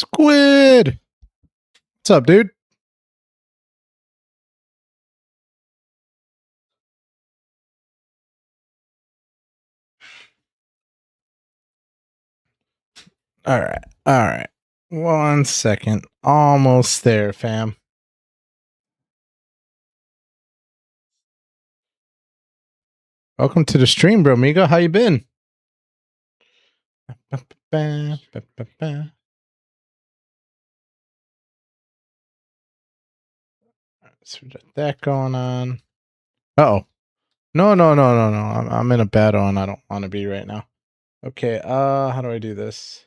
Squid! What's up, dude? Alright, alright. 1 second. Almost there, fam. Welcome to the stream, bro, Migo. How you been? So we got that going on. Uh-oh. No. I'm in a battle and I don't want to be right now. Okay, how do I do this?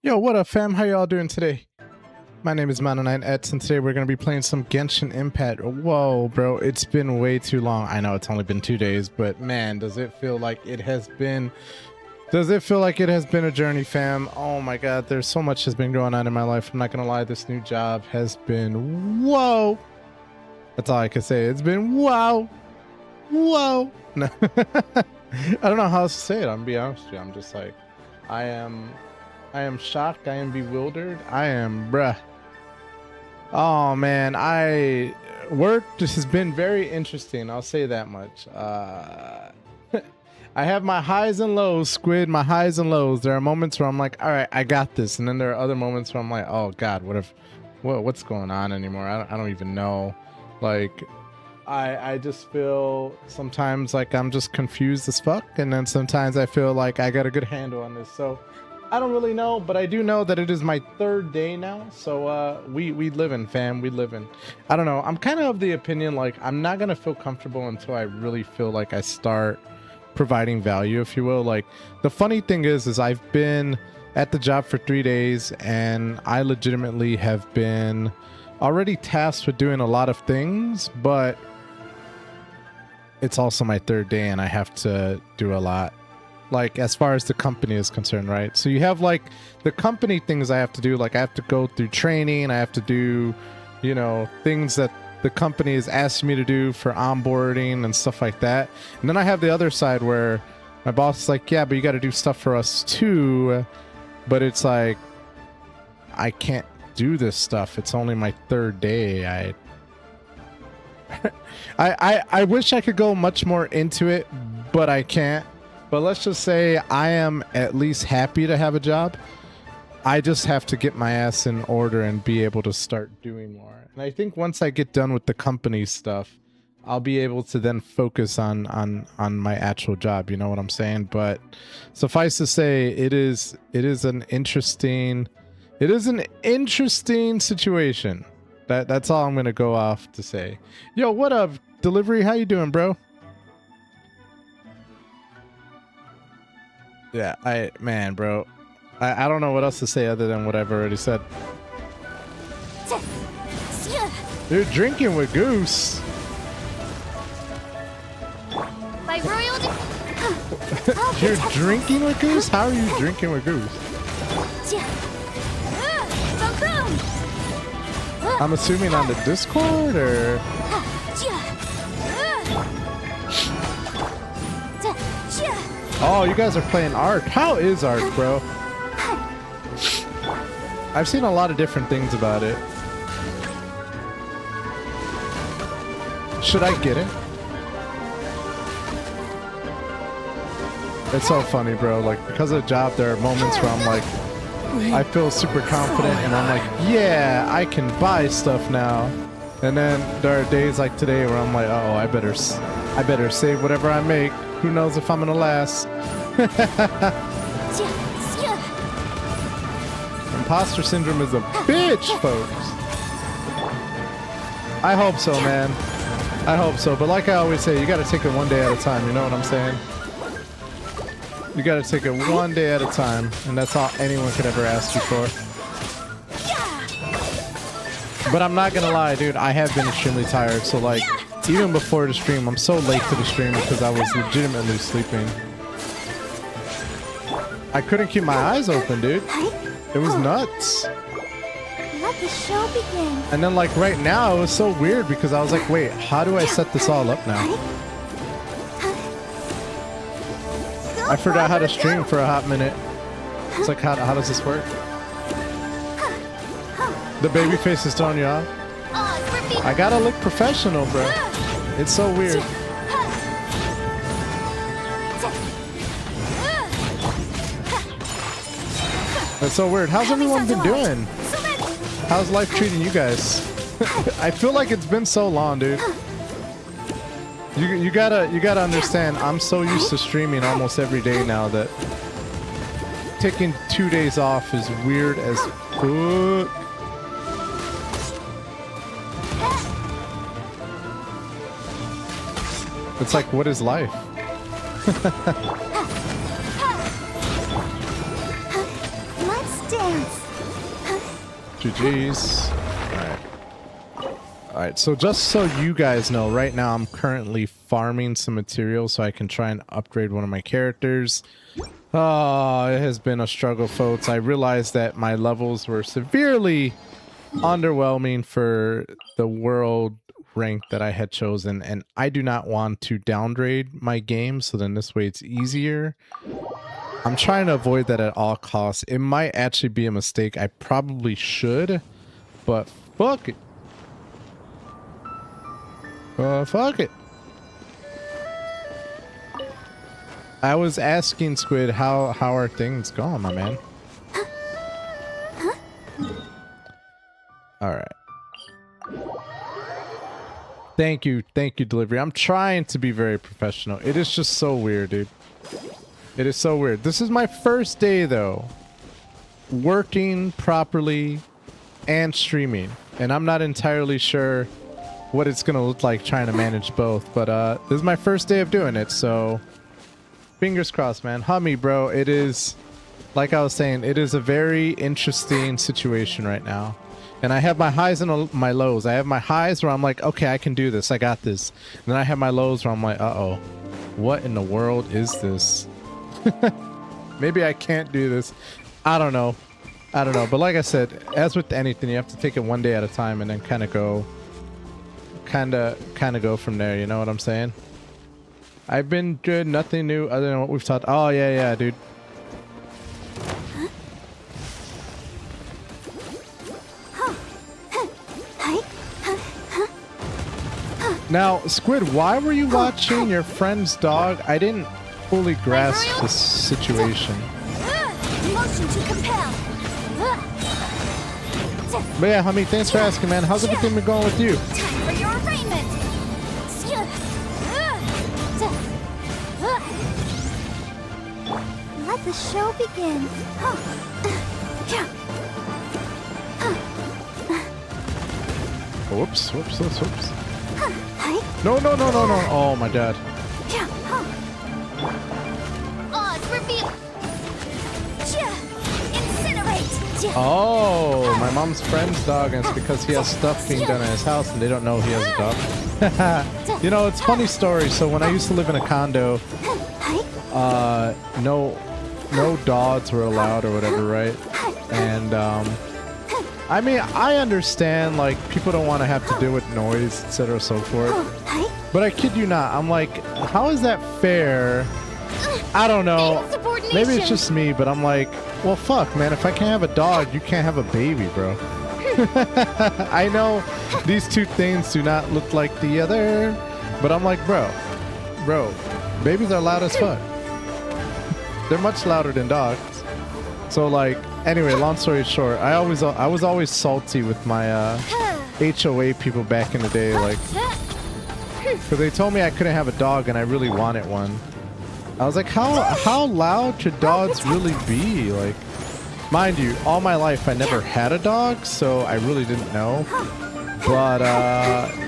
Yo, what up, fam? How y'all doing today? My name is Mono9Ets, and today we're going to be playing some Genshin Impact. Whoa, bro, it's been way too long. I know it's only been 2 days, but man, does it feel like it has been... Does it feel like it has been a journey, fam? Oh my god, there's so much has been going on in my life. I'm not going to lie, this new job has been... Whoa! That's all I can say. It's been wow! Whoa! No. I don't know how else to say it, I'm going to be honest with you. I'm just like... I am shocked. I am bewildered. I am, bruh. Oh man, work has been very interesting. I'll say that much. I have my highs and lows, Squid. My highs and lows. There are moments where I'm like, all right, I got this, and then there are other moments where I'm like, oh god, what's going on anymore? I don't even know. Like, I just feel sometimes like I'm just confused as fuck, and then sometimes I feel like I got a good handle on this. So I don't really know, but I do know that it is my 3rd day now. So we living, fam. We living. I don't know. I'm kind of the opinion like I'm not gonna feel comfortable until I really feel like I start providing value, if you will. Like, the funny thing is I've been at the job for 3 days, and I legitimately have been already tasked with doing a lot of things, but it's also my 3rd day and I have to do a lot, like as far as the company is concerned, right? So you have like the company things I have to do, like I have to go through training, I have to do, you know, things that the company has asked me to do for onboarding and stuff like that. And then I have the other side where my boss is like, yeah, but you got to do stuff for us too. But it's like, I can't do this stuff. It's only my 3rd day. I wish I could go much more into it, but I can't. But let's just say I am at least happy to have a job. I just have to get my ass in order and be able to start doing more. And I think once I get done with the company stuff, I'll be able to then focus on my actual job. You know what I'm saying? But suffice to say, it is an interesting situation. That's all I'm gonna go off to say. Yo, what up, Delivery? How you doing, bro? Yeah, man, bro. I don't know what else to say other than what I've already said. You're drinking with Goose. By royal You're drinking with Goose? How are you drinking with Goose? I'm assuming on the Discord or... Oh, you guys are playing Ark. How is Ark, bro? I've seen a lot of different things about it. Should I get it? It's so funny, bro. Like, because of the job, there are moments where I'm like, I feel super confident and I'm like, yeah, I can buy stuff now. And then there are days like today where I'm like, oh, I better save whatever I make. Who knows if I'm gonna last? Imposter syndrome is a bitch, folks. I hope so, man. I hope so. But like I always say, you gotta take it one day at a time. You know what I'm saying? You gotta take it one day at a time. And that's all anyone could ever ask you for. But I'm not gonna lie, dude. I have been extremely tired. So like, even before the stream, I'm so late to the stream because I was legitimately sleeping. I couldn't keep my eyes open, dude. It was nuts. Let the show begin. And then like right now, it was so weird because I was like, wait, how do I set this all up now? I forgot how to stream for a hot minute. It's like, how does this work? The baby face is throwing you off. I gotta look professional, bro. It's so weird. It's so weird. How's everyone been doing? How's life treating you guys? I feel like it's been so long, dude. You gotta understand, I'm so used to streaming almost every day now that taking 2 days off is weird as fuck. It's like, what is life? Let's dance. GG's. Alright, so just so you guys know, right now I'm currently farming some materials so I can try and upgrade one of my characters. Oh, it has been a struggle, folks. I realized that my levels were severely underwhelming for the world rank that I had chosen, and I do not want to downgrade my game, so then this way it's easier. I'm trying to avoid that at all costs. It might actually be a mistake. I probably should, but fuck it. Fuck it. I was asking Squid how are things going, my man? All right. Thank you, delivery. I'm trying to be very professional. It is just so weird, dude. It is so weird. This is my first day though, working properly and streaming, and I'm not entirely sure what it's gonna look like trying to manage both, but this is my first day of doing it, so fingers crossed, man. Hummy, bro. It is, like I was saying, it is a very interesting situation right now, and I have my highs and my lows. I have my highs where I'm like, okay, I can do this, I got this, and then I have my lows where I'm like, uh-oh, what in the world is this? Maybe I can't do this. I don't know, but like I said, as with anything, you have to take it one day at a time and then kind of go from there, you know what I'm saying? I've been good, nothing new other than what we've taught. Oh yeah, dude. Now, Squid, why were you watching your friend's dog? I didn't fully grasp the situation. Motion to compel. But yeah, homie, thanks for asking, man. How's everything been going with you? Time for your arraignment. Let the show begin. Whoops. No. Oh my god. Oz reveal. Incinerate. Oh, my mom's friend's dog, and it's because he has stuff being done in his house and they don't know he has a dog. You know, it's a funny story. So when I used to live in a condo, no dogs were allowed or whatever, right? And I mean, I understand, like, people don't want to have to deal with noise, etc., so forth. But I kid you not, I'm like, how is that fair? I don't know. Maybe it's just me, but I'm like, well, fuck, man. If I can't have a dog, you can't have a baby, bro. I know these two things do not look like the other, but I'm like, bro, babies are loud as fuck. They're much louder than dogs. So, like, anyway, long story short, I was always salty with my HOA people back in the day, like, because they told me I couldn't have a dog and I really wanted one. I was like, how loud should dogs really be? Like, mind you, all my life I never had a dog, so I really didn't know. But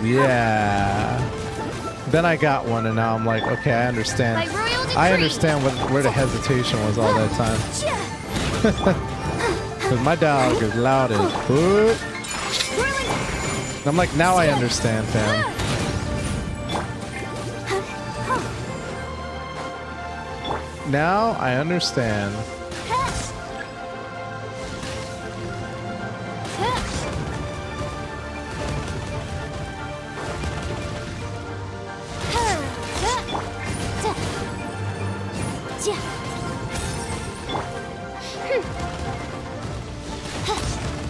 yeah. Then I got one, and now I'm like, okay, I understand. I understand where the hesitation was all that time. Because my dog is loud as fuck. I'm like, now I understand, fam. Now I understand.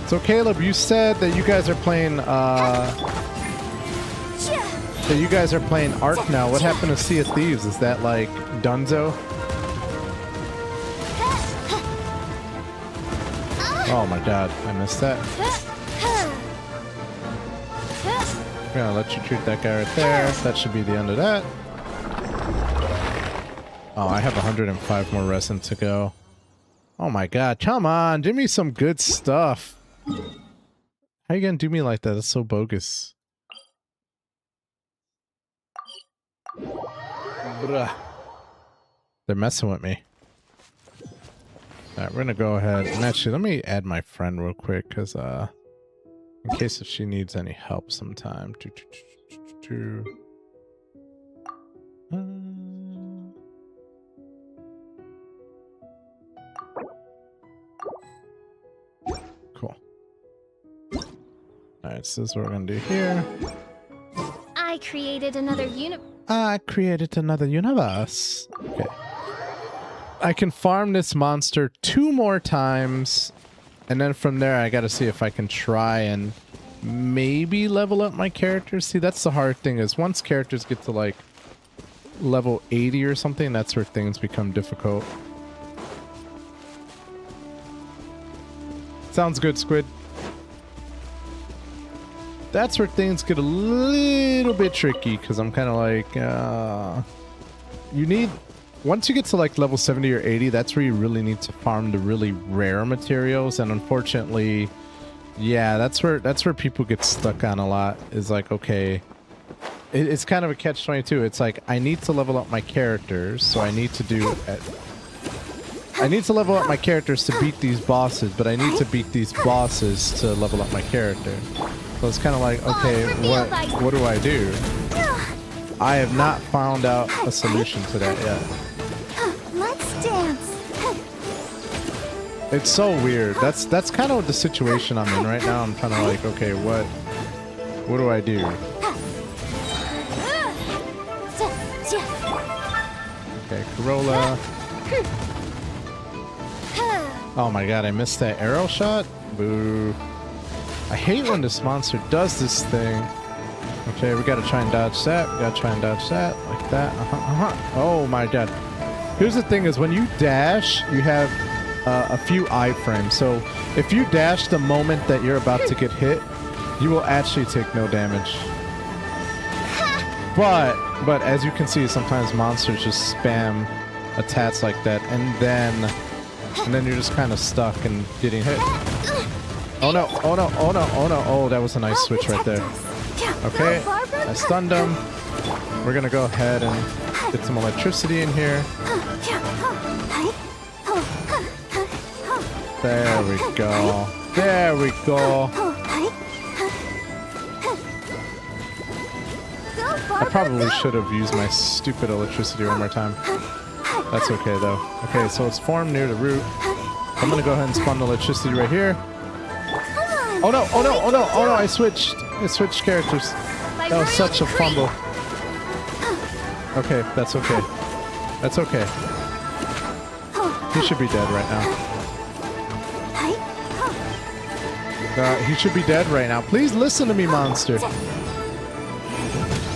So Caleb, you said that you guys are playing Ark now. What happened to Sea of Thieves? Is that like Dunzo? Oh my god, I missed that. I'm gonna let you treat that guy right there. That should be the end of that. Oh, I have 105 more resin to go. Oh my god, come on, give me some good stuff. How you gonna do me like that? That's so bogus. Bruh. They're messing with me. Alright, we're gonna go ahead and actually let me add my friend real quick, because in case if she needs any help sometime. Cool. Alright, so this is what we're gonna do here. I created another universe. Okay. I can farm this monster 2 more times, and then from there I gotta see if I can try and maybe level up my characters. See, that's the hard thing, is once characters get to like level 80 or something, that's where things become difficult. Sounds good, Squid. That's where things get a little bit tricky, because I'm kind of like, you need, once you get to like level 70 or 80, that's where you really need to farm the really rare materials. And unfortunately, yeah, that's where people get stuck on a lot, is like, okay, it's kind of a catch-22. It's like, I need to level up my characters, so I need to level up my characters to beat these bosses, but I need to beat these bosses to level up my character. So it's kind of like, okay, what do I do? I have not found out a solution to that yet. Let's dance. It's so weird. That's kind of the situation I'm in right now. I'm kind of like, okay, what do I do? Okay, Corolla. Oh my god, I missed that arrow shot? Boo. I hate when this monster does this thing. Okay, we gotta try and dodge that. We gotta try and dodge that. Like that. Oh my god. Here's the thing, is when you dash, you have a few iframes. So if you dash the moment that you're about to get hit, you will actually take no damage. But as you can see, sometimes monsters just spam attacks like that, and then you're just kind of stuck and getting hit. Oh no, oh no, oh no, oh no. Oh, that was a nice switch right there. Okay, I stunned him. We're gonna go ahead and get some electricity in here. There we go. There we go. I probably should have used my stupid electricity one more time. That's okay though. Okay, so it's formed near the root. I'm gonna go ahead and spawn the electricity right here. Oh no, oh no, oh no, oh no, I switched characters. That was such a fumble. Okay, that's okay. That's okay. He should be dead right now. He should be dead right now. Please listen to me, monster.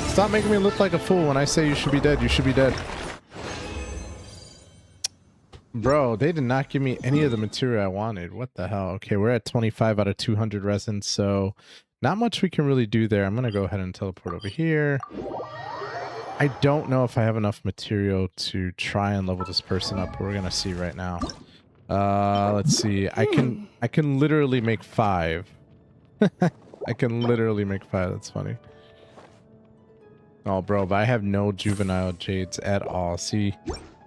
Stop making me look like a fool when I say you should be dead. You should be dead. Bro, they did not give me any of the material I wanted. What the hell? Okay, we're at 25 out of 200 resin, so not much we can really do there. I'm going to go ahead and teleport over here. I don't know if I have enough material to try and level this person up, but we're going to see right now. Let's see. I can literally make 5. I can literally make 5. That's funny. Oh, bro, but I have no juvenile jades at all. See,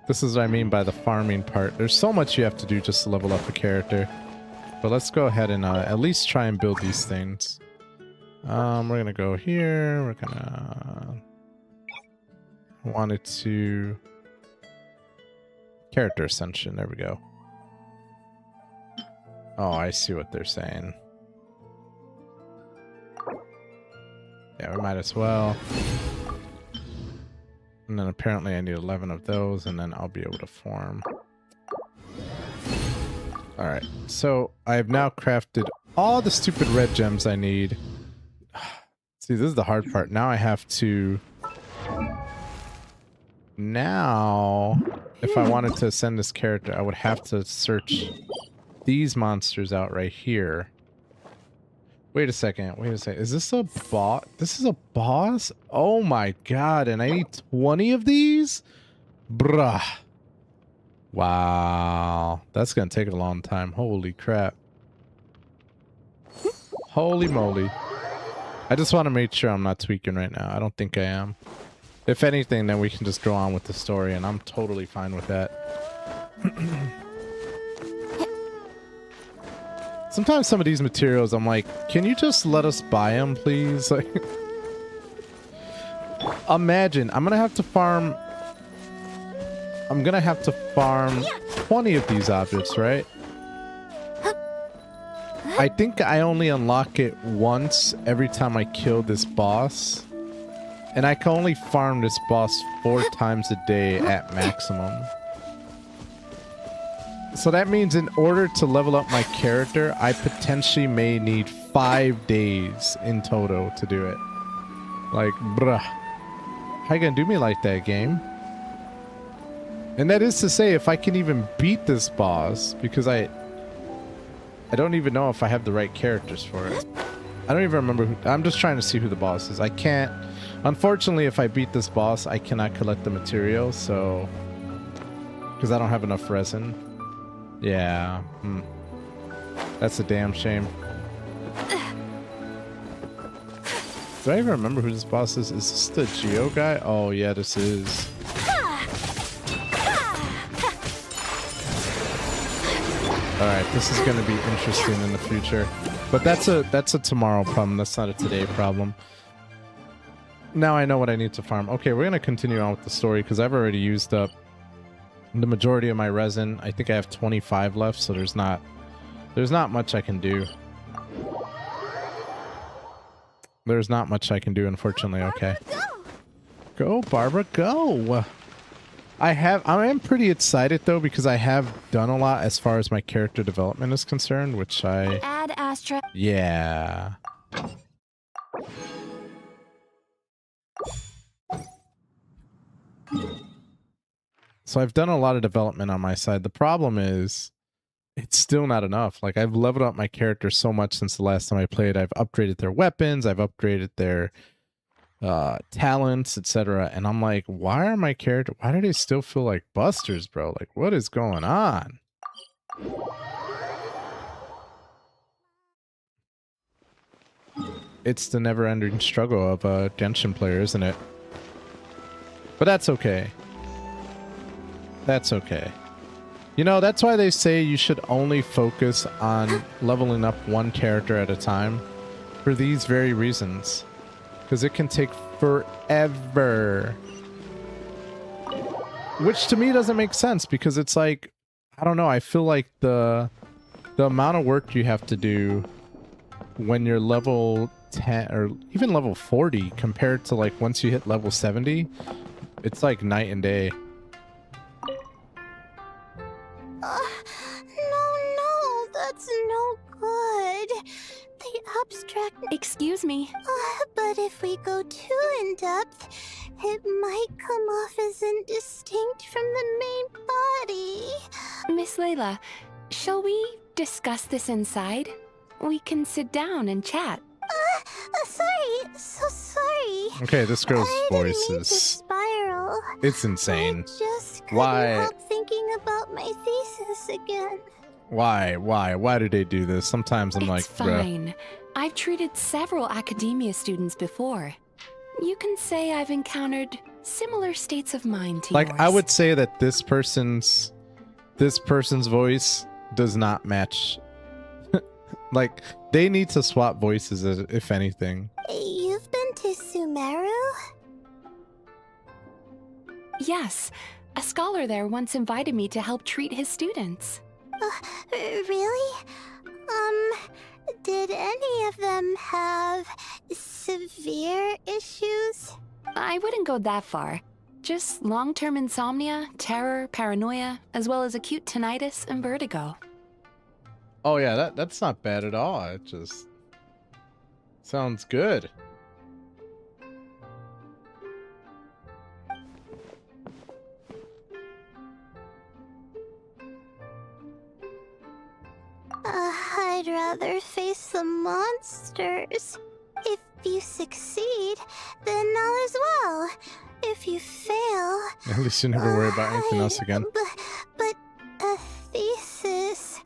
this is what I mean by the farming part. There's so much you have to do just to level up a character. But let's go ahead and at least try and build these things. We're going to go here. We're going to... want it to... Character ascension. There we go. Oh, I see what they're saying. Yeah, we might as well. And then apparently I need 11 of those, and then I'll be able to farm. Alright, so I have now crafted all the stupid red gems I need. See, this is the hard part. Now I have to... Now, if I wanted to ascend this character, I would have to search these monsters out right here. Wait a second. Wait a second. Is this a boss? This is a boss? Oh my god. And I need 20 of these? Bruh. Wow. That's going to take a long time. Holy crap. Holy moly. I just want to make sure I'm not tweaking right now. I don't think I am. If anything, then we can just go on with the story, and I'm totally fine with that. Sometimes some of these materials, I'm like, can you just let us buy them, please? Like, imagine, I'm gonna have to farm 20 of these objects, right? I think I only unlock it once every time I kill this boss. And I can only farm this boss 4 times a day at maximum. So that means in order to level up my character, I potentially may need 5 days in total to do it. Like, bruh. How you gonna do me like that, game? And that is to say, if I can even beat this boss, because I don't even know if I have the right characters for it. I don't even remember who... I'm just trying to see who the boss is. I can't... Unfortunately, if I beat this boss, I cannot collect the material, so... Because I don't have enough resin. Yeah. That's a damn shame. Do I even remember who this boss is? Is this the Geo guy? Oh, yeah, this is. Alright, this is going to be interesting in the future. But that's a tomorrow problem. That's not a today problem. Now I know what I need to farm. Okay, we're going to continue on with the story because I've already used up the majority of my resin. I think I have 25 left, so there's not much I can do. There's not much I can do, unfortunately. Okay. Go, Barbara, go! I am pretty excited though because I have done a lot as far as my character development is concerned, which I... Add Astra. Yeah. So I've done a lot of development on my side. The problem is it's still not enough. Like, I've leveled up my character so much since the last time I played. I've upgraded their weapons, I've upgraded their talents, etc. And I'm like, why do they still feel like busters, bro? Like, what is going on? It's the never-ending struggle of a Genshin player, isn't it? But that's okay. That's okay. You know, that's why they say you should only focus on leveling up one character at a time for these very reasons. Because it can take forever. Which to me doesn't make sense because it's like, I don't know, I feel like the amount of work you have to do when you're level 10 or even level 40 compared to like once you hit level 70, it's like night and day. No, that's no good. The abstract... Excuse me. But if we go too in-depth, it might come off as indistinct from the main body. Miss Layla, shall we discuss this inside? We can sit down and chat. Sorry. So sorry. Okay, this girl's I voice didn't mean to is... spiral. It's insane. I just couldn't Why? help thinking about my thesis again. Why did they do this? Sometimes I'm like, It's fine. I've treated several academia students before. You can say I've encountered similar states of mind to like yours. I would say that this person's voice does not match. Like they need to swap voices if anything. You've been to Sumeru? Yes, a scholar there once invited me to help treat his students. Really? Did any of them have severe issues? I wouldn't go that far. Just long-term insomnia, terror, paranoia, as well as acute tinnitus and vertigo. Oh yeah, that's not bad at all. It just sounds good. I'd rather face the monsters. If you succeed, then all is well. If you fail... At least you never worry about anything else again. But a thesis...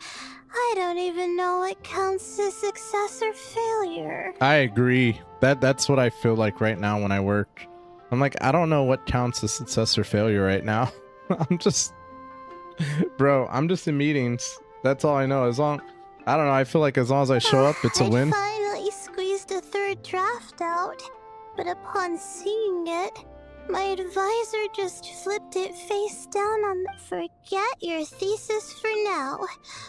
I don't even know what counts as success or failure. I agree. That's what I feel like right now when I work. I'm like, I don't know what counts as success or failure right now. I'm just... Bro, I'm just in meetings. That's all I know. I don't know, I feel like as long as I show up, it's a win. I finally squeezed a third draft out, but upon seeing it, my advisor just flipped it face down on the forget your thesis for now.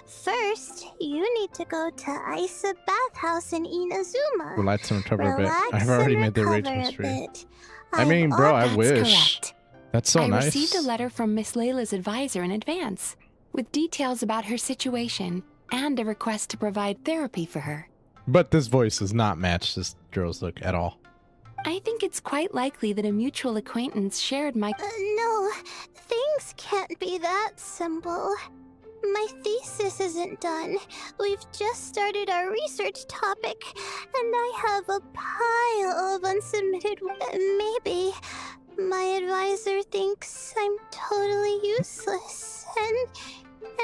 First, you need to go to Isa Bathhouse in Inazuma. Relax and recover a bit. Relax I've already and made the rage recover a mystery. bit. I mean, bro, I That's wish. correct. That's so I nice. received a letter from Miss Layla's advisor in advance, with details about her situation and a request to provide therapy for her. But this voice does not match this girl's look at all. I think it's quite likely that a mutual acquaintance shared my... No, things can't be that simple. My thesis isn't done. We've just started our research topic, and I have a pile of unsubmitted... Maybe my advisor thinks I'm totally useless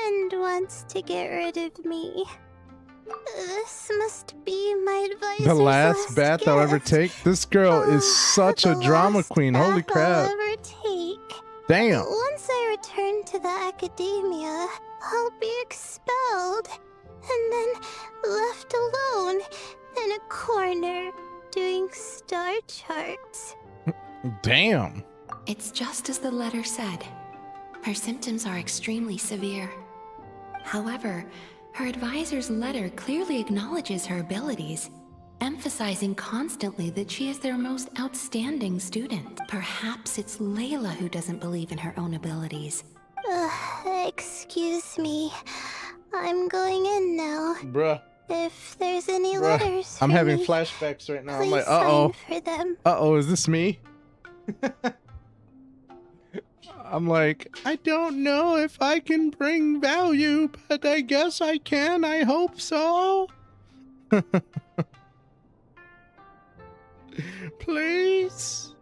and wants to get rid of me. This must be my advisor's The last bath I'll ever gift. take? This girl is such a The drama last queen. Holy bath crap. I'll ever take. Damn. Once I return to the academia, I'll be expelled and then left alone in a corner doing star charts. Damn. It's just as the letter said. Her symptoms are extremely severe. However, her advisor's letter clearly acknowledges her abilities, emphasizing constantly that she is their most outstanding student. Perhaps it's Layla who doesn't believe in her own abilities. Excuse me. I'm going in now. Bruh. If there's any Bruh. letters I'm for having me, flashbacks right now. I'm please like, uh-oh. sign for them. Uh-oh, is this me? I'm like, I don't know if I can bring value, but I guess I can. I hope so. Please.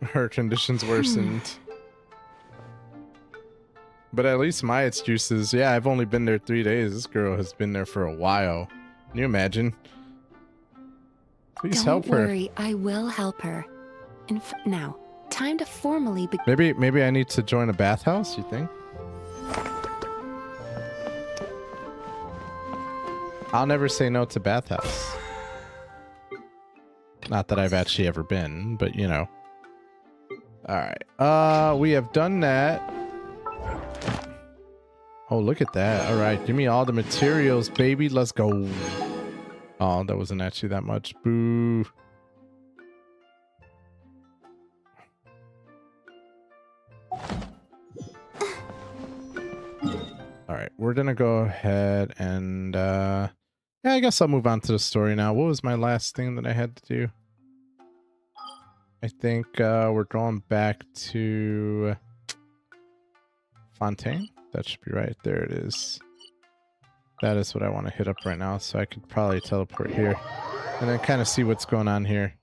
Her conditions worsened. But at least my excuse is, yeah, I've only been there 3 days. This girl has been there for a while. Can you imagine? Please Don't help her. worry, I will help her. Now, time to formally begin. Maybe I need to join a bathhouse, you think? I'll never say no to bathhouse. Not that I've actually ever been, but you know. Alright. We have done that. Oh, look at that. Alright, give me all the materials, baby. Let's go. Oh, that wasn't actually that much. Boo. Alright, we're gonna go ahead and yeah, I guess I'll move on to the story now. What was my last thing that I had to do? I think we're going back to Fontaine. That should be right. There it is. That is what I want to hit up right now, so I could probably teleport here and then kind of see what's going on here.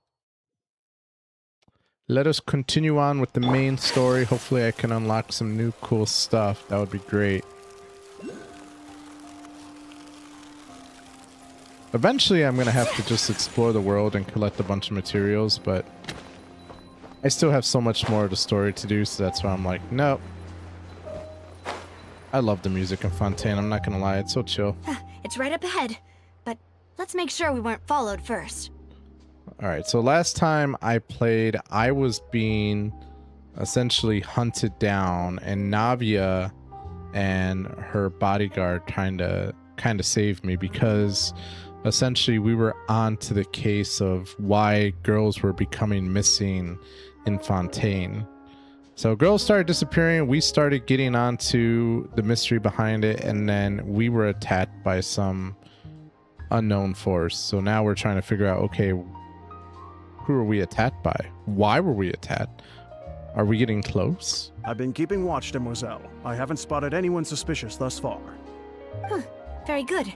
Let us continue on with the main story. Hopefully I can unlock some new cool stuff. That would be great. Eventually I'm going to have to just explore the world and collect a bunch of materials, but I still have so much more of the story to do, so that's why I'm like, nope. I love the music in Fontaine, I'm not gonna lie, it's so chill. It's right up ahead, but let's make sure we weren't followed first. Alright, so last time I played, I was being essentially hunted down, and Navia and her bodyguard kind of saved me, because essentially we were on to the case of why girls were becoming missing in Fontaine. So girls started disappearing, we started getting onto the mystery behind it, and then we were attacked by some unknown force. So now we're trying to figure out, okay, who are we attacked by? Why were we attacked? Are we getting close? I've been keeping watch, Demoiselle. I haven't spotted anyone suspicious thus far. Huh, very good.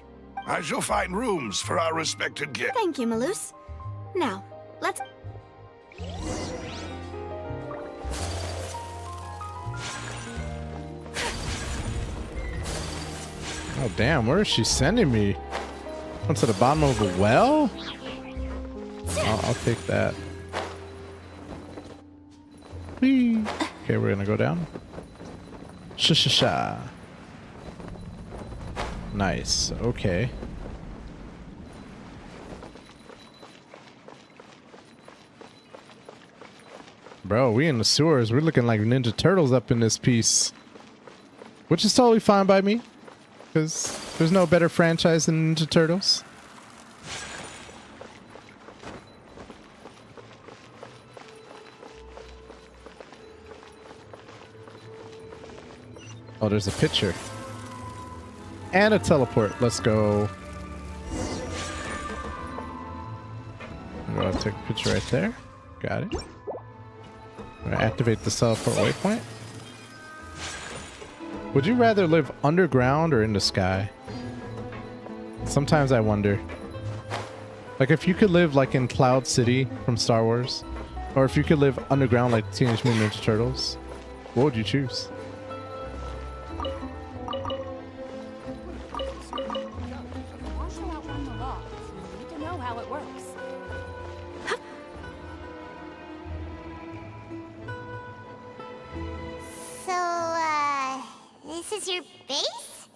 I shall find rooms for our respected guest. Thank you, Malus. Now, let's... Oh damn, where is she sending me? Onto the bottom of a well? I'll take that. Whee. Okay, we're gonna go down. Sha. Nice, okay. Bro, we in the sewers. We're looking like Ninja Turtles up in this piece. Which is totally fine by me, because there's no better franchise than Ninja Turtles. Oh, there's a picture. And a teleport. Let's go. I'm going to take a picture right there. Got it. I'm going to activate the teleport waypoint. Would you rather live underground or in the sky? Sometimes I wonder. Like if you could live like in Cloud City from Star Wars, or if you could live underground like Teenage Mutant Ninja Turtles, what would you choose? This is your base?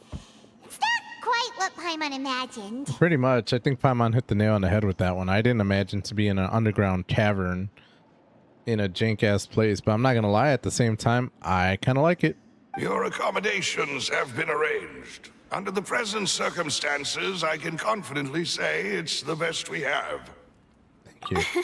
It's not quite what Paimon imagined. Pretty much. I think Paimon hit the nail on the head with that one. I didn't imagine to be in an underground cavern in a jank-ass place, but I'm not gonna lie, at the same time, I kind of like it. Your accommodations have been arranged. Under the present circumstances, I can confidently say it's the best we have. Thank you.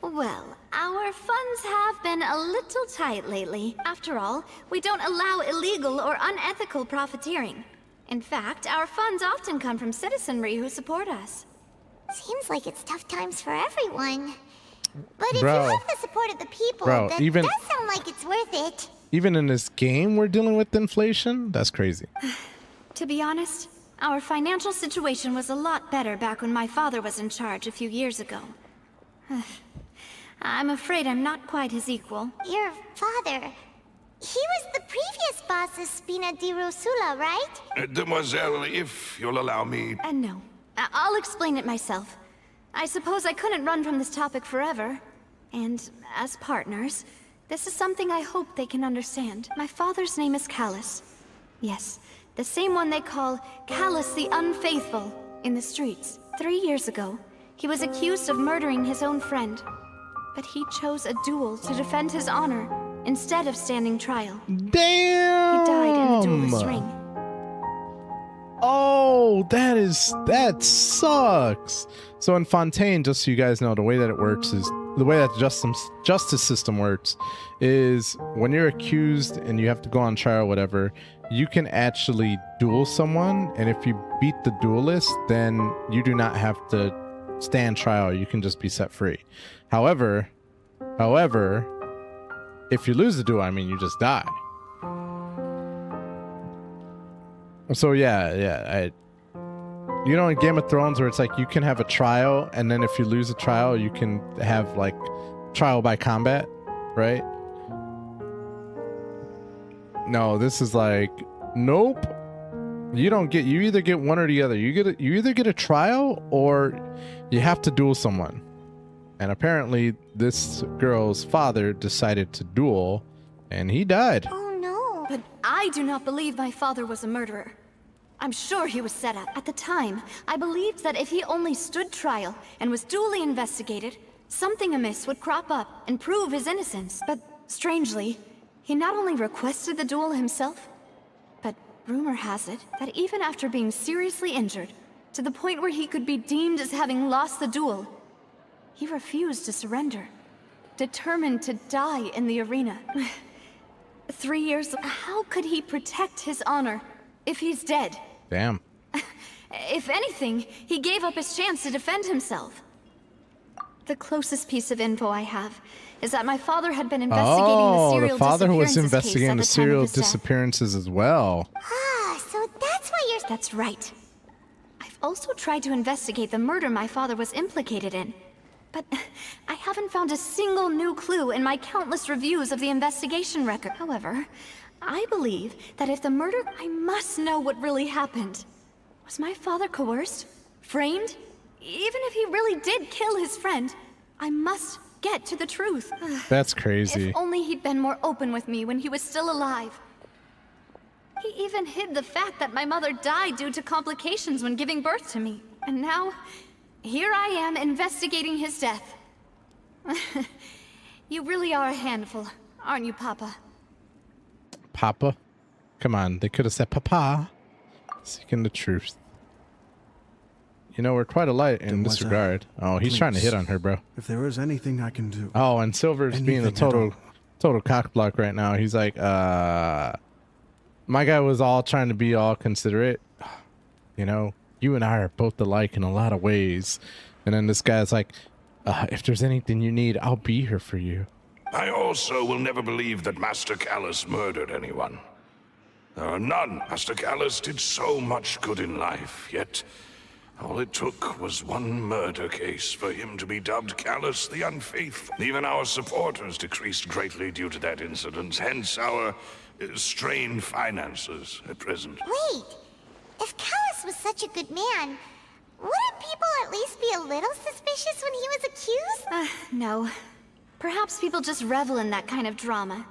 Well, our funds have been a little tight lately. After all, we don't allow illegal or unethical profiteering. In fact, our funds often come from citizenry who support us. Seems like it's tough times for everyone. But if Bro. you have the support of the people, Bro, that even- does sound like it's worth it. Even in this game, we're dealing with inflation? That's crazy. To be honest, our financial situation was a lot better back when my father was in charge a few years ago. I'm afraid I'm not quite his equal. Your father, he was the previous boss of Spina di Rosula, right? Demoiselle, if you'll allow me... And no, I'll explain it myself. I suppose I couldn't run from this topic forever. And as partners, this is something I hope they can understand. My father's name is Callus. Yes, the same one they call Callus the Unfaithful in the streets. 3 years ago, he was accused of murdering his own friend. But he chose a duel to defend his honor instead of standing trial. Damn! He died in the duelist's ring. Oh, that sucks. So in Fontaine, just so you guys know, the way that it works is the way that the justice system works is when you're accused and you have to go on trial or whatever, you can actually duel someone, and if you beat the duelist, then you do not have to stand trial. You can just be set free. However, if you lose the duel, I mean, you just die. So yeah, you know, in Game of Thrones where it's like you can have a trial, and then if you lose a trial, you can have like trial by combat, right? No, this is like, nope. You don't get, you either get one or the other. You either get a trial or you have to duel someone. And apparently this girl's father decided to duel and he died. Oh no. But I do not believe my father was a murderer. I'm sure he was set up. At the time, I believed that if he only stood trial and was duly investigated, something amiss would crop up and prove his innocence. But strangely, he not only requested the duel himself, but rumor has it that even after being seriously injured, to the point where he could be deemed as having lost the duel, he refused to surrender, determined to die in the arena. 3 years, how could he protect his honor if he's dead? Damn. If anything, he gave up his chance to defend himself. The closest piece of info I have is that my father had been investigating the serial the father was disappearances investigating the case at the time of serial his death. disappearances as well. Ah, so that's why you're... That's right. I've also tried to investigate the murder my father was implicated in. But I haven't found a single new clue in my countless reviews of the investigation record. However, I believe that if the murder... I must know what really happened. Was my father coerced? Framed? Even if he really did kill his friend, I must get to the truth. That's crazy. If only he'd been more open with me when he was still alive. He even hid the fact that my mother died due to complications when giving birth to me. And now, here I am investigating his death. You really are a handful, aren't you, Papa? Papa? Come on, they could have said Papa. Seeking the truth. You know, we're quite alike in this regard. Oh, he's trying to hit on her, bro. If there is anything I can do. Oh, and Silver's being a total cockblock right now. He's like, my guy was all trying to be all considerate. You know, you and I are both alike in a lot of ways. And then this guy's like, if there's anything you need, I'll be here for you. I also will never believe that Master Callus murdered anyone. There are none. Master Callus did so much good in life, yet all it took was one murder case for him to be dubbed Callus the Unfaithful. Even our supporters decreased greatly due to that incident, hence our strained finances at present. Wait, if Callus was such a good man, wouldn't people at least be a little suspicious when he was accused? No. Perhaps people just revel in that kind of drama.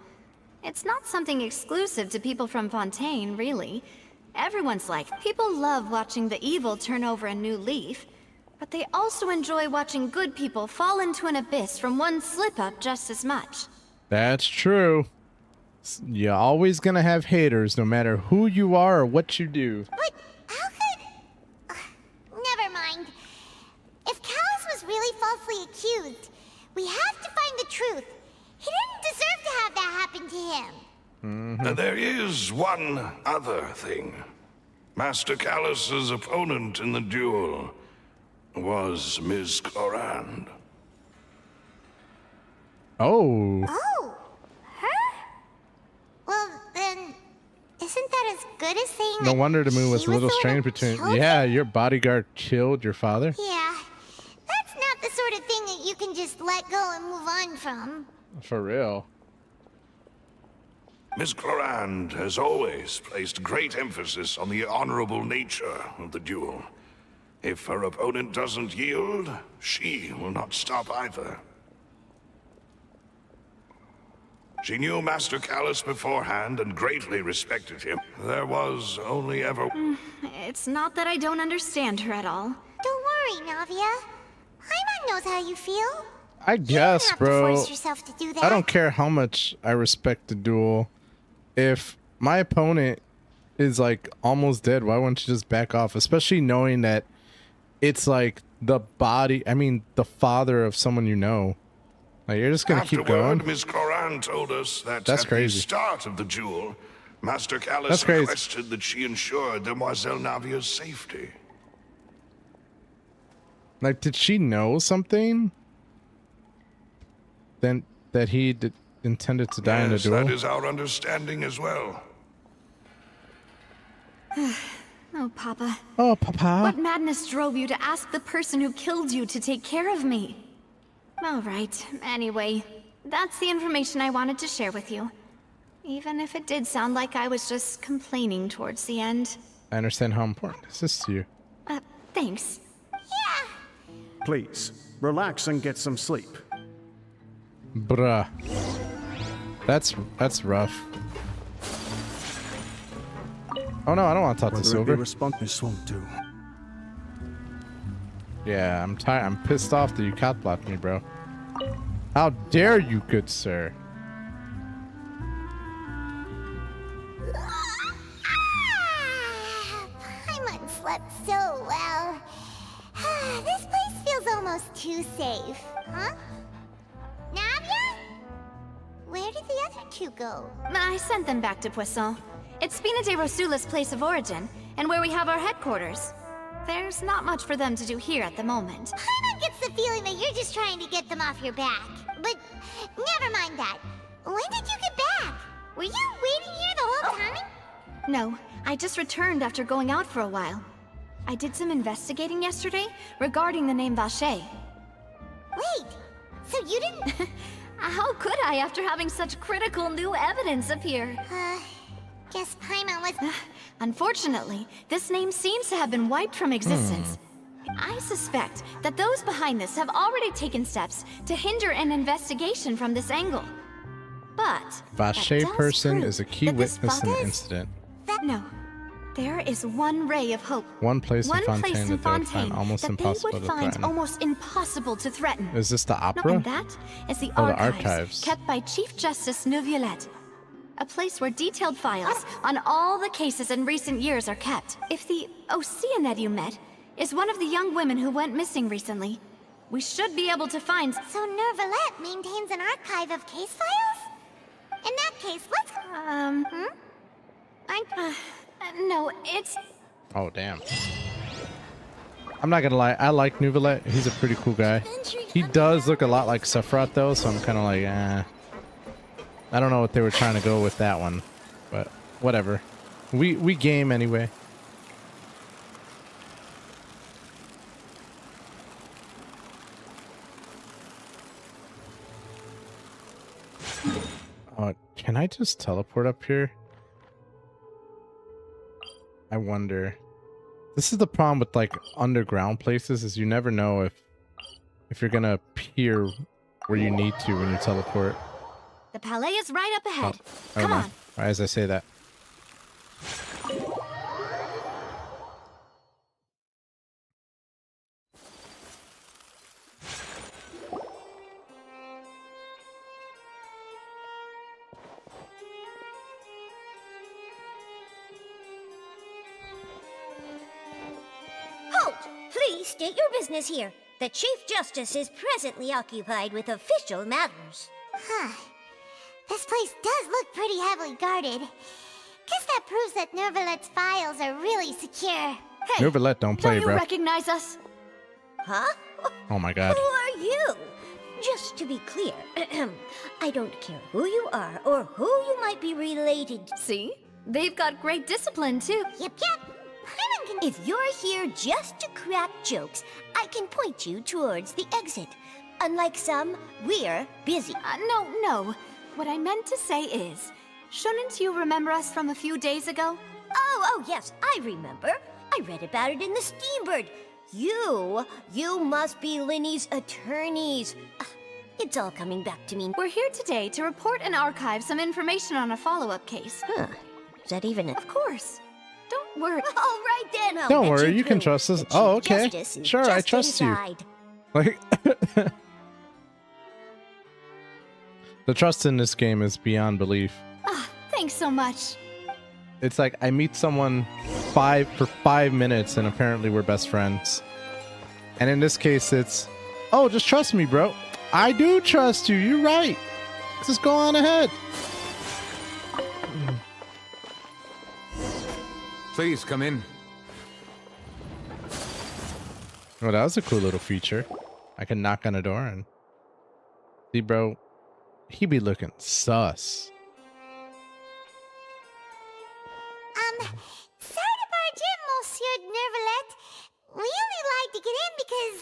It's not something exclusive to people from Fontaine, really. Everyone's like, people love watching the evil turn over a new leaf, but they also enjoy watching good people fall into an abyss from one slip-up just as much. That's true. You're always gonna have haters, no matter who you are or what you do. But how could... never mind. If Callus was really falsely accused, we have to find the truth. He didn't deserve to have that happen to him. There is one other thing. Master Callus's opponent in the duel was Ms. Clorand. Oh. Oh, her? Well, then, isn't that as good as saying No that wonder the moon was she a little the one strange who between... killed Yeah, him? your bodyguard killed your father? Yeah, that's not the sort of thing that you can just let go and move on from. For real. Ms. Clorand has always placed great emphasis on the honorable nature of the duel. If her opponent doesn't yield, she will not stop either. She knew Master Callus beforehand and greatly respected him. There was only ever... It's not that I don't understand her at all. Don't worry, Navia. Paimon knows how you feel. I guess, you don't have bro. to force yourself to do that. I don't care how much I respect the duel. If my opponent is like almost dead, why wouldn't you just back off? Especially knowing that it's like the body, I mean, the father of someone you know. Like, you're just gonna keep going? Ms. Coran told us that That's at crazy. the start of the duel, Master Callus That's crazy. requested that she ensure Demoiselle Navia's safety. Like, did she know something? Then that he intended to die in the Yes, duel? that is our understanding as well. Oh, Papa. Oh, Papa. What madness drove you to ask the person who killed you to take care of me? All right, anyway, that's the information I wanted to share with you. Even if it did sound like I was just complaining towards the end. I understand how important this is to you. Thanks. Yeah. Please, relax and get some sleep. Bruh. That's rough. Oh no, I don't want to talk to Whether it be Silver. responsiveness won't do. Yeah, I'm tired. I'm pissed off that you cat blocked me, bro. How dare you, good sir? Paimon slept so well. This place feels almost too safe. Huh? Navia? Where did the other two go? I sent them back to Poisson. It's Spina de Rosula's place of origin, and where we have our headquarters. There's not much for them to do here at the moment. Paimon gets the feeling that you're just trying to get them off your back. But never mind that. When did you get back? Were you waiting here the whole time? No, I just returned after going out for a while. I did some investigating yesterday regarding the name Vache. Wait, so you didn't... How could I after having such critical new evidence appear? Guess Paimon was... Unfortunately, this name seems to have been wiped from existence. I suspect that those behind this have already taken steps to hinder an investigation from this angle. But Vache that does person prove is a key that this witness in the Fontaine- incident. No. There is one ray of hope. One place in One Fontaine place in that they would Fontaine find almost that impossible they would to find threaten. almost impossible to threaten. Is this the No, opera? and that is the Oh, the archives, archives. kept by Chief Justice Neuvillette. A place where detailed files on all the cases in recent years are kept. If the Oceanid you met is one of the young women who went missing recently, we should be able to find... So Neuvillette maintains an archive of case files? In that case, let's... no, it's... Oh, damn. I'm not gonna lie, I like Neuvillette. He's a pretty cool guy. He does look a lot like Sephiroth though, so I'm kind of like, I don't know what they were trying to go with that one, but whatever. We game anyway. Can I just teleport up here? I wonder. This is the problem with like underground places, is you never know if you're gonna appear where you need to when you teleport. The palais is right up ahead. Never Come mind. on. Why as I say that? Halt! Please state your business here. The Chief Justice is presently occupied with official matters. This place does look pretty heavily guarded. Guess that proves that Neuvillette's files are really secure. Hey, Neuvillette don't play, don't you bro. recognize us? Huh? Oh my god. Who are you? Just to be clear, I don't care who you are or who you might be related to. See? They've got great discipline, too. Yep. Paimon can... If you're here just to crack jokes, I can point you towards the exit. Unlike some, we're busy. No. What I meant to say is, shouldn't you remember us from a few days ago? Oh, yes, I remember. I read about it in the Steambird. You must be Linny's attorneys. It's all coming back to me. We're here today to report and archive some information on a follow-up case. Huh. Is that even a... Of course. Don't worry. All right then, I'll Don't let worry, you can through. trust us. The Oh, Chief okay. Justice is Sure, I just trust inside. you. Like, the trust in this game is beyond belief. Ah, thanks so much. It's like I meet someone for 5 minutes and apparently we're best friends. And in this case, it's, oh, just trust me, bro. I do trust you. You're right. Just go on ahead. Please come in. Well, that was a cool little feature. I can knock on a door and see, bro. He be looking sus. Sorry to barge in, Monsieur Nervalet. We only lied to get in because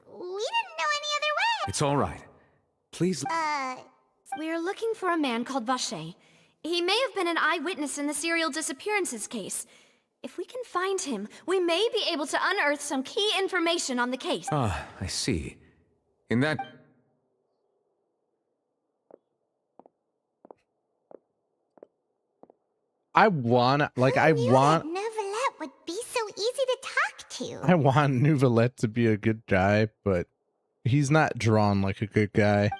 we didn't know any other way. It's all right. Please. We're looking for a man called Vacher. He may have been an eyewitness in the serial disappearances case. If we can find him, we may be able to unearth some key information on the case. Ah, I see. In that... I want Nervalet would be so easy to talk to. I want Nouvelette to be a good guy, but he's not drawn like a good guy.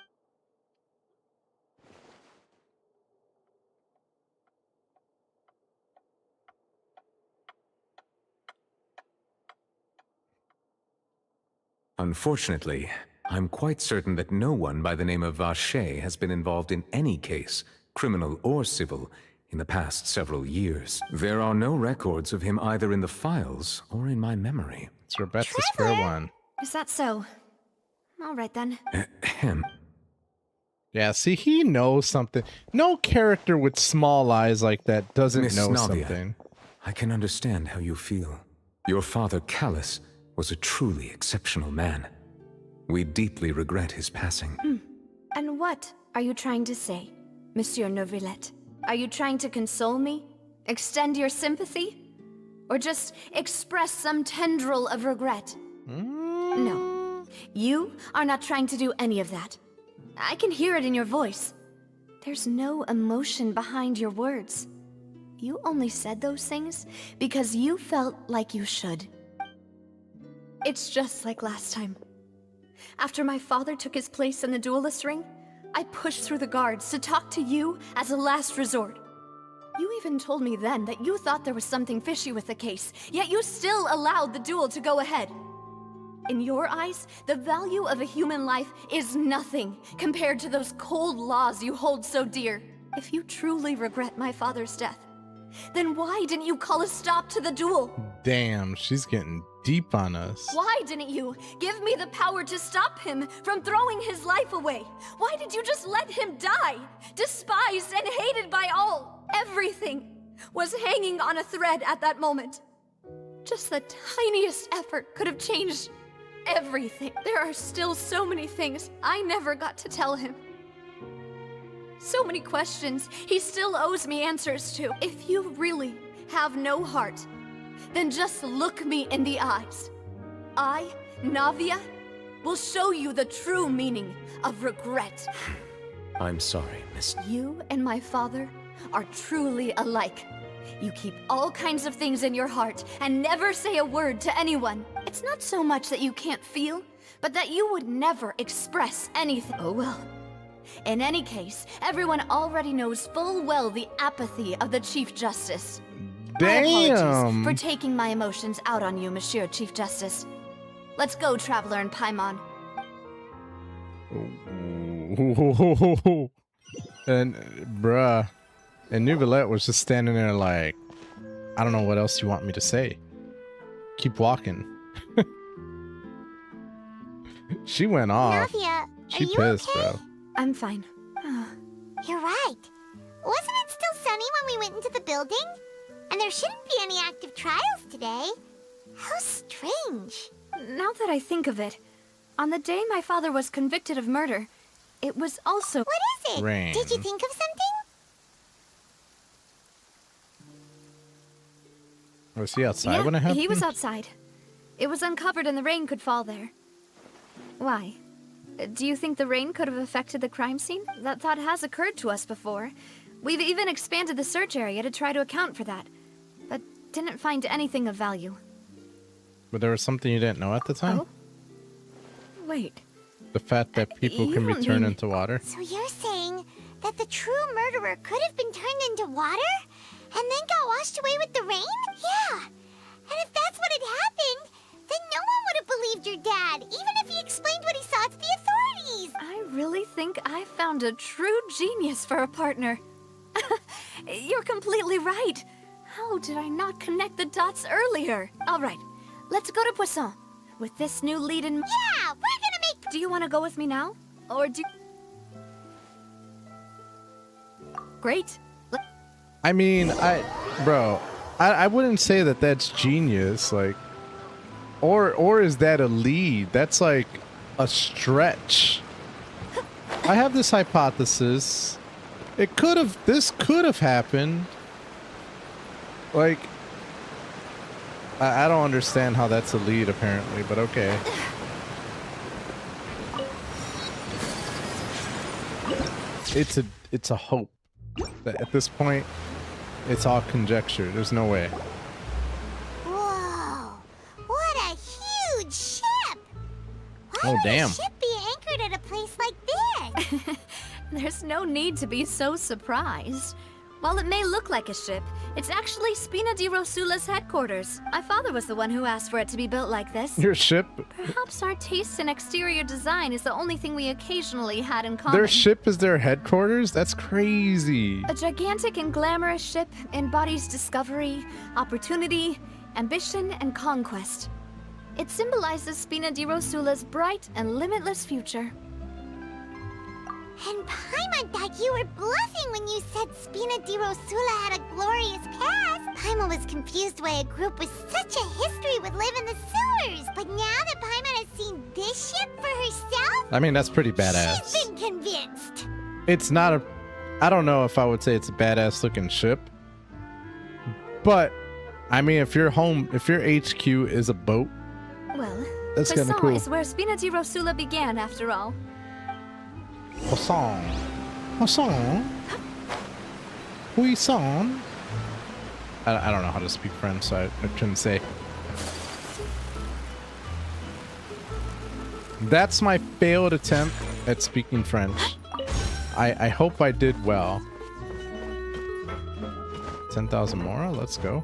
Unfortunately, I'm quite certain that no one by the name of Vacher has been involved in any case, criminal or civil, in the past several years. There are no records of him either in the files or in my memory. It's Rebecca's fair one. Is that so? All right then. Him. Yeah, see, he knows something. No character with small eyes like that doesn't Miss know Navia, something. I can understand how you feel. Your father, Callus, was a truly exceptional man. We deeply regret his passing. And what are you trying to say, Monsieur Neuvillette? Are you trying to console me? Extend your sympathy? Or just express some tendril of regret? No. You are not trying to do any of that. I can hear it in your voice. There's no emotion behind your words. You only said those things because you felt like you should. It's just like last time. After my father took his place in the duelist ring, I pushed through the guards to talk to you as a last resort. You even told me then that you thought there was something fishy with the case, yet you still allowed the duel to go ahead. In your eyes, the value of a human life is nothing compared to those cold laws you hold so dear. If you truly regret my father's death, then why didn't you call a stop to the duel? Damn, she's getting deep on us. Why didn't you give me the power to stop him from throwing his life away? Why did you just let him die, despised and hated by all? Everything was hanging on a thread at that moment. Just the tiniest effort could have changed everything. There are still so many things I never got to tell him. So many questions he still owes me answers to. If you really have no heart, then just look me in the eyes. I, Navia, will show you the true meaning of regret. I'm sorry, Miss... You and my father are truly alike. You keep all kinds of things in your heart and never say a word to anyone. It's not so much that you can't feel, but that you would never express anything. Oh well. In any case, everyone already knows full well the apathy of the Chief Justice. My apologies Damn. for taking my emotions out on you, Monsieur Chief Justice. Let's go, Traveler and Paimon. And bruh, and Nouvelette was just standing there like, I don't know what else you want me to say. Keep walking. She went off. Navia, She are you pissed, okay? bro. I'm fine. You're right. Wasn't it still sunny when we went into the building? And there shouldn't be any active trials today. How strange. Now that I think of it, on the day my father was convicted of murder, it was also... What is it? Rain. Did you think of something? Was he outside when it happened? he was outside. It was uncovered and the rain could fall there. Why? Do you think the rain could have affected the crime scene? That thought has occurred to us before. We've even expanded the search area to try to account for that, but didn't find anything of value. But there was something you didn't know at the time? Oh? Wait. The fact that people You can be don't turned mean- into water? So you're saying that the true murderer could have been turned into water and then got washed away with the rain? Yeah. And if that's what had happened, then no one would have believed your dad, even if he explained what he saw to the authorities. I really think I found a true genius for a partner. You're completely right. How did I not connect the dots earlier? All right, let's go to Poisson. With this new lead in... Yeah, we're gonna make... Do you want to go with me now? Or do... Great. I mean, I wouldn't say that that's genius, like, or is that a lead? That's like a stretch. I have this hypothesis. This could have happened. Like, I don't understand how that's a lead apparently, but okay. It's a hope. That at this point, it's all conjecture. There's no way. Whoa, what a huge ship! Why Oh, would damn. a ship be anchored at a place like this? There's no need to be so surprised. While it may look like a ship, it's actually Spina di Rosula's headquarters. My father was the one who asked for it to be built like this. Your ship, Perhaps our taste in exterior design is the only thing we occasionally had in common. their ship is their headquarters? That's crazy. A gigantic and glamorous ship embodies discovery, opportunity, ambition, and conquest. It symbolizes Spina di Rosula's bright and limitless future. And Paimon thought you were bluffing when you said Spina di Rosula had a glorious past. Paimon was confused why a group with such a history would live in the sewers. But now that Paimon has seen this ship for herself, I mean, that's pretty badass. she's been convinced. It's not a... I don't know if I would say it's a badass looking ship. But, I mean, if your HQ is a boat, Well, that's kind of Poisson cool. is where Spina di Rosula began, after all. Poisson. Poisson. Poisson. I don't know how to speak French, so I couldn't say. That's my failed attempt at speaking French. I hope I did well. 10,000 more? Let's go.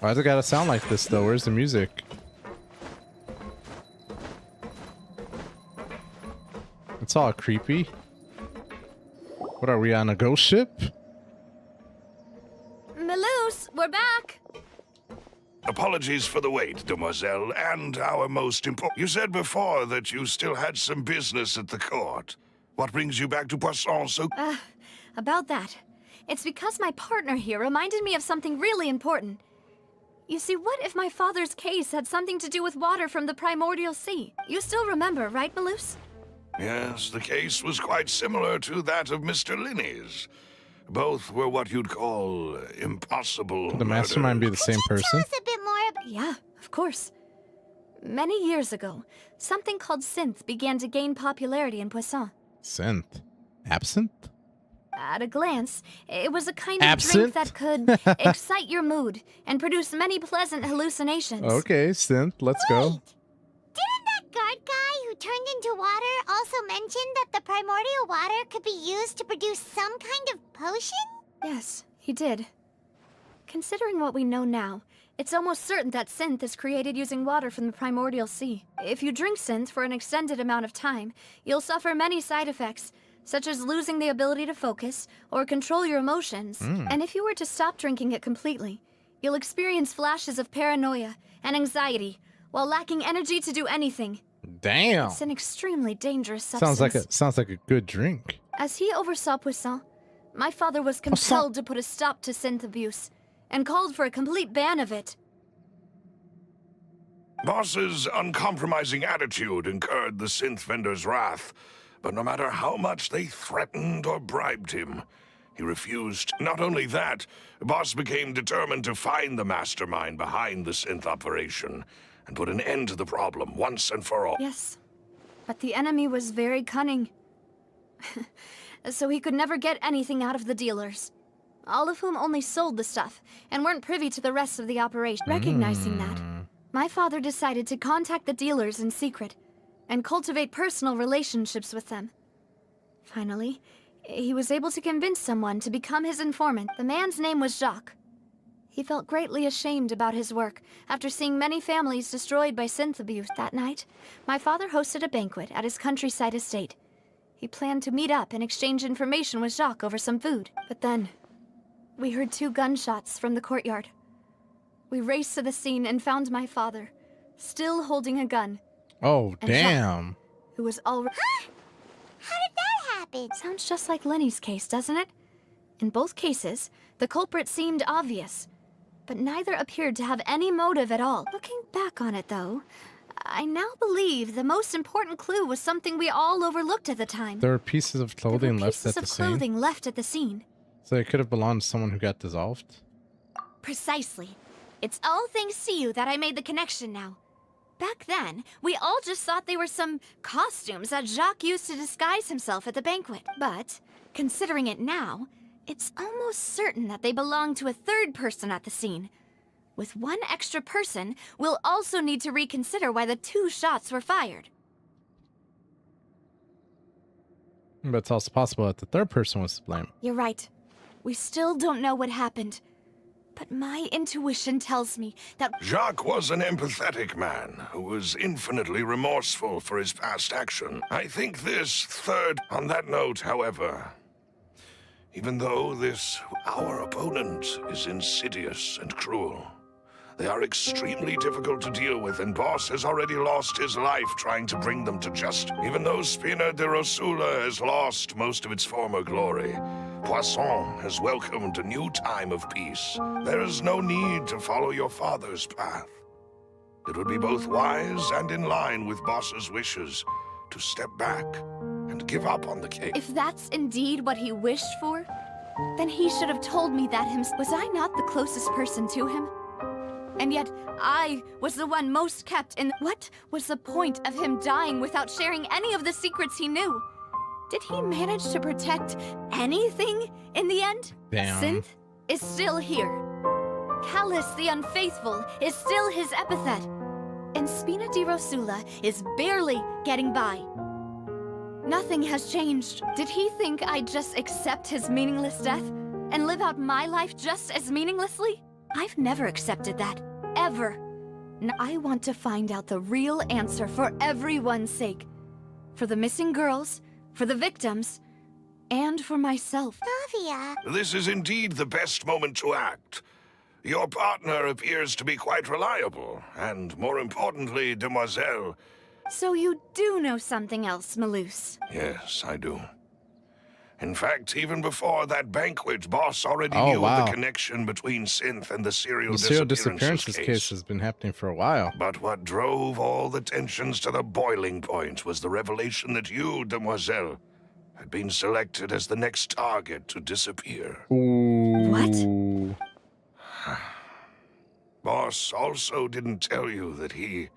Why's it gotta sound like this though? Where's the music? It's all creepy. What are we on, a ghost ship? Melus, we're back! Apologies for the wait, demoiselle, and our most important... You said before that you still had some business at the court. What brings you back to Poisson so... About that. It's because my partner here reminded me of something really important. You see, what if my father's case had something to do with water from the primordial sea? You still remember, right, Melus? Yes, the case was quite similar to that of Mr. Linney's. Both were what you'd call impossible Could the mastermind be the same Tell person? us a bit more about... Yeah, of course. Many years ago, something called synth began to gain popularity in Poisson. Synth. Absinthe? At a glance, it was a kind of Absinthe? drink that could excite your mood and produce many pleasant hallucinations. Okay, synth. Let's go. Didn't that guard guy who turned into water also mention that the primordial water could be used to produce some kind of potion? Yes, he did. Considering what we know now, it's almost certain that synth is created using water from the primordial sea. If you drink synth for an extended amount of time, you'll suffer many side effects, such as losing the ability to focus or control your emotions. And if you were to stop drinking it completely, you'll experience flashes of paranoia and anxiety while lacking energy to do anything. Damn. It's an extremely dangerous substance. Sounds like a good drink. As he oversaw Poisson, My father was compelled to put a stop to synth abuse, and called for a complete ban of it. Boss's uncompromising attitude incurred the synth vendor's wrath, but no matter how much they threatened or bribed him, he refused. Not only that, Boss became determined to find the mastermind behind the synth operation and put an end to the problem once and for all. Yes, but the enemy was very cunning. So he could never get anything out of the dealers, all of whom only sold the stuff and weren't privy to the rest of the operation. Recognizing that, my father decided to contact the dealers in secret and cultivate personal relationships with them. Finally, he was able to convince someone to become his informant. The man's name was Jacques. He felt greatly ashamed about his work after seeing many families destroyed by synth abuse. That night, my father hosted a banquet at his countryside estate. He planned to meet up and exchange information with Jacques over some food. But then, we heard 2 gunshots from the courtyard. We raced to the scene and found my father, still holding a gun. Oh, And damn. Jacques, who was already... How did that happen? Sounds just like Lenny's case, doesn't it? In both cases, the culprit seemed obvious, but neither appeared to have any motive at all. Looking back on it, though, I now believe the most important clue was something we all overlooked at the time. There were pieces of clothing left at the Pieces of scene. clothing left at the scene. So it could have belonged to someone who got dissolved. Precisely. It's all thanks to you that I made the connection now. Back then, we all just thought they were some costumes that Jacques used to disguise himself at the banquet. But, considering it now, it's almost certain that they belong to a third person at the scene. With one extra person, we'll also need to reconsider why the 2 shots were fired. But it's also possible that the third person was to blame. You're right. We still don't know what happened. But my intuition tells me that... Jacques was an empathetic man who was infinitely remorseful for his past action. I think this third... On that note, however, even though our opponent is insidious and cruel, they are extremely difficult to deal with, and Boss has already lost his life trying to bring them to justice. Even though Spina de Rosula has lost most of its former glory, Poisson has welcomed a new time of peace. There is no need to follow your father's path. It would be both wise and in line with Boss's wishes to step back and give up on the case. If that's indeed what he wished for, then he should have told me that himself. Was I not the closest person to him? And yet, I was the one most kept in... What was the point of him dying without sharing any of the secrets he knew? Did he manage to protect anything in the end? Damn. Synth is still here. Callus the Unfaithful is still his epithet. And Spina di Rosula is barely getting by. Nothing has changed. Did he think I'd just accept his meaningless death and live out my life just as meaninglessly? I've never accepted that. Ever. I want to find out the real answer for everyone's sake. For the missing girls, for the victims, and for myself. Navia. This is indeed the best moment to act. Your partner appears to be quite reliable, and more importantly, Demoiselle... So you do know something else, Malus? Yes, I do. In fact, even before that banquet, Boss already Oh, knew wow. the connection between Synth and the serial The serial disappearances disappearances case has been happening for a while. But what drove all the tensions to the boiling point was the revelation that you, Demoiselle, had been selected as the next target to disappear. Ooh. What? Boss also didn't tell you that he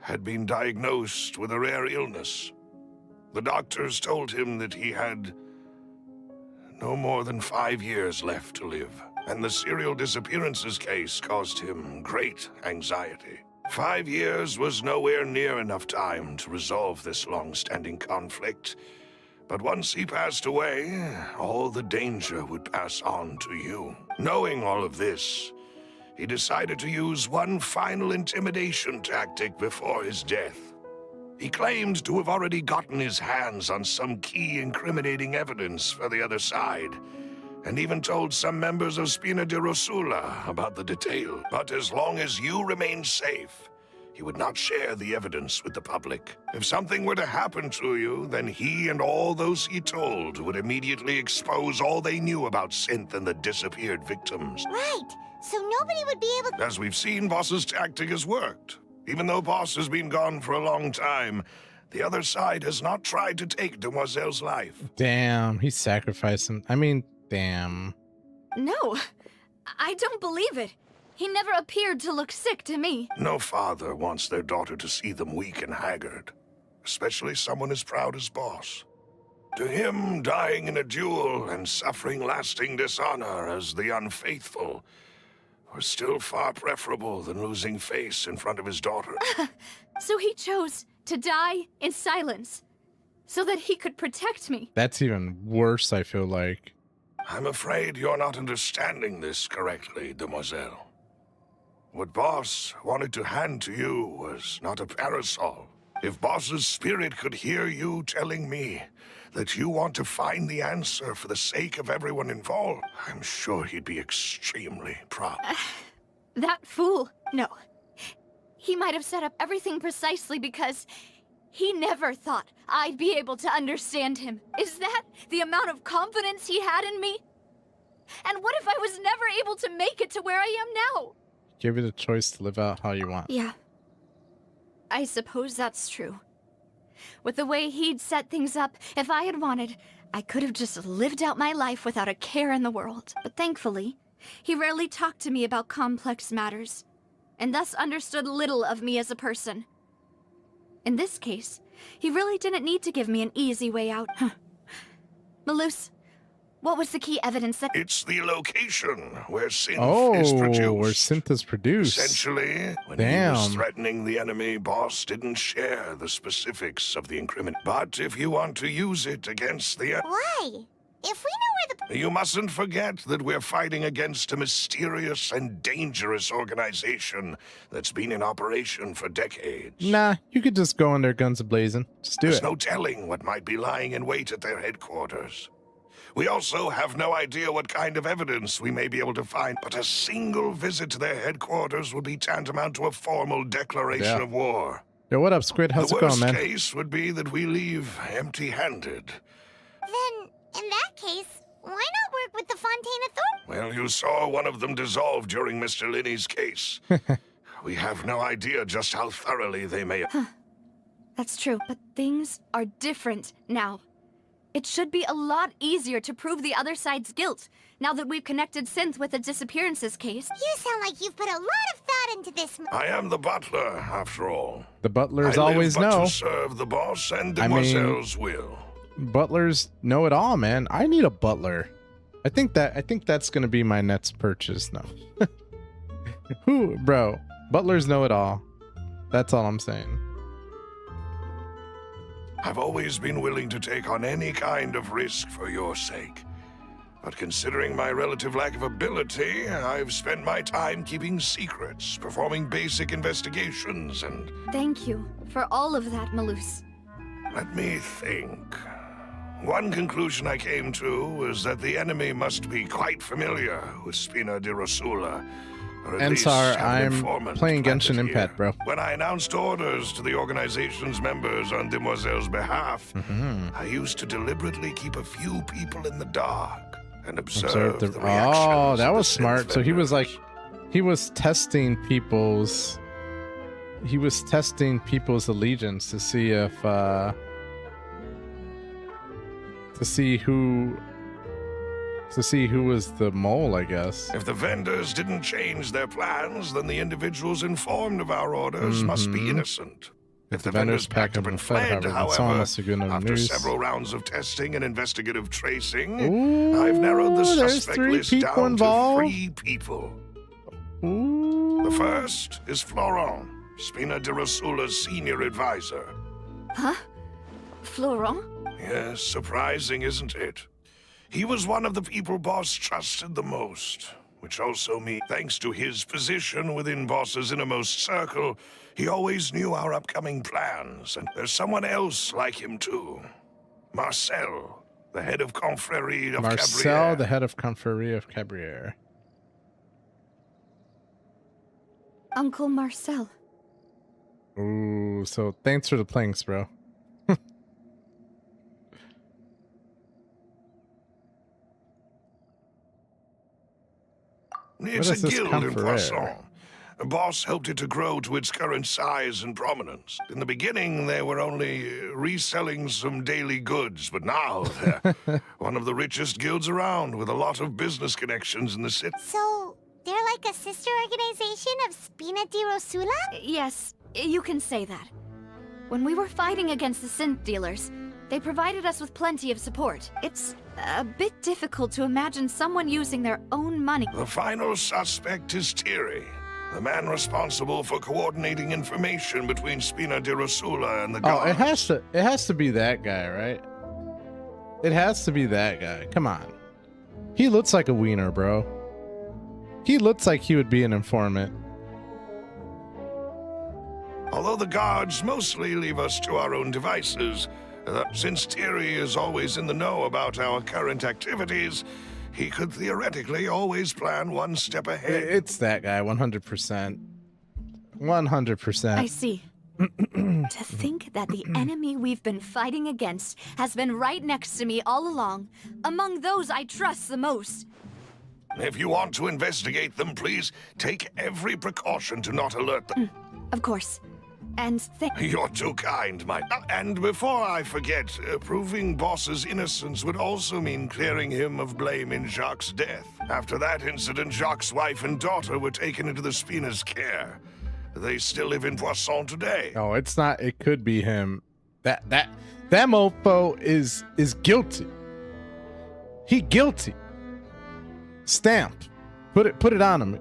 had been diagnosed with a rare illness. The doctors told him that he had no more than 5 years left to live, and the serial disappearances case caused him great anxiety. 5 years was nowhere near enough time to resolve this long-standing conflict, but once he passed away, all the danger would pass on to you. Knowing all of this, he decided to use one final intimidation tactic before his death. He claimed to have already gotten his hands on some key incriminating evidence for the other side, and even told some members of Spina de Rosula about the detail. But as long as you remained safe, He would not share the evidence with the public. If something were to happen to you, then he and all those he told would immediately expose all they knew about Synth and the disappeared victims. Right. So nobody would be able. As we've seen, Boss's tactic has worked. Even though Boss has been gone for a long time, the other side has not tried to take Demoiselle's life. Damn, he sacrificed him. I mean, damn. No, I don't believe it. He never appeared to look sick to me. No father wants their daughter to see them weak and haggard, especially someone as proud as Boss. To him, dying in a duel and suffering lasting dishonor as the unfaithful were still far preferable than losing face in front of his daughter. So he chose to die in silence, so that he could protect me. That's even worse, I feel like. I'm afraid you're not understanding this correctly, Demoiselle. What Boss wanted to hand to you was not a parasol. If Boss's spirit could hear you telling me that you want to find the answer for the sake of everyone involved, I'm sure he'd be extremely proud. That fool. No. He might have set up everything precisely because he never thought I'd be able to understand him. Is that the amount of confidence he had in me? And what if I was never able to make it to where I am now? Give you the choice to live out how you want. Yeah. I suppose that's true. With the way he'd set things up, if I had wanted, I could have just lived out my life without a care in the world. But thankfully, he rarely talked to me about complex matters, and thus understood little of me as a person. In this case, he really didn't need to give me an easy way out. Malus, what was the key evidence that— It's the location where Synth is produced. Oh, where Synth is produced. Essentially, when he was threatening the enemy, Boss didn't share the specifics of the incrimination. But if you want to use it against the— Why? If we know where the. You mustn't forget that we're fighting against a mysterious and dangerous organization that's been in operation for decades. Nah, you could just go in there guns a-blazing. Just do There's it. no telling what might be lying in wait at their headquarters. We also have no idea what kind of evidence we may be able to find, but a single visit to their headquarters would be tantamount to a formal declaration of war. Yo, what up, Squid? How's it going, man? The worst case would be that we leave empty-handed. Then, in that case, why not work with the Fontaine Authority? Well, you saw one of them dissolve during Mr. Linney's case. We have no idea just how thoroughly they may— That's true, but things are different now. It should be a lot easier to prove the other side's guilt, now that we've connected Synth with the disappearances case. You sound like you've put a lot of thought into this. I am the butler, after all. The butlers I always live but know. to serve the boss and I mean, Demoiselle's will. Butlers know it all, man. I need a butler. I think that's gonna be my next purchase. No. Who, bro? Butlers know it all. That's all I'm saying. I've always been willing to take on any kind of risk for your sake. But considering my relative lack of ability, I've spent my time keeping secrets, performing basic investigations, and— Thank you for all of that, Malus. Let me think. One conclusion I came to was that the enemy must be quite familiar with Spina di Rosula. And sorry, I'm playing Genshin Impact, bro. When I announced orders to the organization's members on Demoiselle's behalf, I used to deliberately keep a few people in the dark and observe the reactions. Oh, that of the was smart. synth So he was vendors. like, he was testing people's allegiance to see if to see who was the mole, I guess. If the vendors didn't change their plans, then the individuals informed of our orders must be innocent. If the vendors packed up and fled, however, after several rounds of testing and investigative tracing, I've narrowed the suspect list down to 3 people. The first is Florent, Spina di Rosula's senior advisor. Huh? Florent? Yes, surprising, isn't it? He was one of the people Boss trusted the most, which also means, thanks to his position within Boss's innermost circle, he always knew our upcoming plans, and there's someone else like him too. Marcel, the head of Confrérie of Marcel, Cabrières. the head of Confrérie of Cabrières. Uncle Marcel. Ooh, so thanks for the planks, bro. It's a is this guild in Conferrer? Poisson. A boss helped it to grow to its current size and prominence. In the beginning, they were only reselling some daily goods, but now they're one of the richest guilds around, with a lot of business connections in the city. So, they're like a sister organization of Spina di Rosula? Yes, you can say that. When we were fighting against the synth dealers, they provided us with plenty of support. It's a bit difficult to imagine someone using their own money. The final suspect is Thierry, the man responsible for coordinating information between Spina di Rosula and the Oh, guards. it has to be that guy, right? It has to be that guy. Come on. He looks like a wiener, bro. He looks like he would be an informant. Although the guards mostly leave us to our own devices, since Thierry is always in the know about our current activities, he could theoretically always plan one step ahead. It's that guy, 100%. 100%. I see. To think that the enemy we've been fighting against has been right next to me all along, among those I trust the most. If you want to investigate them, please take every precaution to not alert them. Of course. And You're too kind, my... And before I forget, proving Boss's innocence would also mean clearing him of blame in Jacques' death. After that incident, Jacques' wife and daughter were taken into the Spina's care. They still live in Poisson today. Oh, it's not. It could be him. That mofo is guilty. He guilty. Stamped. Put it on him.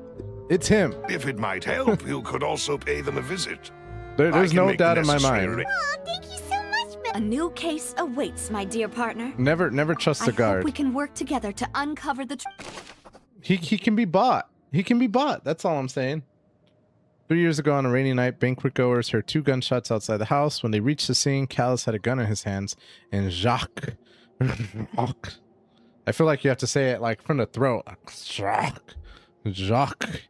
It's him. If it might help, you could also pay them a visit. There's no doubt in my mind. Oh, thank you so much, a new case awaits, my dear partner. Never trust the I guard. hope we can work together to uncover the He can be bought. He can be bought. That's all I'm saying. 3 years ago on a rainy night, banquet goers heard 2 gunshots outside the house. When they reached the scene, Callus had a gun in his hands, and Jacques. I feel like you have to say it like from the throat. Jacques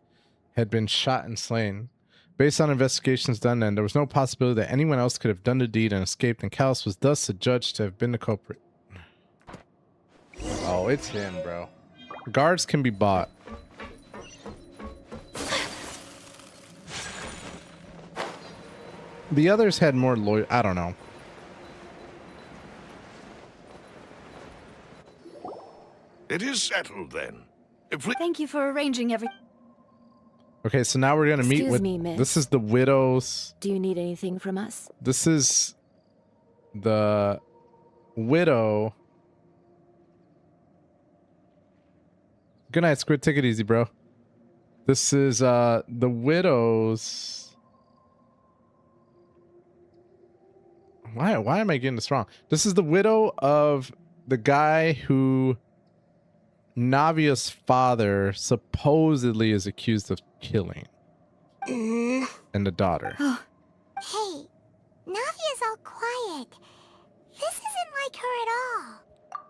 had been shot and slain. Based on investigations done then, there was no possibility that anyone else could have done the deed and escaped, and Callus was thus adjudged to have been the culprit. Oh, it's him, bro. Guards can be bought. The others had more loyal. I don't know. It is settled then. Thank you for arranging everything. Okay, so now we're gonna meet Excuse with. me, miss. This is the widows. Do you need anything from us? This is the widow. Good night, Squid. Take it easy, bro. This is the widow's. Why am I getting this wrong? This is the widow of the guy who Navia's father supposedly is accused of killing. And the daughter. Hey, Navia's all quiet. This isn't like her at all.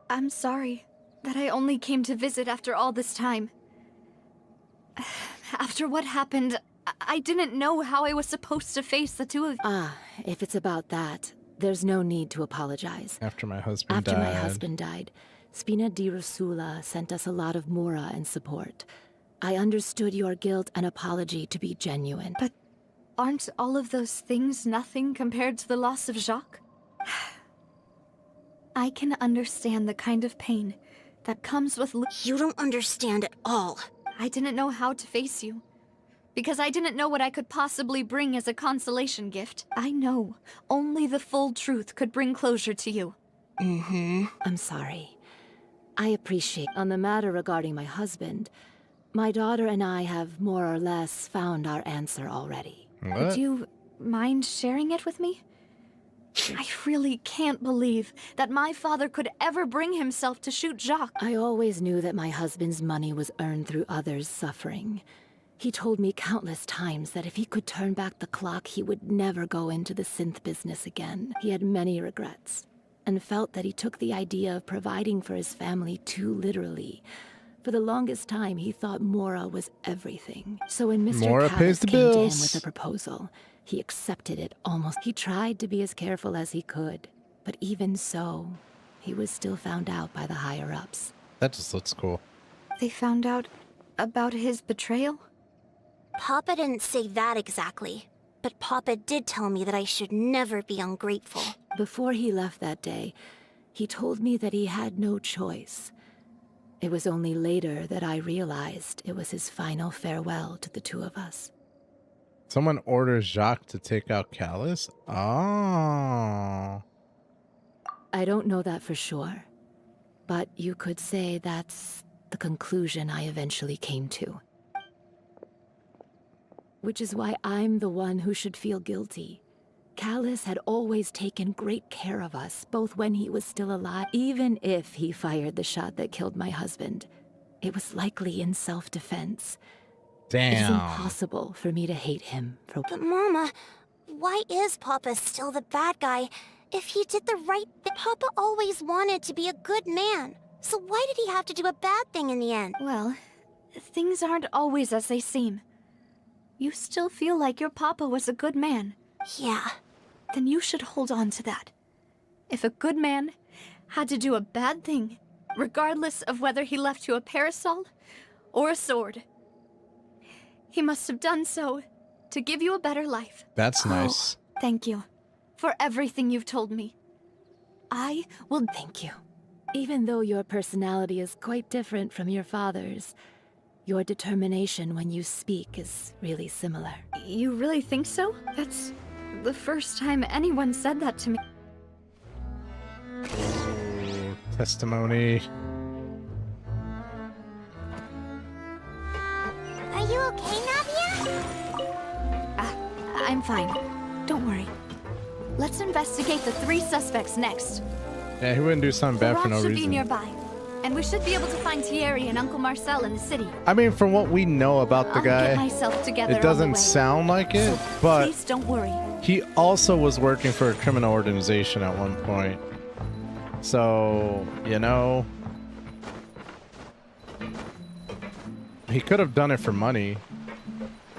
I'm sorry that I only came to visit after all this time. After what happened, I didn't know how I was supposed to face the two of you. Ah, if it's about that, there's no need to apologize. After my husband After died. my husband died, Spina di Rosula sent us a lot of mora and support. I understood your guilt and apology to be genuine. But aren't all of those things nothing compared to the loss of Jacques? I can understand the kind of pain that comes with You don't understand at all. I didn't know how to face you. Because I didn't know what I could possibly bring as a consolation gift. I know only the full truth could bring closure to you. I'm sorry. I appreciate. On the matter regarding my husband, my daughter and I have more or less found our answer already. What? Would you mind sharing it with me? I really can't believe that my father could ever bring himself to shoot Jacques. I always knew that my husband's money was earned through others' suffering. He told me countless times that if he could turn back the clock, he would never go into the synth business again. He had many regrets, and felt that he took the idea of providing for his family too literally. For the longest time, he thought Mora was everything. So when Mr. Mora pays Callus the came to him bills. with a proposal, He accepted it almost. He tried to be as careful as he could, but even so, he was still found out by the higher-ups. That just looks cool. They found out about his betrayal? Papa didn't say that exactly, but Papa did tell me that I should never be ungrateful. Before he left that day, he told me that he had no choice. It was only later that I realized it was his final farewell to the two of us. Someone orders Jacques to take out Callus? Oh. I don't know that for sure, but you could say that's the conclusion I eventually came to. Which is why I'm the one who should feel guilty. Callus had always taken great care of us, both when he was still alive. Even if he fired the shot that killed my husband, it was likely in self-defense. Damn. It's impossible for me to hate him for... But Mama, why is Papa still the bad guy if he did the right thing? Papa always wanted to be a good man, so why did he have to do a bad thing in the end? Well, things aren't always as they seem. You still feel like your papa was a good man. Yeah. Then you should hold on to that. If a good man had to do a bad thing, regardless of whether he left you a parasol or a sword, he must have done so to give you a better life. That's nice. Thank you for everything you've told me. I will... Thank you. Even though your personality is quite different from your father's, your determination when you speak is really similar. You really think so? That's the first time anyone said that to me. Testimony. Are you okay, Navia? I'm fine. Don't worry. Let's investigate the 3 suspects next. Yeah, he wouldn't do something bad for no should reason. be nearby, and we should be able to find Thierry and Uncle Marcel in the city. I mean, from what we know about the I'll get guy, myself together it on the doesn't way. sound like it, So but please don't worry. he also was working for a criminal organization at one point. So, you know, he could have done it for money.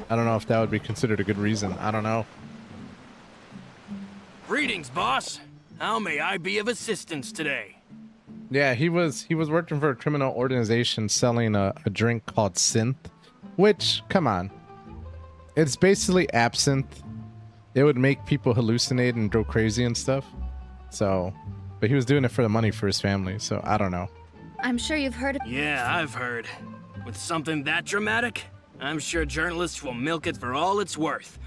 I don't know if that would be considered a good reason. I don't know. Greetings, boss. How may I be of assistance today? Yeah, he was working for a criminal organization selling a drink called Synth, which, come on, it's basically absinthe. It would make people hallucinate and go crazy and stuff. So, but he was doing it for the money for his family, so I don't know. I'm sure you've heard of... Yeah, I've heard. With something that dramatic, I'm sure journalists will milk it for all it's worth.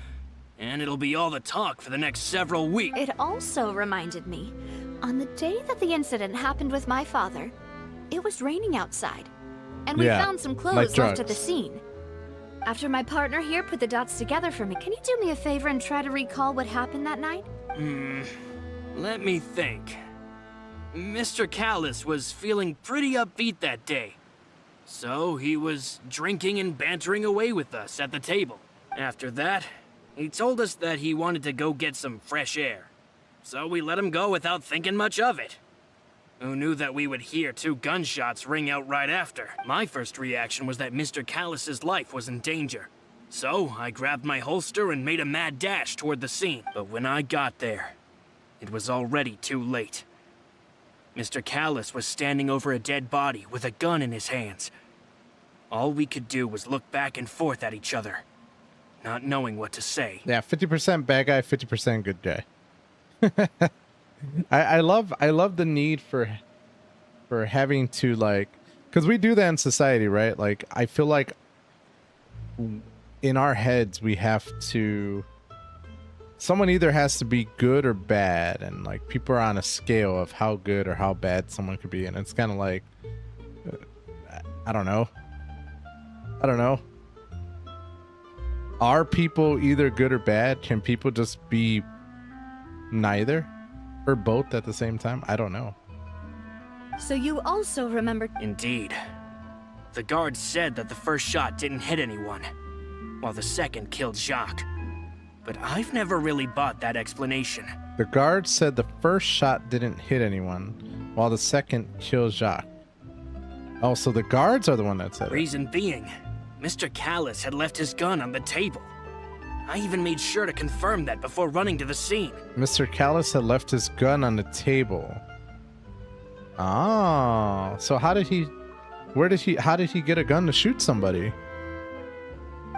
And it'll be all the talk for the next several weeks. It also reminded me, on the day that the incident happened with my father, it was raining outside. And we found some clothes left at the scene. After my partner here put the dots together for me, can you do me a favor and try to recall what happened that night? Let me think. Mr. Callus was feeling pretty upbeat that day. So he was drinking and bantering away with us at the table. After that, he told us that he wanted to go get some fresh air. So we let him go without thinking much of it. Who knew that we would hear 2 gunshots ring out right after? My first reaction was that Mr. Callus's life was in danger. So I grabbed my holster and made a mad dash toward the scene. But when I got there, it was already too late. Mr. Callus was standing over a dead body with a gun in his hands. All we could do was look back and forth at each other, not knowing what to say. Yeah, 50% bad guy, 50% good guy. I love the need for having to, like, because we do that in society, right? Like, I feel like in our heads we have to, someone either has to be good or bad, and like people are on a scale of how good or how bad someone could be, and it's kind of like I don't know. Are people either good or bad? Can people just be neither or both at the same time? I don't know. So you also remembered... Indeed. The guard said that the first shot didn't hit anyone, while the second killed Jacques. But I've never really bought that explanation. The guard said the first shot didn't hit anyone, while the second killed Jacques. Oh, so the guards are the one that said it. Reason being, Mr. Callus had left his gun on the table. I even made sure to confirm that before running to the scene. Mr. Callus had left his gun on the table. Oh, so how did he get a gun to shoot somebody?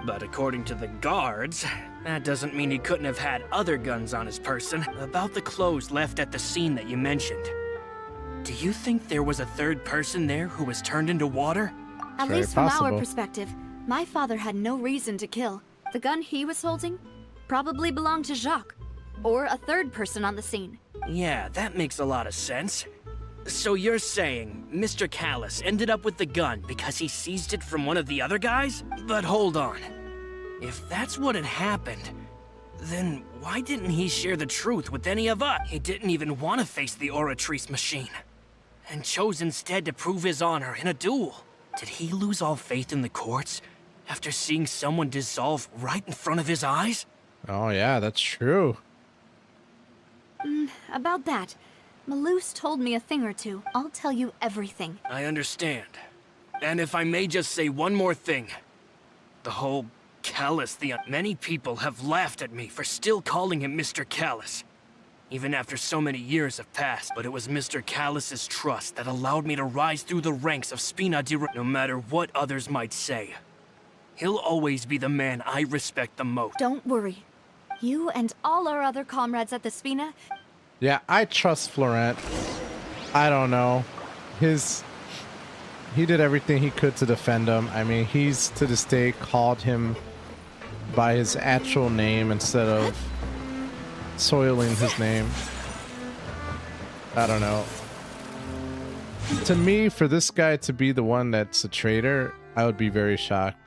But according to the guards, that doesn't mean he couldn't have had other guns on his person. About the clothes left at the scene that you mentioned. Do you think there was a third person there who was turned into water? At Very least from possible. our perspective, my father had no reason to kill. The gun he was holding probably belonged to Jacques, or a third person on the scene. Yeah, that makes a lot of sense. So you're saying Mr. Callus ended up with the gun because he seized it from one of the other guys? But hold on. If that's what had happened, then why didn't he share the truth with any of us? He didn't even want to face the Oratrice machine, and chose instead to prove his honor in a duel. Did he lose all faith in the courts after seeing someone dissolve right in front of his eyes? Oh yeah, that's true. About that, Malus told me a thing or two. I'll tell you everything. I understand. And if I may just say one more thing. The whole Callus thing. Many people have laughed at me for still calling him Mr. Callus. Even after so many years have passed. But it was Mr. Callus's trust that allowed me to rise through the ranks of Spina di no matter what others might say. He'll always be the man I respect the most. Don't worry. You and all our other comrades at the Spina. Yeah, I trust Florent. I don't know. He did everything he could to defend him. I mean, he's to this day called him by his actual name instead of soiling his name. I don't know. To me, for this guy to be the one that's a traitor, I would be very shocked.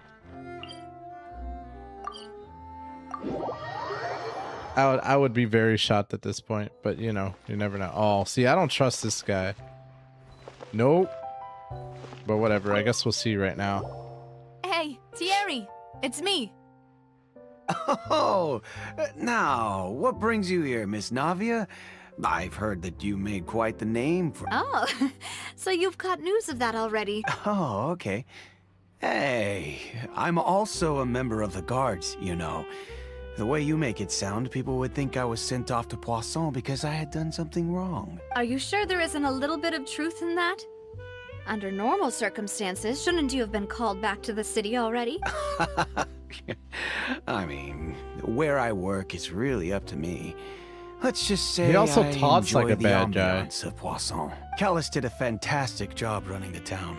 I would be very shocked at this point, but you know, you never know. Oh, see, I don't trust this guy. Nope. But whatever, I guess we'll see right now. Hey, Thierry, it's me. Oh, now, what brings you here, Miss Navia? I've heard that you made quite the name for... Oh, so you've got news of that already. Oh, okay. Hey, I'm also a member of the guards, you know. The way you make it sound, people would think I was sent off to Poisson because I had done something wrong. Are you sure there isn't a little bit of truth in that? Under normal circumstances, shouldn't you have been called back to the city already? I mean, where I work is really up to me. Let's just say He also I talks like enjoy a bad the guy. ambiance of Poisson. Callus did a fantastic job running the town.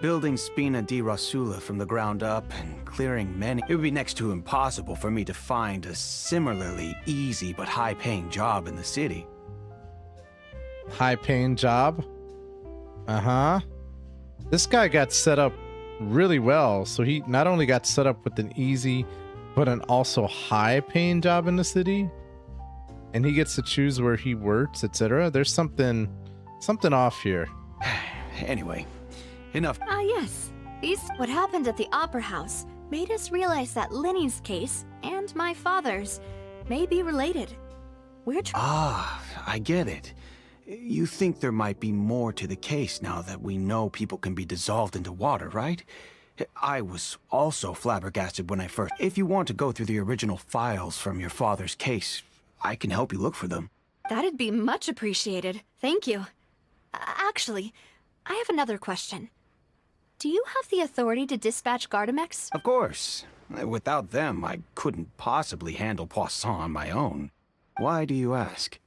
Building Spina di Rasula from the ground up and clearing many... It would be next to impossible for me to find a similarly easy but high-paying job in the city. High-paying job? Uh-huh. This guy got set up really well. So he not only got set up with an easy, but an also high-paying job in the city. And he gets to choose where he works, etc. There's something off here. Anyway, enough. Ah, yes. What happened at the Opera House made us realize that Linny's case and my father's may be related. I get it. You think there might be more to the case now that we know people can be dissolved into water, right? I was also flabbergasted when I first... If you want to go through the original files from your father's case, I can help you look for them. That'd be much appreciated. Thank you. Actually, I have another question. Do you have the authority to dispatch Gardamex? Of course. Without them, I couldn't possibly handle Poisson on my own. Why do you ask?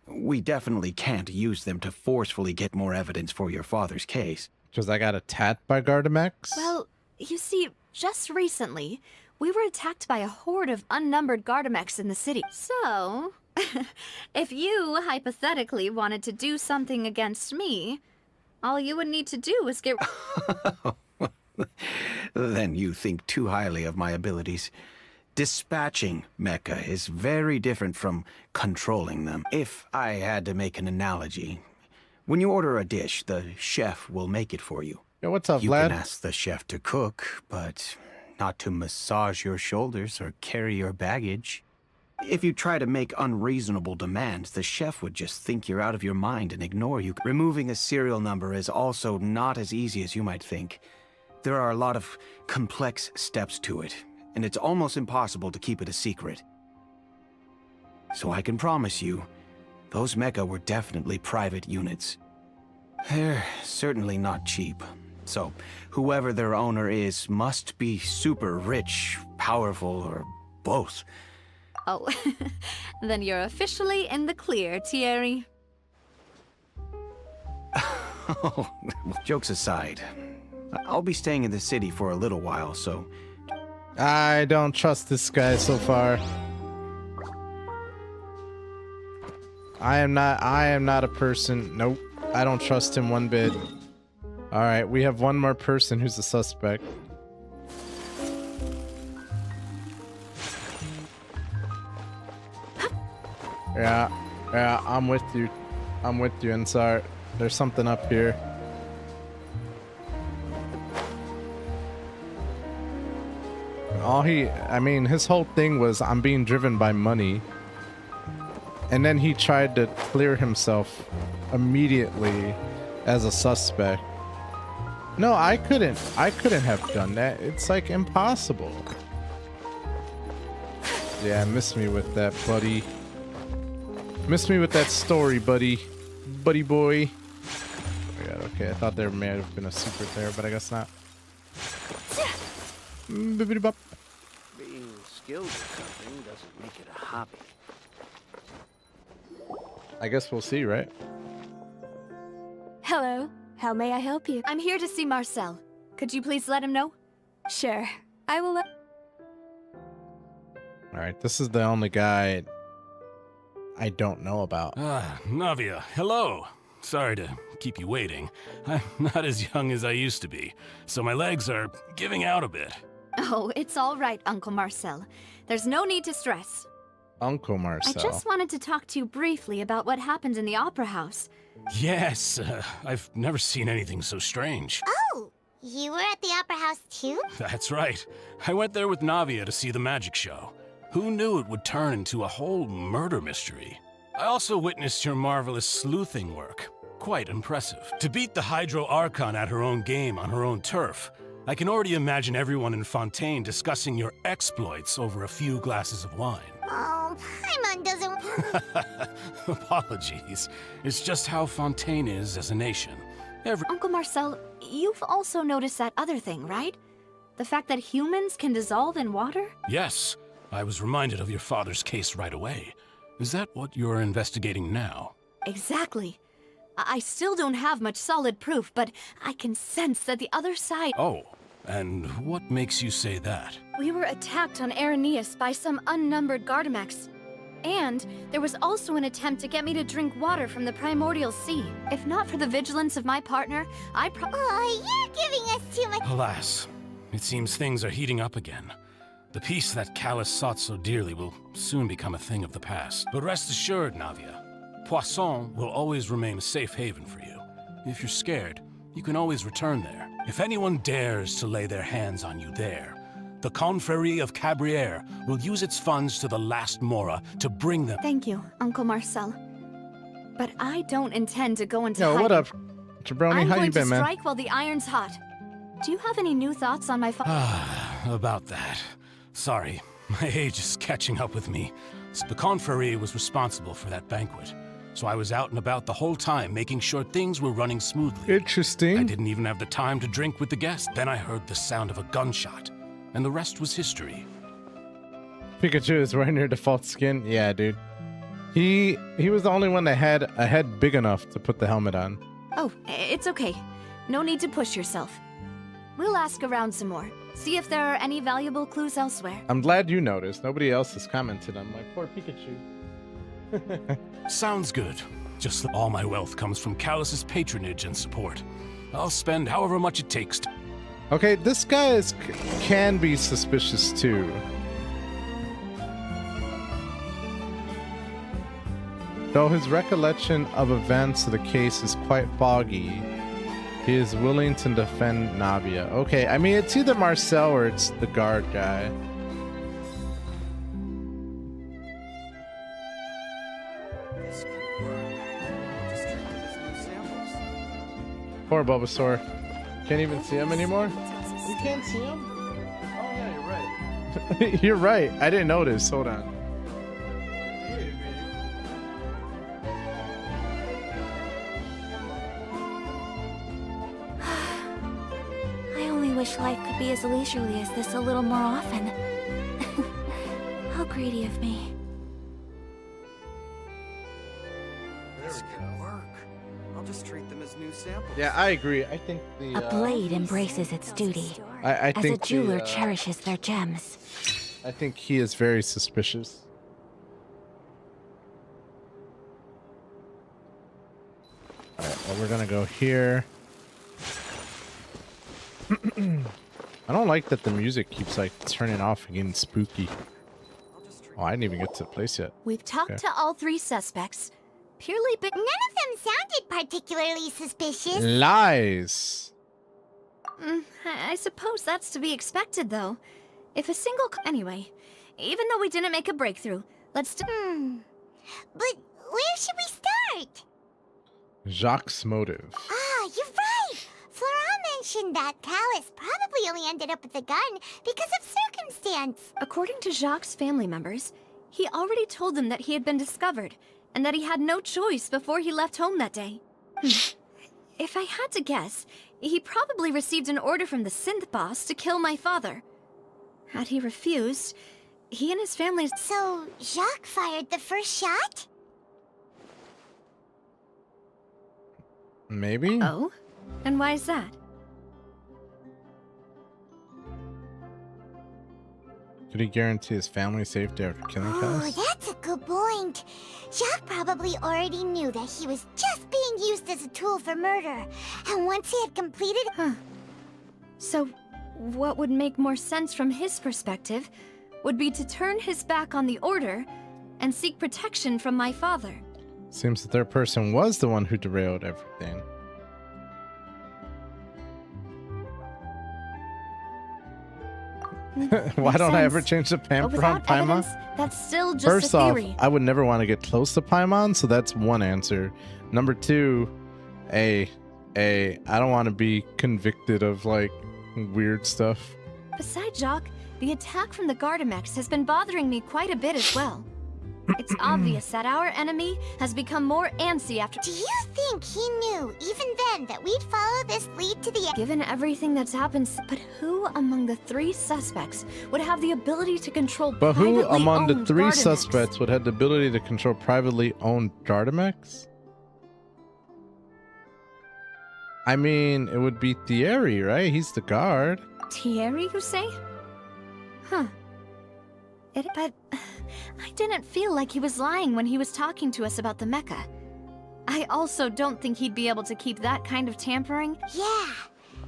We definitely can't use them to forcefully get more evidence for your father's case. Because I got attacked by Gardamex? Well, you see, just recently, we were attacked by a horde of unnumbered Gardamex in the city. So, if you hypothetically wanted to do something against me, all you would need to do was get... Then you think too highly of my abilities. Dispatching mecha is very different from controlling them. If I had to make an analogy, when you order a dish, the chef will make it for you. Yo, what's up, You lad? can ask the chef to cook, but not to massage your shoulders or carry your baggage. If you try to make unreasonable demands, the chef would just think you're out of your mind and ignore you. Removing a serial number is also not as easy as you might think. There are a lot of complex steps to it, and it's almost impossible to keep it a secret. So I can promise you, those mecha were definitely private units. They're certainly not cheap. So, whoever their owner is must be super rich, powerful, or both. Oh, then you're officially in the clear, Thierry. Oh, jokes aside, I'll be staying in the city for a little while, so... I don't trust this guy so far. I am not a person. Nope. I don't trust him one bit. Alright, we have one more person who's a suspect. Yeah, I'm with you. I'm with you, Ansar. There's something up here. I mean, his whole thing was, I'm being driven by money. And then he tried to clear himself immediately as a suspect. No, I couldn't have done that. It's like impossible. Yeah, miss me with that, buddy. Miss me with that story, buddy. Buddy boy. Oh my god, okay, I thought there may have been a secret there, but I guess not. Bibbidi-bop. Being skilled at something doesn't make it a hobby. I guess we'll see, right? Hello. How may I help you? I'm here to see Marcel. Could you please let him know? Sure. I will let... Alright, this is the only guy I don't know about. Navia, hello. Sorry to keep you waiting. I'm not as young as I used to be, so my legs are giving out a bit. Oh, it's all right, Uncle Marcel. There's no need to stress. Uncle Marcel. I just wanted to talk to you briefly about what happened in the Opera House. Yes, I've never seen anything so strange. Oh, you were at the Opera House too? That's right. I went there with Navia to see the magic show. Who knew it would turn into a whole murder mystery? I also witnessed your marvelous sleuthing work. Quite impressive. To beat the Hydro Archon at her own game on her own turf, I can already imagine everyone in Fontaine discussing your exploits over a few glasses of wine. Oh, Paimon doesn't... Apologies. It's just how Fontaine is as a nation. Uncle Marcel, you've also noticed that other thing, right? The fact that humans can dissolve in water? Yes. I was reminded of your father's case right away. Is that what you're investigating now? Exactly. I still don't have much solid proof, but I can sense that the other side... Oh, and what makes you say that? We were attacked on Araneus by some unnumbered Gardamex. And there was also an attempt to get me to drink water from the primordial sea. If not for the vigilance of my partner, Oh, you're giving us too much... Alas, it seems things are heating up again. The peace that Callus sought so dearly will soon become a thing of the past. But rest assured, Navia, Poisson will always remain a safe haven for you. If you're scared, you can always return there. If anyone dares to lay their hands on you there, the Confrérie of Cabrières will use its funds to the last Mora to bring them... Thank you, Uncle Marcel. But I don't intend to go into Yo, hiding. what up, Jabroni? How you been, man? I'm going to strike while the iron's hot. Do you have any new thoughts on my About that. Sorry, my age is catching up with me. The Confrérie was responsible for that banquet, so I was out and about the whole time making sure things were running smoothly. Interesting. I didn't even have the time to drink with the guests. Then I heard the sound of a gunshot, and the rest was history. Pikachu is wearing your default skin? Yeah, dude. He was the only one that had a head big enough to put the helmet on. Oh, it's okay. No need to push yourself. We'll ask around some more. See if there are any valuable clues elsewhere. I'm glad you noticed. Nobody else has commented on my poor Pikachu. Sounds good. Just all my wealth comes from Callus's patronage and support. I'll spend however much it takes to... Okay, this guy can be suspicious too. Though his recollection of events of the case is quite foggy, he is willing to defend Navia. Okay, I mean, it's either Marcel or it's the guard guy. Poor Bulbasaur. Can't even see him anymore? You can't see him? Oh yeah, you're right. You're right. I didn't notice. Hold on. I only wish life could be as leisurely as this a little more often. How greedy of me. This could work. I'll just treat them as new samples. Yeah, I agree. I think the A blade embraces its duty, I as a think jeweler the, cherishes their gems. I think he is very suspicious. Alright, well, we're gonna go here. I don't like that the music keeps like turning off and getting spooky. Oh, I didn't even get to the place yet. We've talked Okay. to all three suspects. Purely but None of them sounded particularly suspicious. Lies. I suppose that's to be expected, though. If a single... Anyway, even though we didn't make a breakthrough, let's... But where should we start? Jacques' motive. Ah, you're right! Flora mentioned that Callus probably only ended up with the gun because of circumstance. According to Jacques' family members, he already told them that he had been discovered, and that he had no choice before he left home that day. If I had to guess, he probably received an order from the synth boss to kill my father. Had he refused, he and his family... So, Jacques fired the first shot? Maybe? Oh? And why is that? Could he guarantee his family's safety after killing Oh, Callus? that's a good point. Jacques probably already knew that he was just being used as a tool for murder. And once he had completed... So, what would make more sense from his perspective would be to turn his back on the order and seek protection from my father. Seems the third person was the one who derailed everything. Why Makes don't I ever sense. change the But pamper on without Paimon? evidence, that's still just First a off, theory. I would never want to get close to Paimon, so that's one answer. Number two, I don't want to be convicted of like weird stuff. Besides Jacques, the attack from the Gardamex has been bothering me quite a bit as well. It's obvious that our enemy has become more antsy after... Do you think he knew, even then, that we'd follow this lead to the... Given everything that's happened, but who among the three suspects would have the ability to control But who privately among the owned three Gardamex? suspects would have the ability to control privately owned Gardamex? I mean, it would be Thierry, right? He's the guard. Thierry, you say? Huh. But I didn't feel like he was lying when he was talking to us about the mecha. I also don't think he'd be able to keep that kind of tampering. Yeah.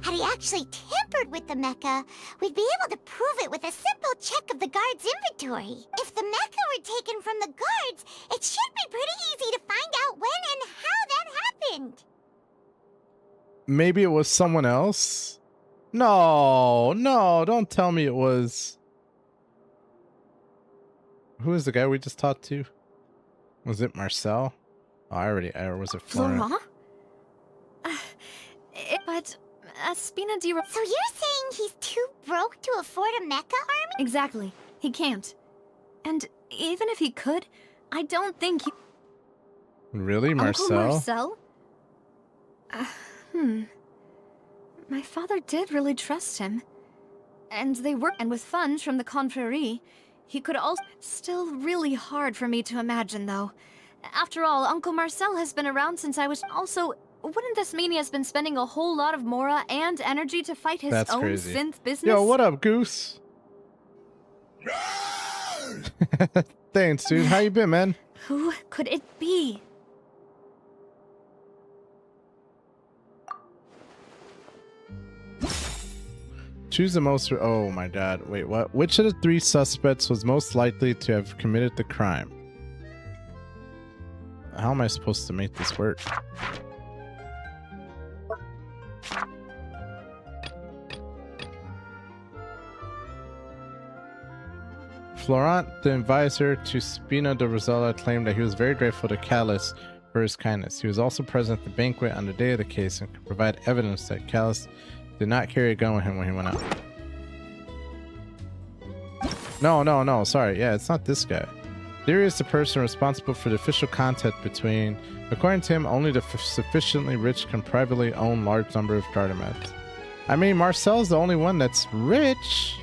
Had he actually tampered with the mecha, we'd be able to prove it with a simple check of the guard's inventory. If the mecha were taken from the guards, it should be pretty easy to find out when and how that happened. Maybe it was someone else? No, don't tell me it was... Who is the guy we just talked to? Was it Marcel? Oh, or was it Florent? Florent? But Spina di... So you're saying he's too broke to afford a mecha army? Exactly. He can't. And even if he could, I don't think he... Really, Marcel? Uncle Marcel? My father did really trust him. And they were... And with funds from the Confrérie, he could also... Still really hard for me to imagine, though. After all, Uncle Marcel has been around since I was... Also, wouldn't this mean he has been spending a whole lot of mora and energy to fight his That's own crazy. synth business? Yo, what up, Goose? Thanks, dude. How you been, man? Who could it be? Choose the most... Oh my god. Wait, what? Which of the three suspects was most likely to have committed the crime? How am I supposed to make this work? Florent, the advisor to Spina de Rosella, claimed that he was very grateful to Callus for his kindness. He was also present at the banquet on the day of the case and could provide evidence that Callus did not carry a gun with him when he went out. No. Sorry. Yeah, it's not this guy. Theory is the person responsible for the official contact between. According to him, only the sufficiently rich can privately own large number of Gardamets. I mean, Marcel's the only one that's rich.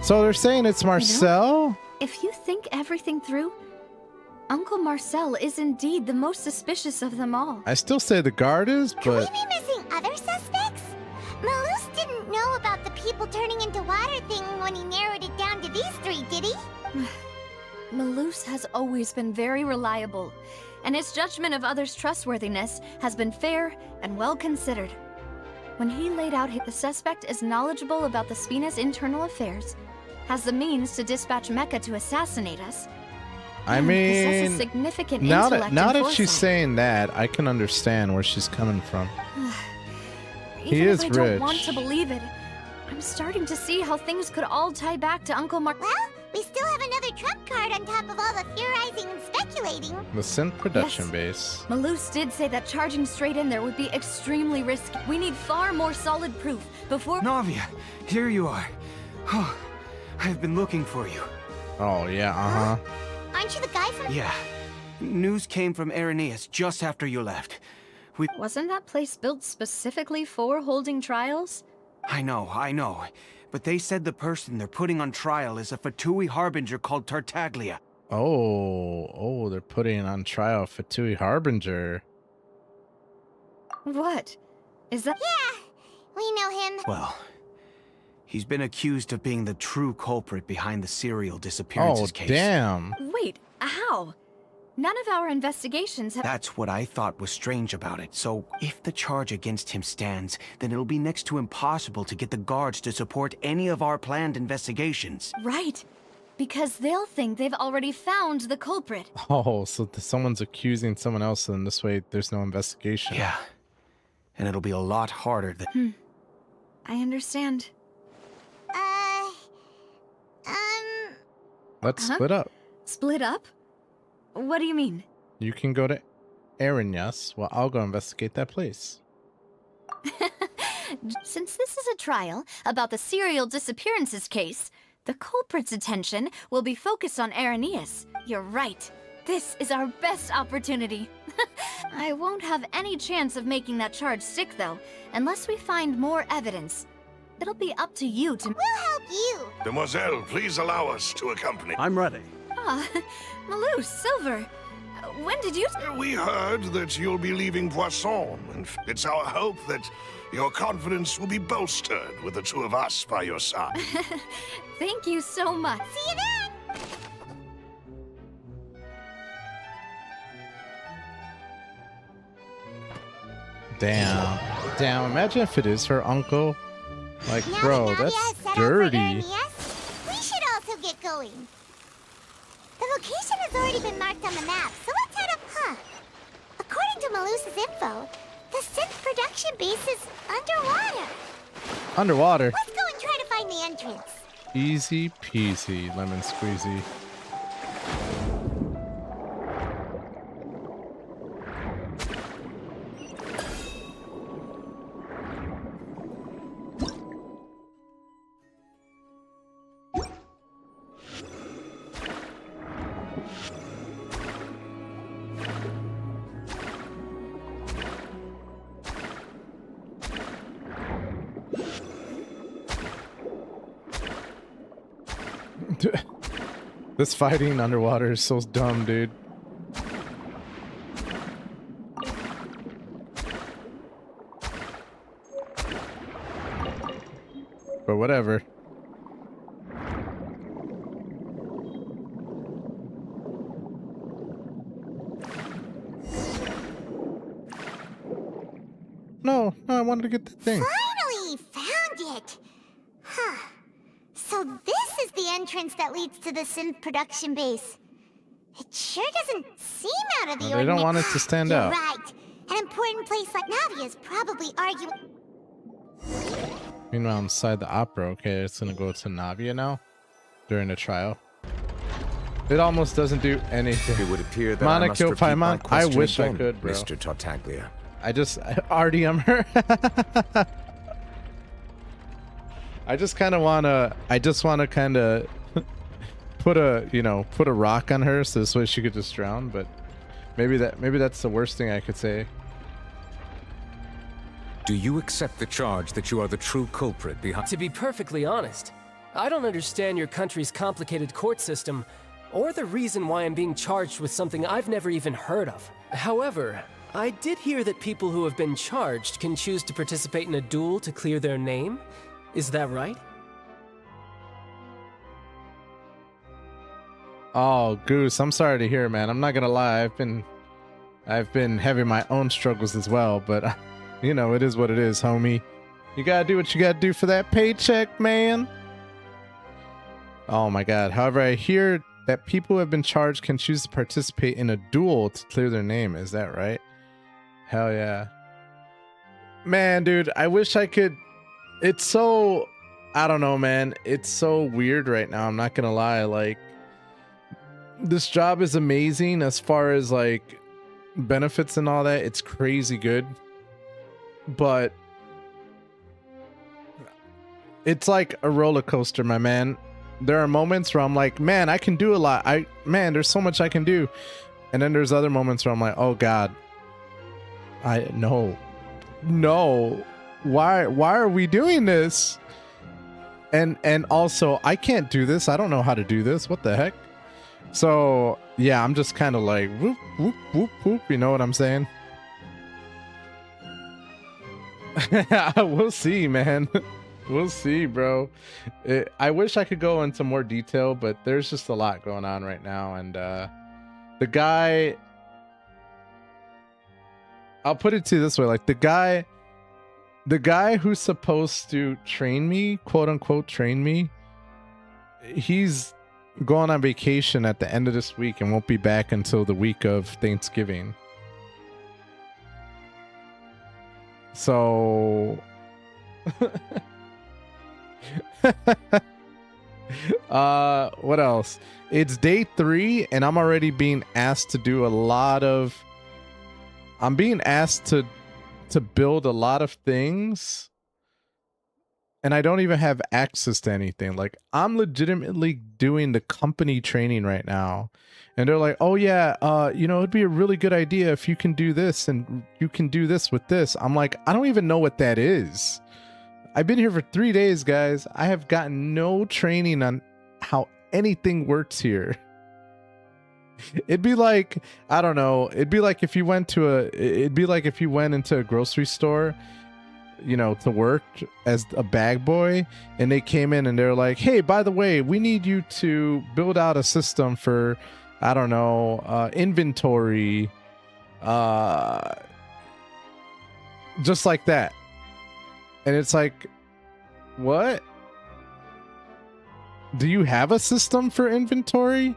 So they're saying it's Marcel? If you think everything through, Uncle Marcel is indeed the most suspicious of them all. I still say the guard is, Could but... we be missing other suspects? Malus didn't know about the people turning into water thing when he narrowed it down to these three, did he? Malus has always been very reliable, and his judgment of others' trustworthiness has been fair and well considered. When he laid out the suspect is knowledgeable about the Spina's internal affairs, has the means to dispatch Mecha to assassinate us. I and mean, possesses significant now intellect that and she's foresight. saying that, I can understand where she's coming from. Even He if is I don't want rich. to believe it, I'm starting to see how things could all tie back to Uncle Mar. Well, we still have another trump card on top of all the theorizing and speculating. The synth production Yes. base. Malus did say that charging straight in there would be extremely risky. We need far more solid proof before. Navia, here you are. Oh, I've been looking for you. Oh, yeah, uh-huh. Aren't you the guy from... Yeah. News came from Irenaeus just after you left. Wasn't that place built specifically for holding trials? I know. But they said the person they're putting on trial is a Fatui harbinger called Tartaglia. Oh, they're putting on trial Fatui Harbinger. What? Is that... Yeah, we know him. Well, he's been accused of being the true culprit behind the serial disappearances case. Damn. Wait, how? None of our investigations have... That's what I thought was strange about it. So, if the charge against him stands, then it'll be next to impossible to get the guards to support any of our planned investigations. Right. Because they'll think they've already found the culprit. Oh, so someone's accusing someone else, and this way there's no investigation. Yeah. And it'll be a lot harder than... I understand. Let's split up. Split up? What do you mean? You can go to Irenaeus, while I'll go investigate that place. Since this is a trial about the serial disappearances case, the culprit's attention will be focused on Irenaeus. You're right. This is our best opportunity. I won't have any chance of making that charge stick, though, unless we find more evidence. It'll be up to you to... We'll help you. Demoiselle, please allow us to accompany. I'm ready. Malus, Silver, when did you... We heard that you'll be leaving Poisson, and it's our hope that your confidence will be bolstered with the two of us by your side. Thank you so much. See you then. Damn, imagine if it is her uncle. Like, Now bro, that Navia that's has set out for dirty. Irenaeus, we should also get going. The location has already been marked on the map, so let's head up. According to Malus's info, the synth production base is underwater. Underwater. Let's go and try to find the entrance. Easy peasy, lemon squeezy. This fighting underwater is so dumb, dude. But whatever. No, I wanted to get the thing. Finally found it. So this is the entrance that leads to the synth production base. It sure doesn't seem out of the They don't want it to stand You're out. right. An important place like Navia is probably arguing. Meanwhile, inside the opera, okay, it's gonna go to Navia now during the trial. It almost doesn't do anything. It would appear that Mana I must kill repeat my Paimon? I question wish I again, could, bro. Mr. Tartaglia. I RDM her. I just kind of wanna kind of put a rock on her so this way she could just drown, but maybe that's the worst thing I could say. Do you accept the charge that you are the true culprit behind? To be perfectly honest, I don't understand your country's complicated court system, or the reason why I'm being charged with something I've never even heard of. However, I did hear that people who have been charged can choose to participate in a duel to clear their name. Is that right? Oh, Goose, I'm sorry to hear, man. I'm not gonna lie, I've been having my own struggles as well, but you know, it is what it is, homie. You gotta do what you gotta do for that paycheck, man. Oh my god. However, I hear that people who have been charged can choose to participate in a duel to clear their name. Is that right? Hell yeah. Man, dude, I wish I could. It's so, I don't know, man. It's so weird right now. I'm not gonna lie. Like, this job is amazing as far as like benefits and all that. It's crazy good. But it's like a roller coaster, my man. There are moments where I'm like, man, I can do a lot. Man, there's so much I can do. And then there's other moments where I'm like, oh God, no, why are we doing this? And also, I can't do this. I don't know how to do this. What the heck? So yeah, I'm just kind of like, whoop, whoop, whoop, whoop. You know what I'm saying? We'll see, man. We'll see, bro. I wish I could go into more detail, but there's just a lot going on right now. And the guy, I'll put it to you this way, like the guy who's supposed to train me, quote unquote train me, he's going on vacation at the end of this week and won't be back until the week of Thanksgiving. So what else? It's day 3 and I'm already being asked to do a lot of, I'm being asked to build a lot of things and I don't even have access to anything. Like, I'm legitimately doing the company training right now and they're like, oh yeah, you know, it'd be a really good idea if you can do this and you can do this with this. I'm like, I don't even know what that is. I've been here for 3 days, guys. I have gotten no training on how anything works here. It'd be like, I don't know. It'd be like if you went into a grocery store, you know, to work as a bag boy, and they came in and they're like, hey, by the way, we need you to build out a system for, I don't know, inventory, just like that. And it's like, what? Do you have a system for inventory?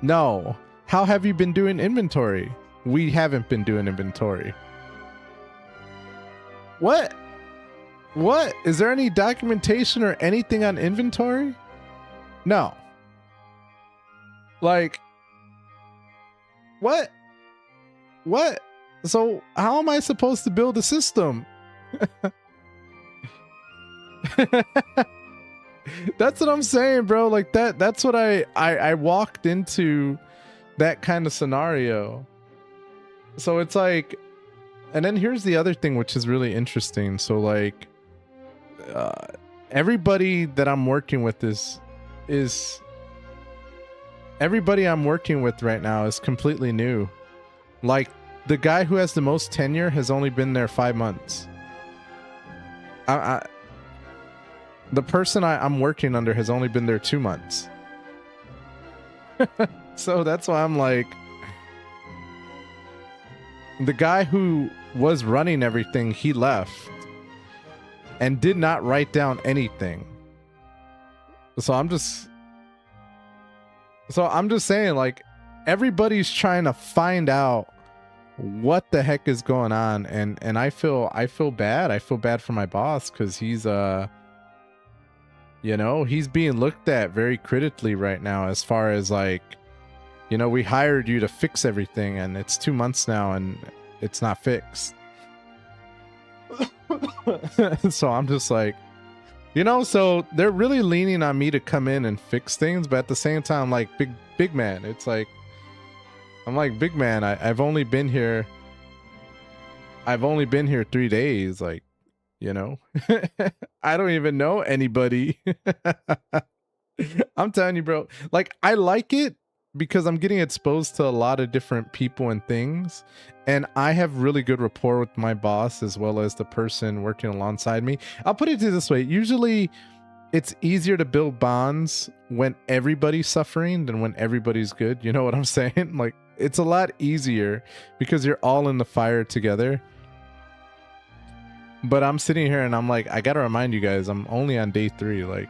No. How have you been doing inventory? We haven't been doing inventory. What? What? Is there any documentation or anything on inventory? No. Like, what? What? So how am I supposed to build a system? That's what I'm saying, bro. Like that's what I walked into, that kind of scenario. So it's like, and then here's the other thing which is really interesting. So like everybody that I'm working with is everybody I'm working with right now is completely new. Like, the guy who has the most tenure has only been there 5 months. The person I'm working under has only been there 2 months. So that's why I'm like, the guy who was running everything, he left and did not write down anything. So I'm just saying, like, everybody's trying to find out what the heck is going on, and I feel bad. I feel bad for my boss because he's you know, he's being looked at very critically right now, as far as like, you know, we hired you to fix everything and it's 2 months now and it's not fixed. So I'm just like, You know, so they're really leaning on me to come in and fix things, but at the same time, like big man, it's like I'm like, big man, I've only been here 3 days, like, you know. I don't even know anybody. I'm telling you, bro. Like, I like it because I'm getting exposed to a lot of different people and things, and I have really good rapport with my boss as well as the person working alongside me. I'll put it this way. Usually it's easier to build bonds when everybody's suffering than when everybody's good. You know what I'm saying? Like, it's a lot easier because you're all in the fire together. But I'm sitting here and I'm like, I gotta remind you guys, I'm only on day 3. Like,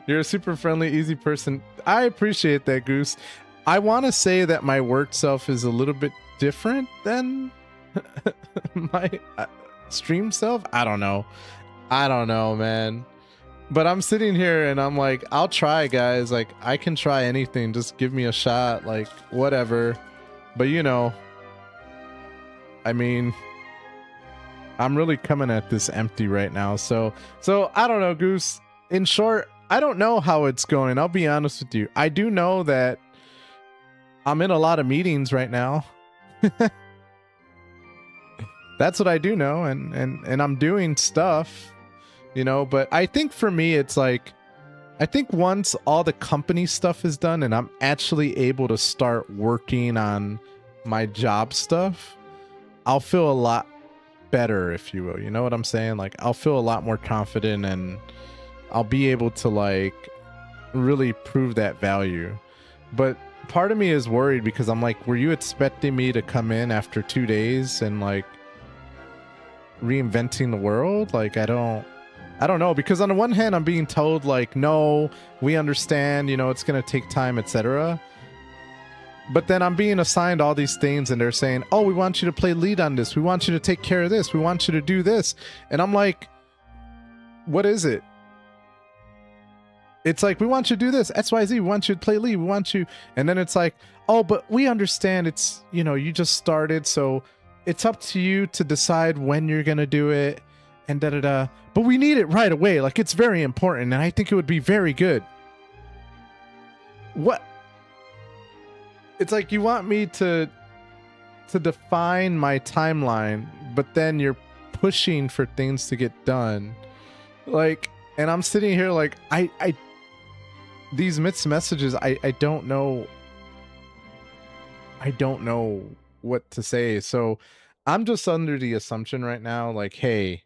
you're a super friendly, easy person. I appreciate that, Goose. I want to say that my work self is a little bit different than my stream self. I don't know, man. But I'm sitting here and I'm like, I'll try, guys. Like, I can try anything. Just give me a shot, like, whatever. But you know, I mean, I'm really coming at this empty right now. So I don't know, Goose. In short, I don't know how it's going. I'll be honest with you. I do know that I'm in a lot of meetings right now. That's what I do know, and I'm doing stuff, you know. But I think for me, it's like, I think once all the company stuff is done and I'm actually able to start working on my job stuff, I'll feel a lot better, if you will. You know what I'm saying? Like, I'll feel a lot more confident and I'll be able to, like, really prove that value. But part of me is worried because I'm like, were you expecting me to come in after 2 days and, like, reinventing the world? Like, I don't know, because on the one hand I'm being told, like, no, we understand, you know, it's gonna take time, etc. But then I'm being assigned all these things and they're saying, oh, we want you to play lead on this, we want you to take care of this, we want you to do this. And I'm like, what is it? It's like, we want you to do this, XYZ, we want you to play lead, we want you. And then it's like, oh, but we understand it's, you know, you just started, so it's up to you to decide when you're gonna do it, and da-da-da. But we need it right away. Like, it's very important, and I think it would be very good. What? It's like you want me to define my timeline, but then you're pushing for things to get done. Like, and I'm sitting here like, I these mixed messages, I don't know. I don't know what to say. So I'm just under the assumption right now, like, hey,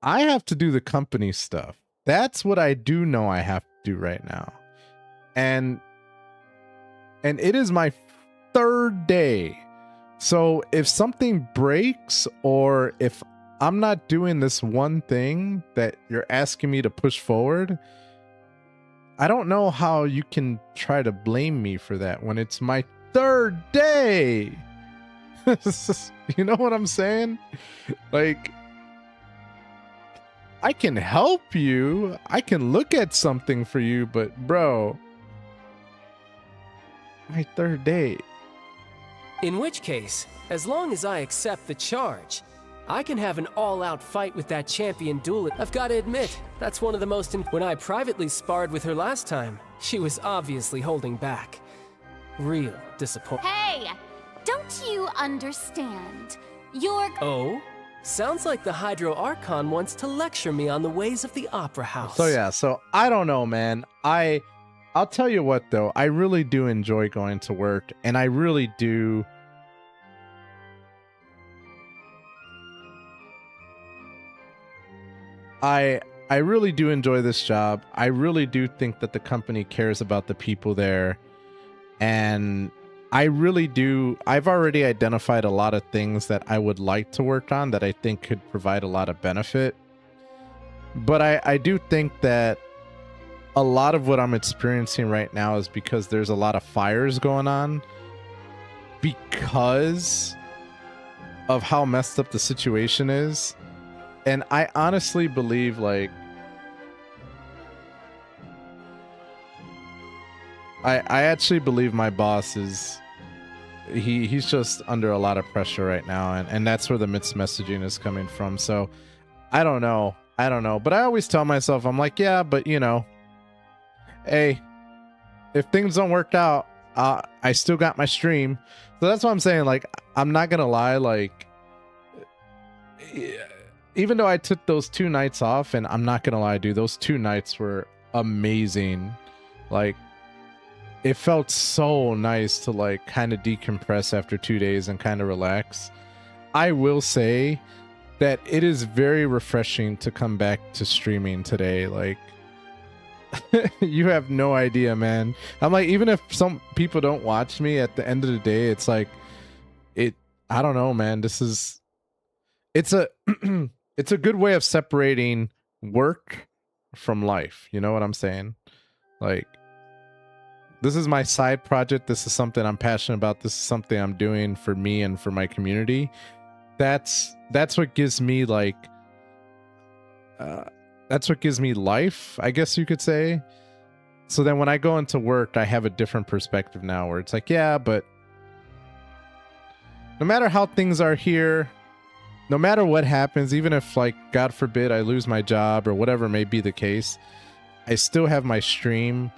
I have to do the company stuff. That's what I do know I have to do right now. And it is my 3rd day. So if something breaks, or if I'm not doing this one thing that you're asking me to push forward, I don't know how you can try to blame me for that when it's my 3rd day. You know what I'm saying? Like, I can help you, I can look at something for you, but bro, my 3rd day. In which case, as long as I accept the charge, I can have an all-out fight with that champion duelist. I've got to admit, that's one of the most when I privately sparred with her last time, she was obviously holding back. Real disappointment. Hey! Don't you understand? You're... Oh? Sounds like the Hydro Archon wants to lecture me on the ways of the Opera House. So yeah, so I don't know, man. I'll tell you what, though. I really do enjoy going to work, and I really do... I really do enjoy this job. I really do think that the company cares about the people there. And I really do. I've already identified a lot of things that I would like to work on that I think could provide a lot of benefit. But I do think that a lot of what I'm experiencing right now is because there's a lot of fires going on because of how messed up the situation is. And I honestly believe, like, I actually believe my boss is he's just under a lot of pressure right now, and that's where the mixed messaging is coming from. So I don't know, but I always tell myself, I'm like, yeah, but you know, hey, if things don't work out, I still got my stream. So that's what I'm saying. Like, I'm not gonna lie, like, even though I took those 2 nights off, and I'm not gonna lie, dude, those 2 nights were amazing. Like, it felt so nice to like kind of decompress after 2 days and kind of relax. I will say that it is very refreshing to come back to streaming today. Like, you have no idea, man. I'm like, even if some people don't watch me, at the end of the day, it's like, I don't know, man. It's a it's a good way of separating work from life. You know what I'm saying? Like, this is my side project. This is something I'm passionate about. This is something I'm doing for me and for my community. That's what gives me like that's what gives me life, I guess you could say. So then when I go into work, I have a different perspective now, where it's like, yeah, but no matter how things are here, no matter what happens, even if, like, God forbid, I lose my job or whatever may be the case, I still have my stream.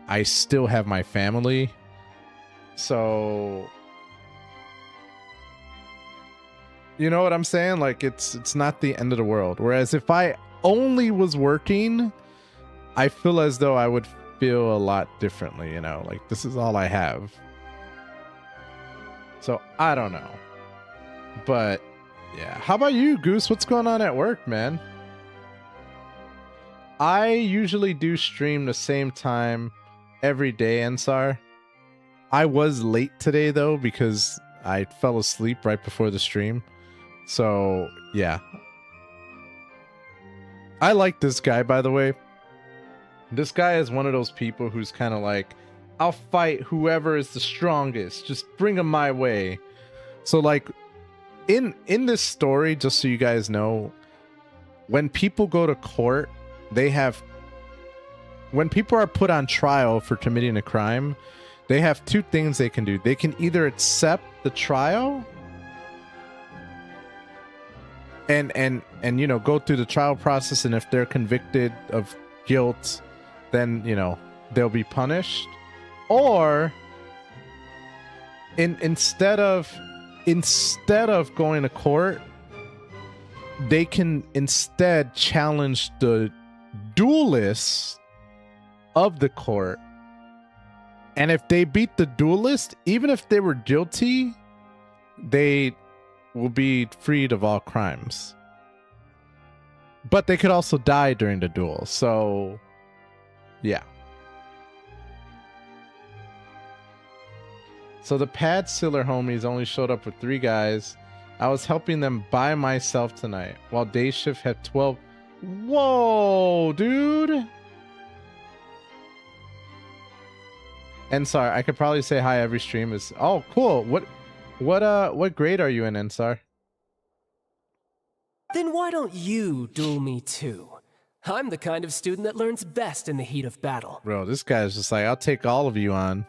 I still have my family. So, you know what I'm saying? Like, it's not the end of the world. Whereas if I only was working, I feel as though I would feel a lot differently, you know? Like, this is all I have. So, I don't know. But, yeah. How about you, Goose? What's going on at work, man? I usually do stream the same time every day, Ensar. I was late today, though, because I fell asleep right before the stream. So, yeah. I like this guy, by the way. This guy is one of those people who's kind of like, I'll fight whoever is the strongest. Just bring him my way. So, like, in this story, just so you guys know, when people go to court, when people are put on trial for committing a crime, they have 2 things they can do. They can either accept the trial and you know, go through the trial process, and if they're convicted of guilt, then, you know, they'll be punished. Or instead of going to court, they can instead challenge the duelists of the court. And if they beat the duelist, even if they were guilty, they will be freed of all crimes. But they could also die during the duel. So, yeah. So the pad sealer homies only showed up with 3 guys. I was helping them by myself tonight, while day shift had 12. Whoa, dude. Ensar, I could probably say hi every stream. Is oh cool. What grade are you in, Ensar? Then why don't you duel me too? I'm the kind of student that learns best in the heat of battle. Bro, this guy's just like, I'll take all of you on.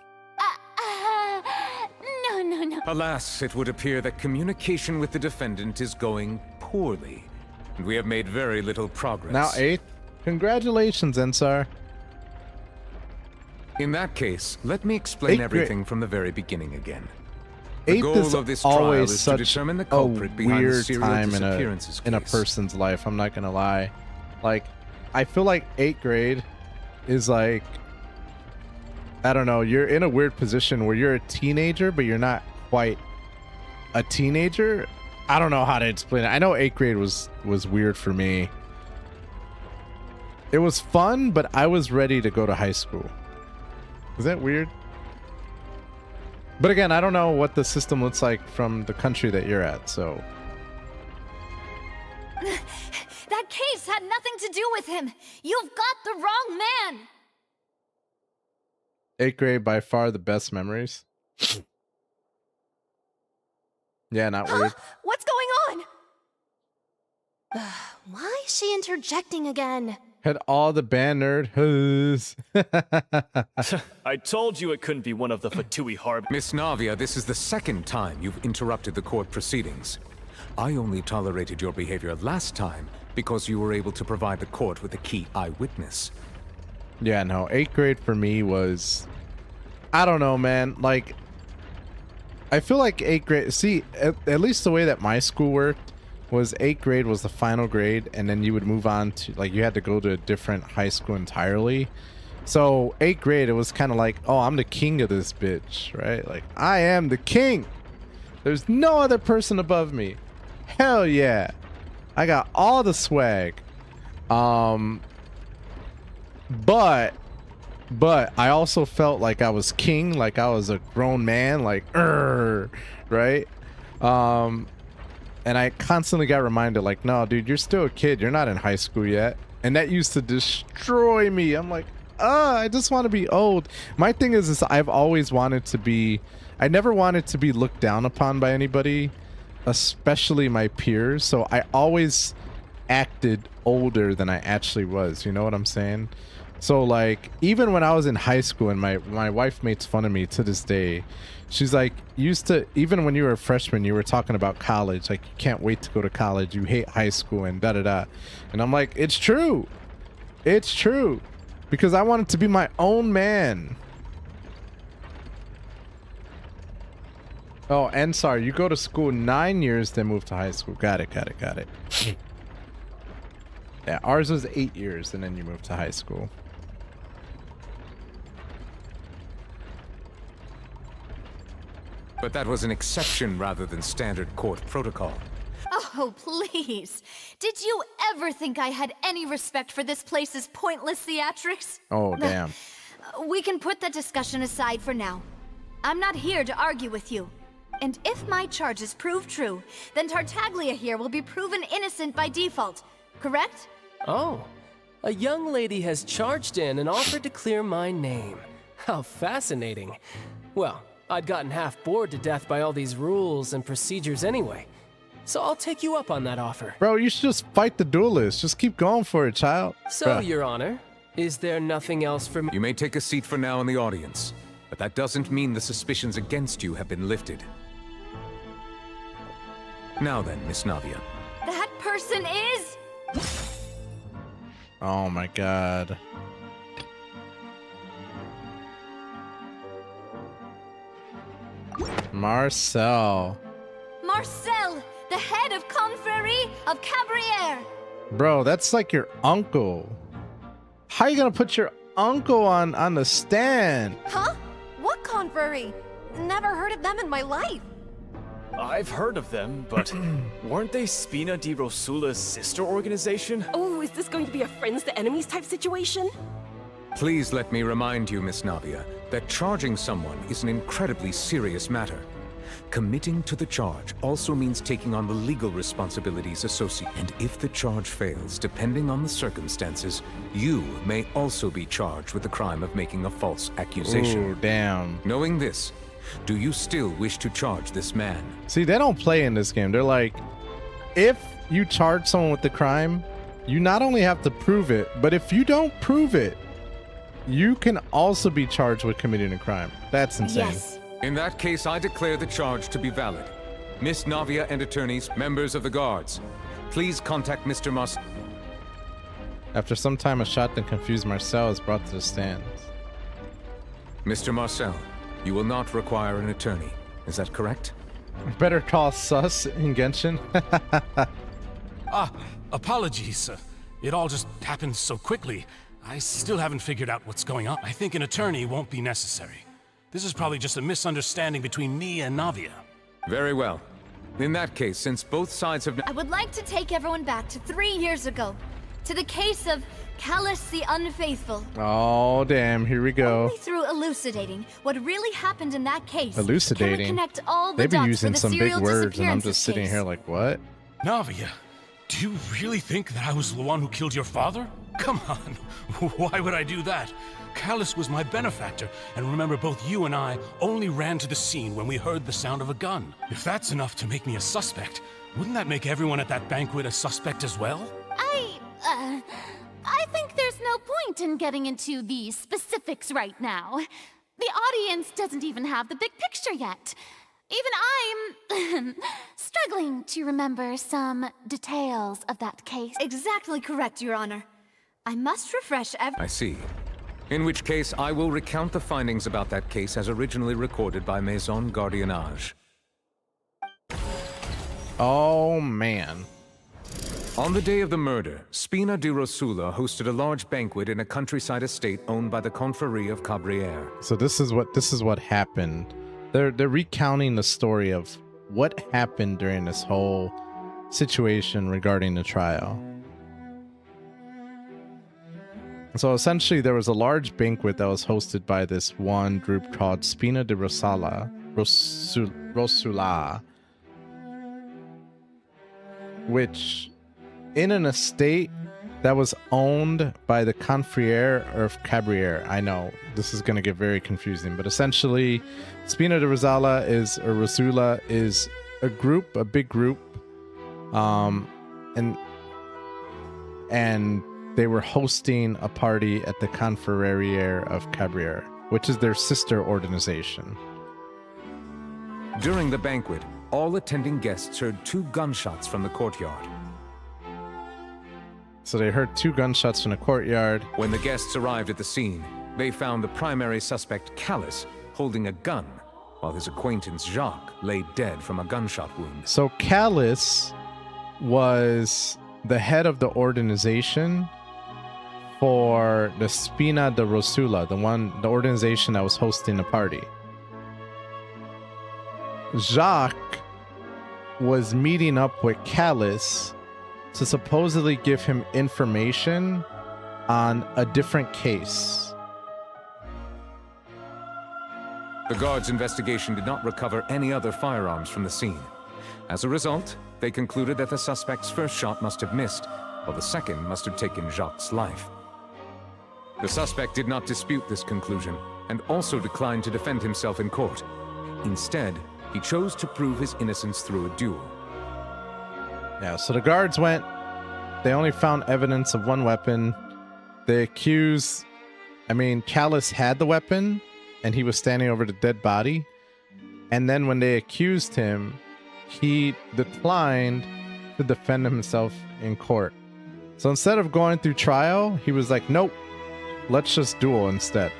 No. Alas, it would appear that communication with the defendant is going poorly, and we have made very little progress. Now 8th. Congratulations, Ensar. In that case, let me explain everything from the very beginning again. The 8th goal is of this trial always is to such determine the a culprit behind the weird serial time disappearances in a case. person's life. I'm not gonna lie. Like, I feel like 8th grade is like, I don't know, you're in a weird position where you're a teenager, but you're not quite a teenager. I don't know how to explain it. I know 8th grade was weird for me. It was fun, but I was ready to go to high school. Is that weird? But again, I don't know what the system looks like from the country that you're at, so. That case had nothing to do with him. You've got the wrong man. 8th grade, by far the best memories. Yeah, not weird. What's going on? Why is she interjecting again? Had all the band nerd who's. I told you it couldn't be one of the Fatui Harb. Miss Navia, this is the second time you've interrupted the court proceedings. I only tolerated your behavior last time because you were able to provide the court with a key eyewitness. Yeah, no, 8th grade for me was, I don't know, man. Like, I feel like 8th grade, see, at least the way that my school worked was 8th grade was the final grade, and then you would move on to, like, you had to go to a different high school entirely. So 8th grade, it was kind of like, oh, I'm the king of this bitch, right? Like, I am the king. There's no other person above me. Hell yeah. I got all the swag. But I also felt like I was king, like I was a grown man, like, right? And I constantly got reminded, like, no, dude, you're still a kid. You're not in high school yet. And that used to destroy me. I'm like, I just want to be old. My thing is I've always wanted to be, I never wanted to be looked down upon by anybody, especially my peers. So I always acted older than I actually was. You know what I'm saying? So, like, even when I was in high school, and my wife makes fun of me to this day. She's like, even when you were a freshman, you were talking about college. Like, you can't wait to go to college. You hate high school and da-da-da. And I'm like, it's true. It's true. Because I wanted to be my own man. Oh, and sorry, you go to school 9 years, then move to high school. Got it. Yeah, ours was 8 years, and then you move to high school. But that was an exception rather than standard court protocol. Oh, please. Did you ever think I had any respect for this place's pointless theatrics? Oh, damn. We can put that discussion aside for now. I'm not here to argue with you. And if my charges prove true, then Tartaglia here will be proven innocent by default, correct? Oh, a young lady has charged in and offered to clear my name. How fascinating. Well, I'd gotten half bored to death by all these rules and procedures anyway. So I'll take you up on that offer. Bro, you should just fight the duelist. Just keep going for it, child. So, Bruh. Your Honor, is there nothing else for me? You may take a seat for now in the audience, but that doesn't mean the suspicions against you have been lifted. Now then, Miss Navia. That person is... Oh my god. Marcel. Marcel, the head of Confrérie of Cabrières. Bro, that's like your uncle. How you gonna put your uncle on the stand? Huh? What confrérie? Never heard of them in my life. I've heard of them, but weren't they Spina di Rosula's sister organization? Oh, is this going to be a friends to enemies type situation? Please let me remind you, Miss Navia, that charging someone is an incredibly serious matter. Committing to the charge also means taking on the legal responsibilities associated. And if the charge fails, depending on the circumstances, you may also be charged with the crime of making a false accusation. Ooh, damn. Knowing this, do you still wish to charge this man? See, they don't play in this game. They're like, if you charge someone with the crime, you not only have to prove it, but if you don't prove it, you can also be charged with committing a crime. That's insane. Yes. In that case, I declare the charge to be valid. Miss Navia and attorneys, members of the guards, please contact Mr. Marcel. After some time, a shot that confused Marcel is brought to the stands. Mr. Marcel, you will not require an attorney. Is that correct? Better call sus in Genshin. Apologies. It all just happened so quickly. I still haven't figured out what's going on. I think an attorney won't be necessary. This is probably just a misunderstanding between me and Navia. Very well. In that case, since both sides have... I would like to take everyone back to 3 years ago, to the case of Callus the Unfaithful. Oh, damn. Here we go. Only through elucidating what really happened in that case Elucidating? can we connect all the They've been dots using for the some big serial words, and I'm disappearances just sitting case. here like, what? Navia, do you really think that I was the one who killed your father? Come on, why would I do that? Callus was my benefactor, and remember, both you and I only ran to the scene when we heard the sound of a gun. If that's enough to make me a suspect, wouldn't that make everyone at that banquet a suspect as well? I think there's no point in getting into the specifics right now. The audience doesn't even have the big picture yet. Even I'm struggling to remember some details of that case. Exactly correct, Your Honor. I must refresh I see. In which case, I will recount the findings about that case as originally recorded by Maison Gardiennage. Oh, man. On the day of the murder, Spina di Rosula hosted a large banquet in a countryside estate owned by the Confrérie of Cabrières. So this is what happened. They're recounting the story of what happened during this whole situation regarding the trial. So essentially, there was a large banquet that was hosted by this one group called Spina di Rosula, which, in an estate that was owned by the Confrérie of Cabrières. I know this is going to get very confusing, but essentially, Spina di Rosula is a group, a big group, and they were hosting a party at the Confrérie of Cabrières, which is their sister organization. During the banquet, all attending guests heard 2 gunshots from the courtyard. So they heard 2 gunshots from the courtyard. When the guests arrived at the scene, they found the primary suspect, Callus, holding a gun, while his acquaintance, Jacques, lay dead from a gunshot wound. So Callus was the head of the organization for the Spina di Rosula, the organization that was hosting the party. Jacques was meeting up with Callus to supposedly give him information on a different case. The guards' investigation did not recover any other firearms from the scene. As a result, they concluded that the suspect's first shot must have missed, while the second must have taken Jacques' life. The suspect did not dispute this conclusion, and also declined to defend himself in court. Instead, he chose to prove his innocence through a duel. Yeah, so the guards went. They only found evidence of 1 weapon. They accused... Callus had the weapon, and he was standing over the dead body. And then when they accused him, he declined to defend himself in court. So instead of going through trial, he was like, nope, let's just duel instead.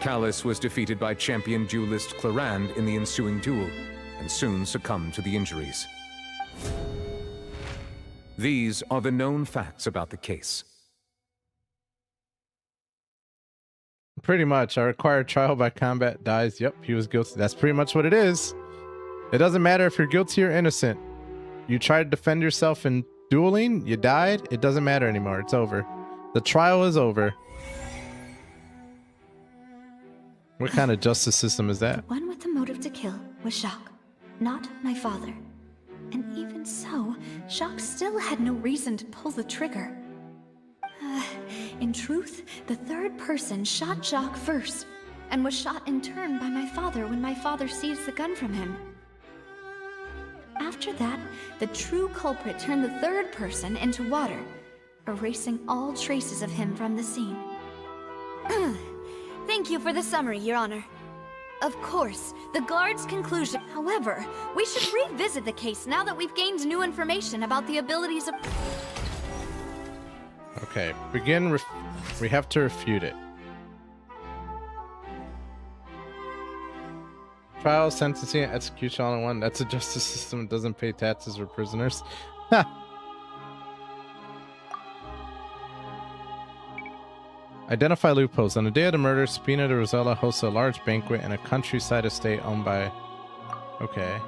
Callus was defeated by champion duelist Clarand in the ensuing duel, and soon succumbed to the injuries. These are the known facts about the case. Pretty much. A required trial by combat dies. Yep, he was guilty. That's pretty much what it is. It doesn't matter if you're guilty or innocent. You try to defend yourself in dueling, you died, it doesn't matter anymore. It's over. The trial is over. What kind of justice system is that? The one with the motive to kill was Jacques, not my father. And even so, Jacques still had no reason to pull the trigger. In truth, the third person shot Jacques first, and was shot in turn by my father when my father seized the gun from him. After that, the true culprit turned the third person into water, erasing all traces of him from the scene. Thank you for the summary, Your Honor. Of course, the guard's conclusion. However, we should revisit the case now that we've gained new information about the abilities of... Okay, we have to refute it. Trial, sentencing, and execution all in one. That's a justice system that doesn't pay taxes for prisoners. Ha! Identify loopholes. On the day of the murder, Spina di Rosula hosts a large banquet in a countryside estate owned by... Okay.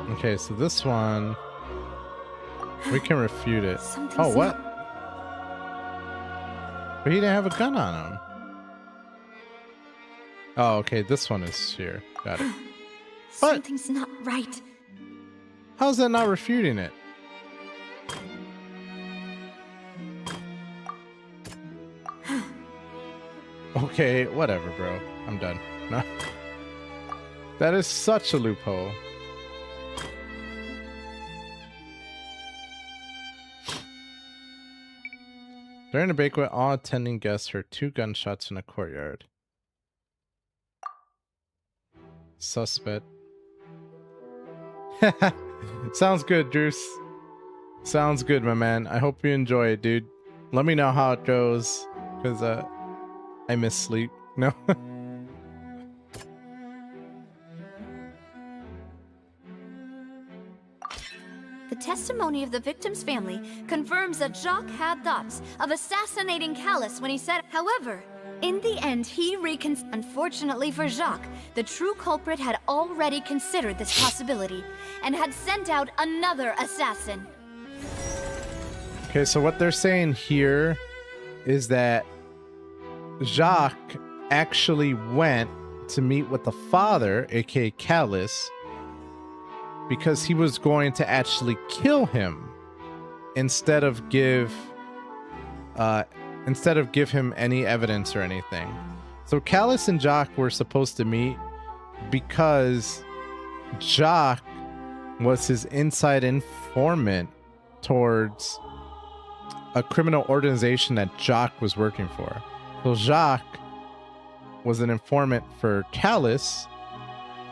Okay, so this one, we can refute it. Something's Oh, what? not But he didn't have a gun on him. Oh, okay, this one is here. Got it. But Something's not right. how's that not refuting it? Okay, whatever, bro. I'm done. No. That is such a loophole. During the banquet, all attending guests heard 2 gunshots in a courtyard. Suspect. Sounds good, Druce. Sounds good, my man. I hope you enjoy it, dude. Let me know how it goes, because I miss sleep. No. The testimony of the victim's family confirms that Jacques had thoughts of assassinating Callus when he said, however, in the end, he Unfortunately for Jacques, the true culprit had already considered this possibility and had sent out another assassin. Okay, so what they're saying here is that Jacques actually went to meet with the father, aka Callus, because he was going to actually kill him instead of give him any evidence or anything. So Callus and Jacques were supposed to meet because Jacques was his inside informant towards a criminal organization that Jacques was working for. So Jacques was an informant for Callus,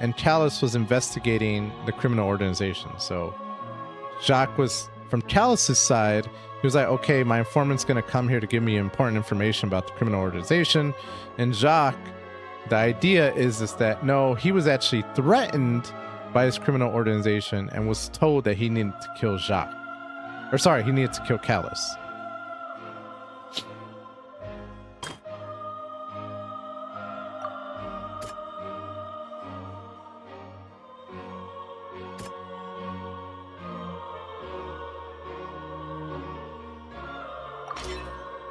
and Callus was investigating the criminal organization. So Jacques was from Callus's side. He was like, okay, my informant's going to come here to give me important information about the criminal organization. And Jacques, the idea is that no, he was actually threatened by his criminal organization and was told that he needed to kill Jacques. Or sorry, he needed to kill Callus.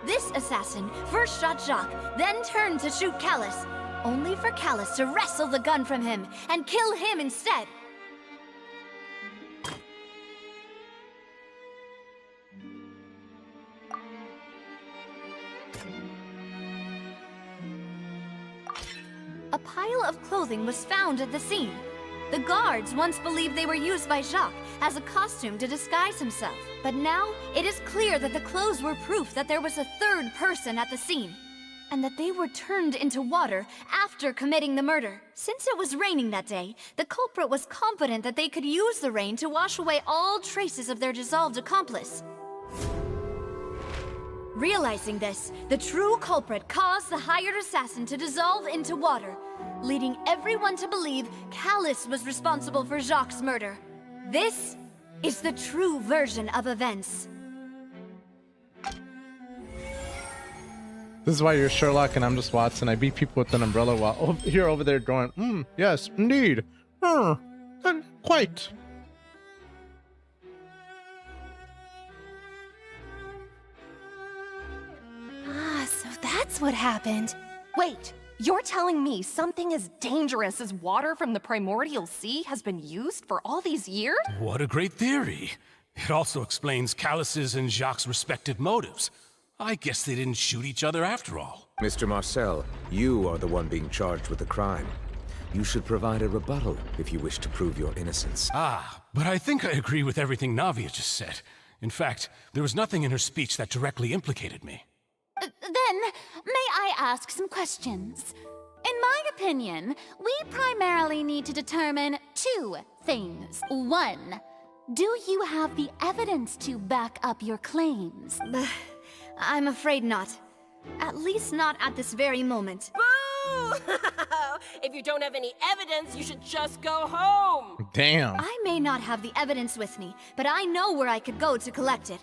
This assassin first shot Jacques, then turned to shoot Callus, only for Callus to wrestle the gun from him and kill him instead. A pile of clothing was found at the scene. The guards once believed they were used by Jacques as a costume to disguise himself. But now, it is clear that the clothes were proof that there was a third person at the scene, and that they were turned into water after committing the murder. Since it was raining that day, the culprit was confident that they could use the rain to wash away all traces of their dissolved accomplice. Realizing this, the true culprit caused the hired assassin to dissolve into water, leading everyone to believe Callus was responsible for Jacques' murder. This is the true version of events. This is why you're Sherlock and I'm just Watson. I beat people with an umbrella while you're over there going, yes, indeed. Quite. Ah, so that's what happened. Wait, you're telling me something as dangerous as water from the primordial sea has been used for all these years? What a great theory. It also explains Callus's and Jacques' respective motives. I guess they didn't shoot each other after all. Mr. Marcel, you are the one being charged with the crime. You should provide a rebuttal if you wish to prove your innocence. But I think I agree with everything Navia just said. In fact, there was nothing in her speech that directly implicated me. Then, may I ask some questions? In my opinion, we primarily need to determine 2 things. 1, do you have the evidence to back up your claims? I'm afraid not. At least not at this very moment. Boo! If you don't have any evidence, you should just go home! Damn. I may not have the evidence with me, but I know where I could go to collect it.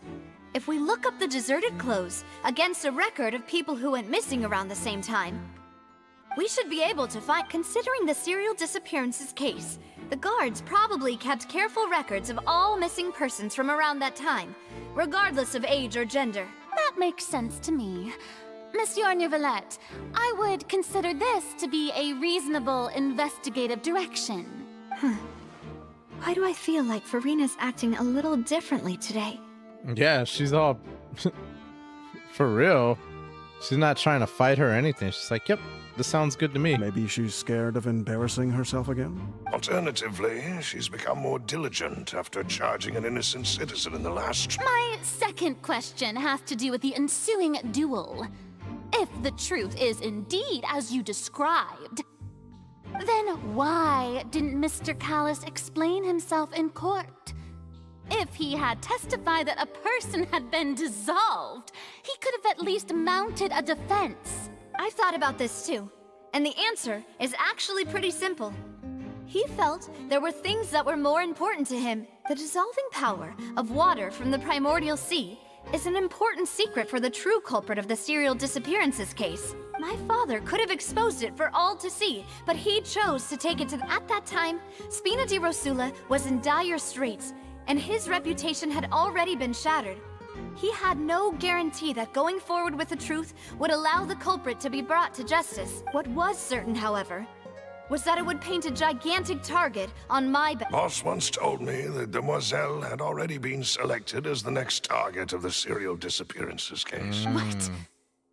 If we look up the deserted clothes against a record of people who went missing around the same time, we should be able to find. Considering the serial disappearances case, the guards probably kept careful records of all missing persons from around that time, regardless of age or gender. That makes sense to me. Monsieur Neuvillette, I would consider this to be a reasonable investigative direction. Why do I feel like Farina's acting a little differently today? Yeah, she's all for real. She's not trying to fight her or anything. She's like, yep, this sounds good to me. Maybe she's scared of embarrassing herself again? Alternatively, she's become more diligent after charging an innocent citizen in the last... My second question has to do with the ensuing duel. If the truth is indeed as you described, then why didn't Mr. Callus explain himself in court? If he had testified that a person had been dissolved, he could have at least mounted a defense. I've thought about this too, and the answer is actually pretty simple. He felt there were things that were more important to him. The dissolving power of water from the primordial sea is an important secret for the true culprit of the serial disappearances case. My father could have exposed it for all to see, but he chose to take it to... At that time, Spina di Rosula was in dire straits, and his reputation had already been shattered. He had no guarantee that going forward with the truth would allow the culprit to be brought to justice. What was certain, however, was that it would paint a gigantic target on my back. Boss once told me that Demoiselle had already been selected as the next target of the serial disappearances case. What?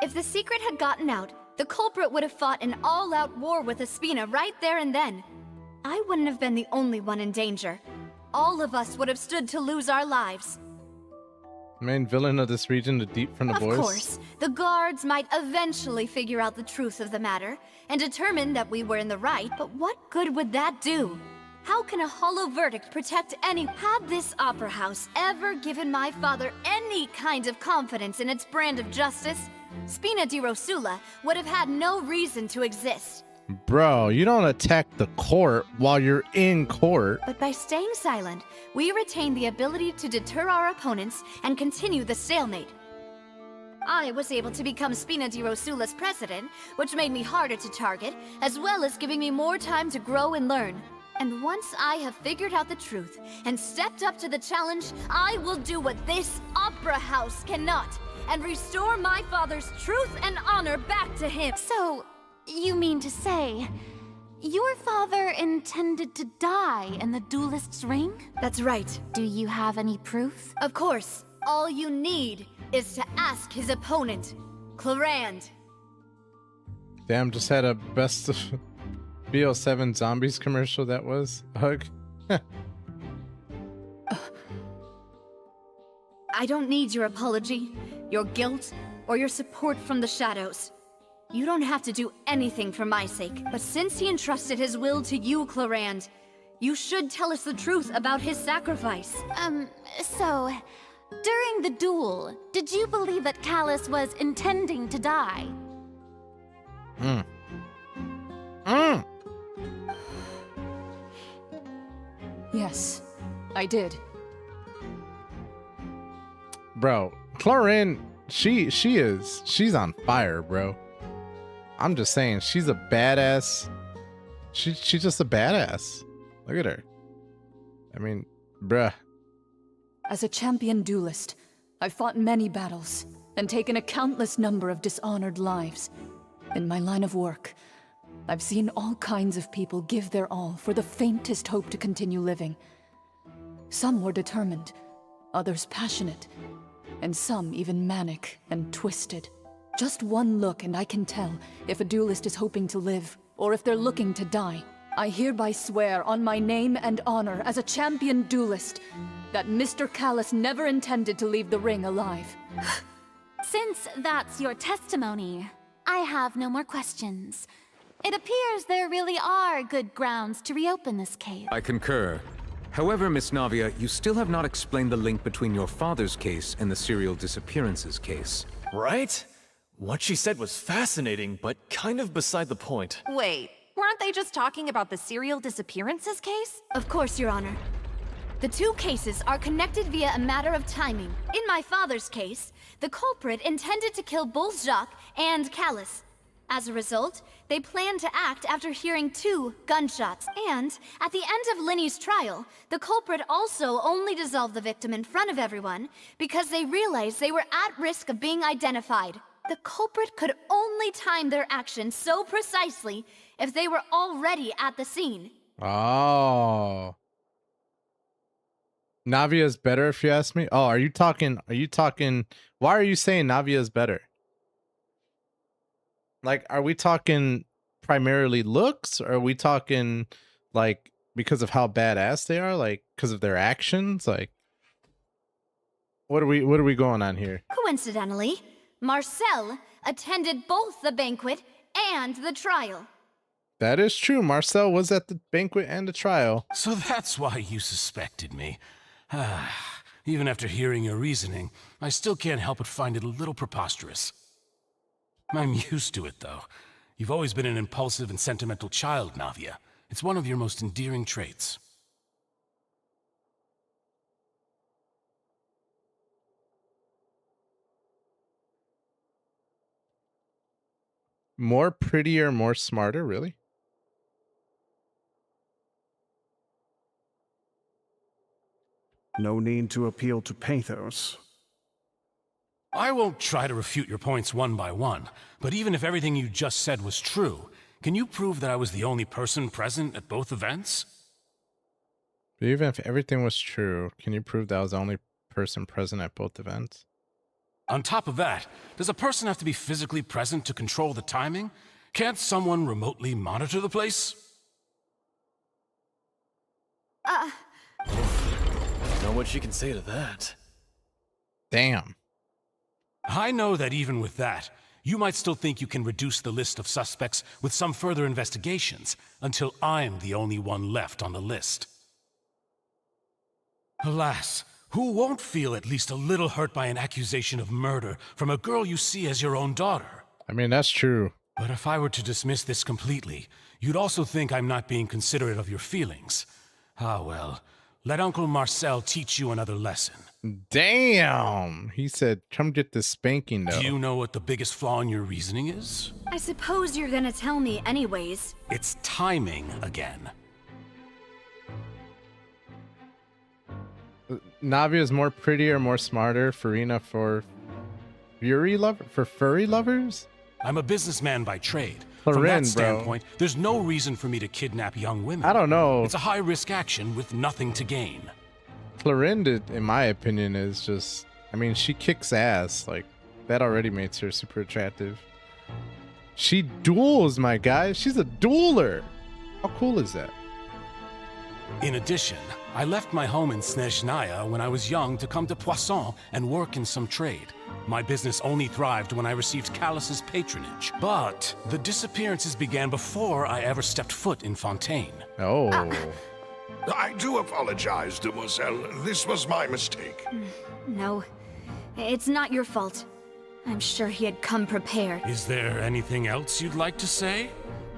If the secret had gotten out, the culprit would have fought an all-out war with Espina right there and then. I wouldn't have been the only one in danger. All of us would have stood to lose our lives. Main villain of this region, the Deep from the Voice. Of course, the guards might eventually figure out the truth of the matter and determine that we were in the right, but what good would that do? How can a hollow verdict protect any... Had this opera house ever given my father any kind of confidence in its brand of justice, Spina di Rosula would have had no reason to exist. Bro, you don't attack the court while you're in court. But by staying silent, we retain the ability to deter our opponents and continue the stalemate. I was able to become Spina di Rosula's president, which made me harder to target, as well as giving me more time to grow and learn. And once I have figured out the truth and stepped up to the challenge, I will do what this opera house cannot, and restore my father's truth and honor back to him. So, you mean to say, your father intended to die in the duelist's ring? That's right. Do you have any proof? Of course. All you need is to ask his opponent, Clarand. Damn, just had a best of BO7 Zombies commercial that was. Hug. I don't need your apology, your guilt, or your support from the shadows. You don't have to do anything for my sake, but since he entrusted his will to you, Clarand, you should tell us the truth about his sacrifice. So, during the duel, did you believe that Callus was intending to die? Yes, I did. Bro, Clarand, she's on fire, bro. I'm just saying, she's a badass. She's just a badass. Look at her. I mean, bruh. As a champion duelist, I've fought many battles and taken a countless number of dishonored lives. In my line of work, I've seen all kinds of people give their all for the faintest hope to continue living. Some were determined, others passionate, and some even manic and twisted. Just one look and I can tell if a duelist is hoping to live or if they're looking to die. I hereby swear on my name and honor as a champion duelist that Mr. Callus never intended to leave the ring alive. Since that's your testimony, I have no more questions. It appears there really are good grounds to reopen this case. I concur. However, Miss Navia, you still have not explained the link between your father's case and the serial disappearances case. Right? What she said was fascinating, but kind of beside the point. Wait, weren't they just talking about the serial disappearances case? Of course, Your Honor. The two cases are connected via a matter of timing. In my father's case, the culprit intended to kill both Jacques and Callus. As a result, they planned to act after hearing 2 gunshots. And at the end of Linny's trial, the culprit also only dissolved the victim in front of everyone because they realized they were at risk of being identified. The culprit could only time their actions so precisely if they were already at the scene. Oh. Navia is better if you ask me. Oh, are you talking why are you saying Navia is better? Like, are we talking primarily looks, or are we talking like because of how badass they are, like because of their actions? Like, what are we going on here? Coincidentally, Marcel attended both the banquet and the trial. That is true. Marcel was at the banquet and the trial. So that's why you suspected me. Even after hearing your reasoning, I still can't help but find it a little preposterous. I'm used to it, though. You've always been an impulsive and sentimental child, Navia. It's one of your most endearing traits. More prettier, more smarter, really? No need to appeal to pathos. I won't try to refute your points one by one, but even if everything you just said was true, can you prove that I was the only person present at both events? Even if everything was true, can you prove that I was the only person present at both events? On top of that, does a person have to be physically present to control the timing? Can't someone remotely monitor the place? Know what she can say to that. Damn. I know that even with that, you might still think you can reduce the list of suspects with some further investigations until I'm the only one left on the list. Alas, who won't feel at least a little hurt by an accusation of murder from a girl you see as your own daughter? I mean, that's true. But if I were to dismiss this completely, you'd also think I'm not being considerate of your feelings. Ah, well, let Uncle Marcel teach you another lesson. Damn! He said, come get this spanking, though. Do you know what the biggest flaw in your reasoning is? I suppose you're gonna tell me anyways. It's timing again. Navia is more prettier, more smarter. Farina for furry lovers? I'm a businessman by trade. Florin, From that bro. standpoint, there's no reason for me to kidnap young women. I don't know. It's a high-risk action with nothing to gain. Clorinda, in my opinion, is just... I mean, she kicks ass. Like, that already makes her super attractive. She duels, my guy. She's a dueler. How cool is that? In addition, I left my home in Snezhnaya when I was young to come to Poisson and work in some trade. My business only thrived when I received Callus's patronage. But the disappearances began before I ever stepped foot in Fontaine. Oh. I do apologize, demoiselle. This was my mistake. No, it's not your fault. I'm sure he had come prepared. Is there anything else you'd like to say?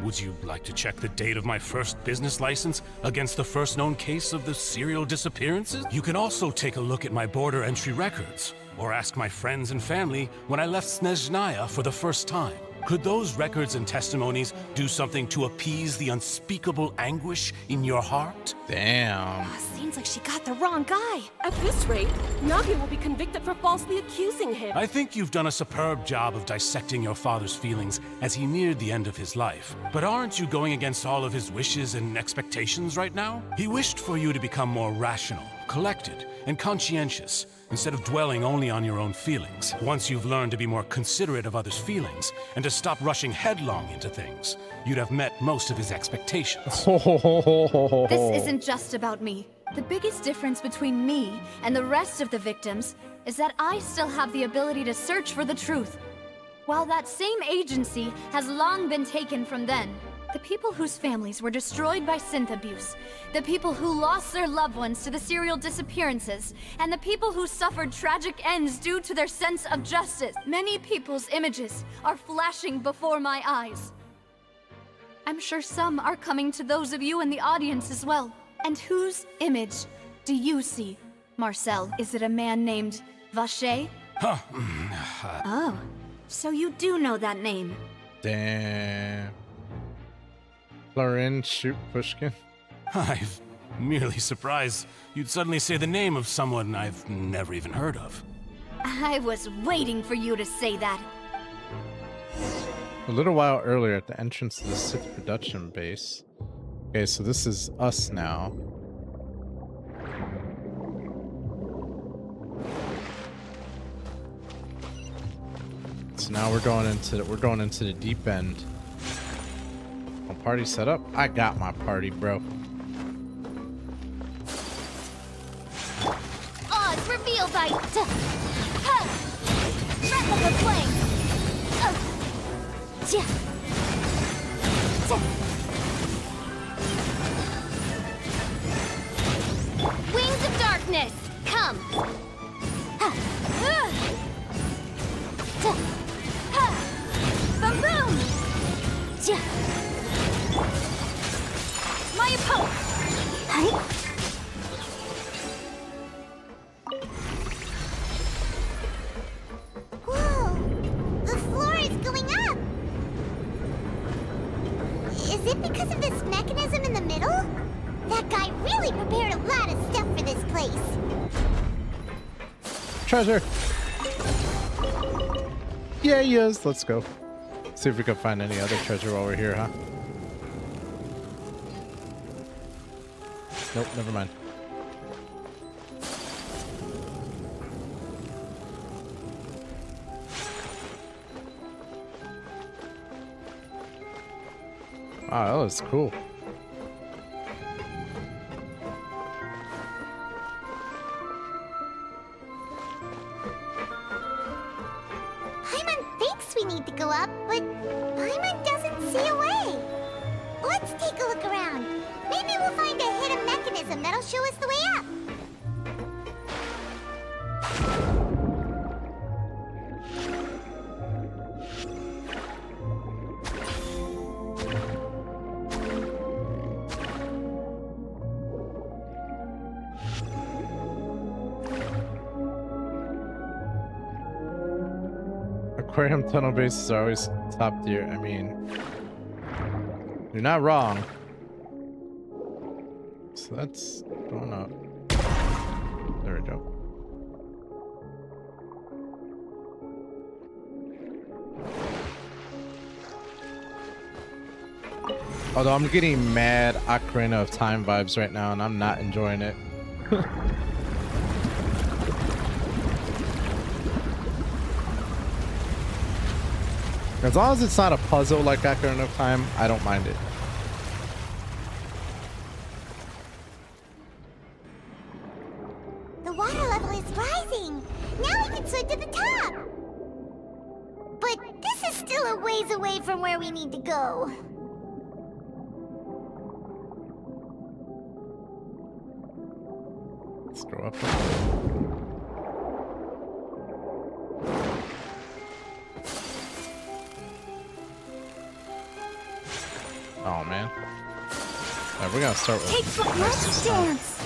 Would you like to check the date of my first business license against the first known case of the serial disappearances? You can also take a look at my border entry records, or ask my friends and family when I left Snezhnaya for the first time. Could those records and testimonies do something to appease the unspeakable anguish in your heart? Damn. Seems like she got the wrong guy. At this rate, Navi will be convicted for falsely accusing him. I think you've done a superb job of dissecting your father's feelings as he neared the end of his life. But aren't you going against all of his wishes and expectations right now? He wished for you to become more rational, collected, and conscientious, instead of dwelling only on your own feelings. Once you've learned to be more considerate of others' feelings, and to stop rushing headlong into things, you'd have met most of his expectations. This isn't just about me. The biggest difference between me and the rest of the victims is that I still have the ability to search for the truth. While that same agency has long been taken from them, the people whose families were destroyed by synth abuse, the people who lost their loved ones to the serial disappearances, and the people who suffered tragic ends due to their sense of justice. Many people's images are flashing before my eyes. I'm sure some are coming to those of you in the audience as well. And whose image do you see, Marcel? Is it a man named Vacher? Oh, so you do know that name. Damn. Florin shoot Pushkin. I'm merely surprised you'd suddenly say the name of someone I've never even heard of. I was waiting for you to say that. A little while earlier at the entrance to the Sith production base. Okay, so this is us now. So now we're going into the deep end. My party set up. I got my party, bro. Oz, reveal thy... Trap of the flame! Wings of darkness, come! Boom boom! My opponent! Whoa! The floor is going up! Is it because of this mechanism in the middle? That guy really prepared a lot of stuff for this place. Treasure! Yeah, yes, let's go. See if we can find any other treasure while we're here, huh? Nope, never mind. Wow, that was cool. Paimon thinks we need to go up, but Paimon doesn't see a way. Let's take a look around. Maybe we'll find a hidden mechanism that'll show us the way up. Aquarium tunnel bases are always top tier. I mean, you're not wrong. So that's going up. There we go. Although I'm getting mad Ocarina of Time vibes right now, and I'm not enjoying it. As long as it's not a puzzle like Ocarina of Time, I don't mind it. The water level is rising. Now we can swim to the top. But this is still a ways away from where we need to go. Let's go up. Oh man. Alright, we're gonna start with Let's dance.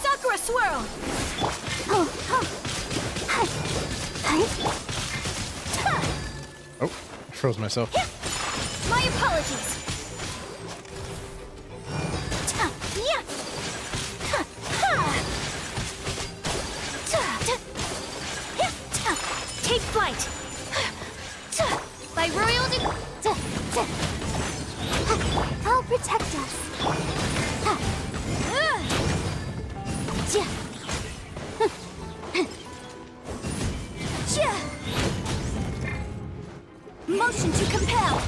Sakura swirl. Oh, froze myself. My apologies. Take flight. By royal I'll protect us. Motion to compel.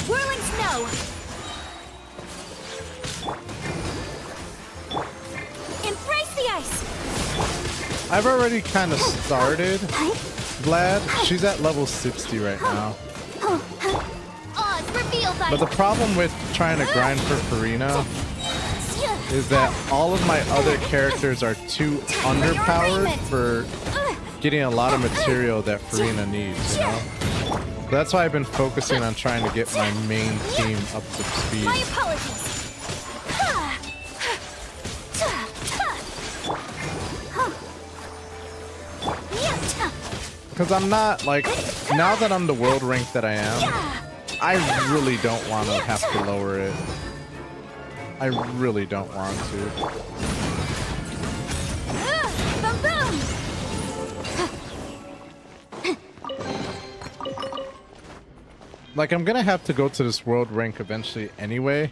Whirling snow. Embrace the ice. I've already kind of started, Vlad. She's at level 60 right now. But the problem with trying to grind for Farina is that all of my other characters are too underpowered for getting a lot of material that Farina needs, you know? That's why I've been focusing on trying to get my main team up to speed. My apologies. Because I'm not, like, now that I'm the world rank that I am, I really don't want to have to lower it. I really don't want to. Boom, boom. Like, I'm gonna have to go to this world rank eventually anyway.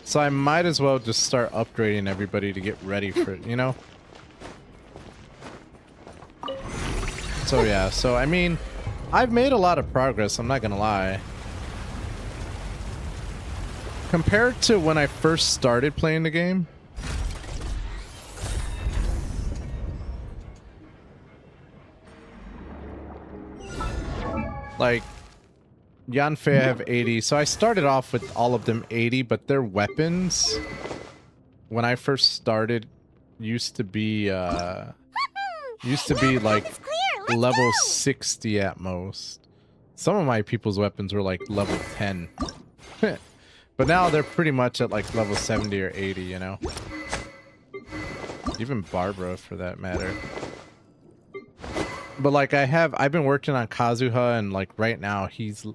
So I might as well just start upgrading everybody to get ready for it, you know? So yeah, so I mean, I've made a lot of progress, I'm not gonna lie. Compared to when I first started playing the game. Like, Yanfei I have 80, so I started off with all of them 80, but their weapons, when I first started, used to be like level 60 at most. Some of my people's weapons were like level 10. But now they're pretty much at like level 70 or 80, you know? Even Barbara for that matter. But like I've been working on Kazuha, and like right now he's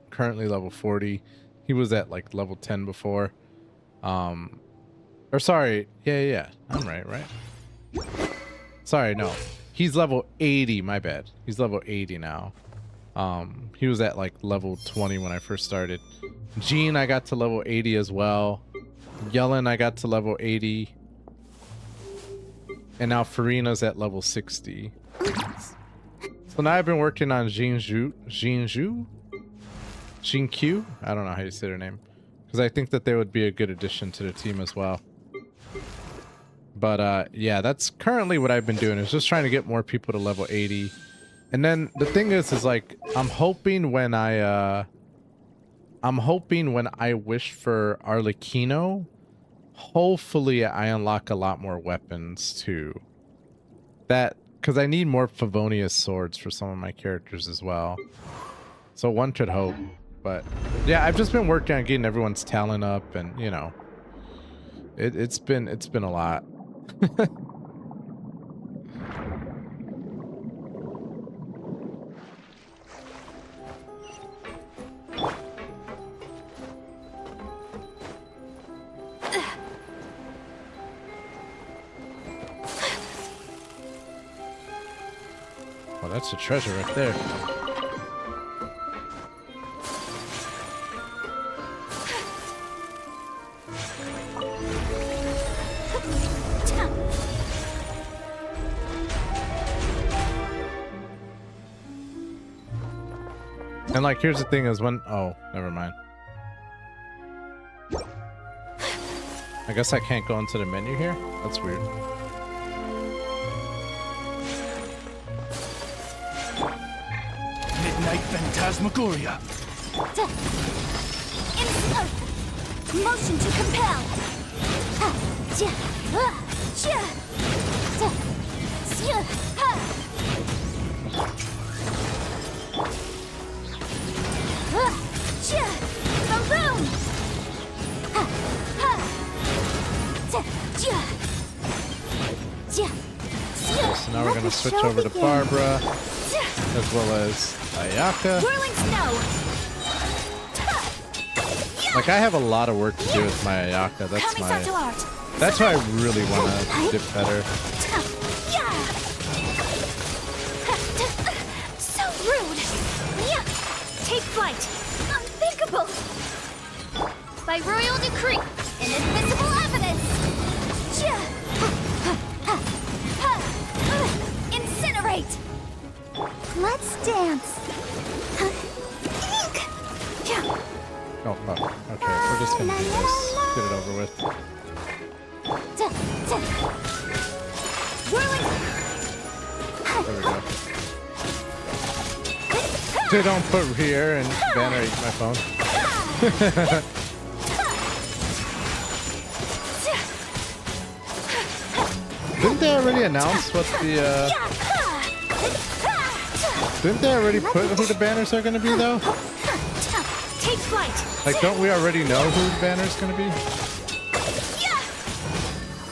currently level 40. He was at like level 10 before. Or sorry, yeah, I'm right? Sorry, no. He's level 80, my bad. He's level 80 now. He was at like level 20 when I first started. Jean, I got to level 80 as well. Yellen, I got to level 80. And now Farina's at level 60. So now I've been working on Jinju? Jinkyu? I don't know how you say their name. Because I think that they would be a good addition to the team as well. But yeah, that's currently what I've been doing, is just trying to get more people to level 80. And then the thing is like, I'm hoping when I wish for Arlecchino, hopefully I unlock a lot more weapons too. Because I need more Favonius swords for some of my characters as well. So one could hope. But yeah, I've just been working on getting everyone's talent up, and you know, it's been a lot. Oh, that's a treasure right there. And like, here's the thing is when, oh, never mind. I guess I can't go into the menu here? That's weird. Midnight Phantasmagoria. Motion to compel. So now we're gonna switch over to Barbara, as well as Ayaka. Like, I have a lot of work to do with my Ayaka. That's why I really want to dip better. So rude. Take flight. Unthinkable. By royal decree, inadmissible evidence. Incinerate. Let's dance. Oh, fuck. Okay, we're just gonna do this. Get it over with. There we go. Dude, don't put here and banner eat my phone. Didn't they already announce what the, Didn't they already put who the banners are gonna be, though? Take flight. Like, don't we already know who the banner's gonna be?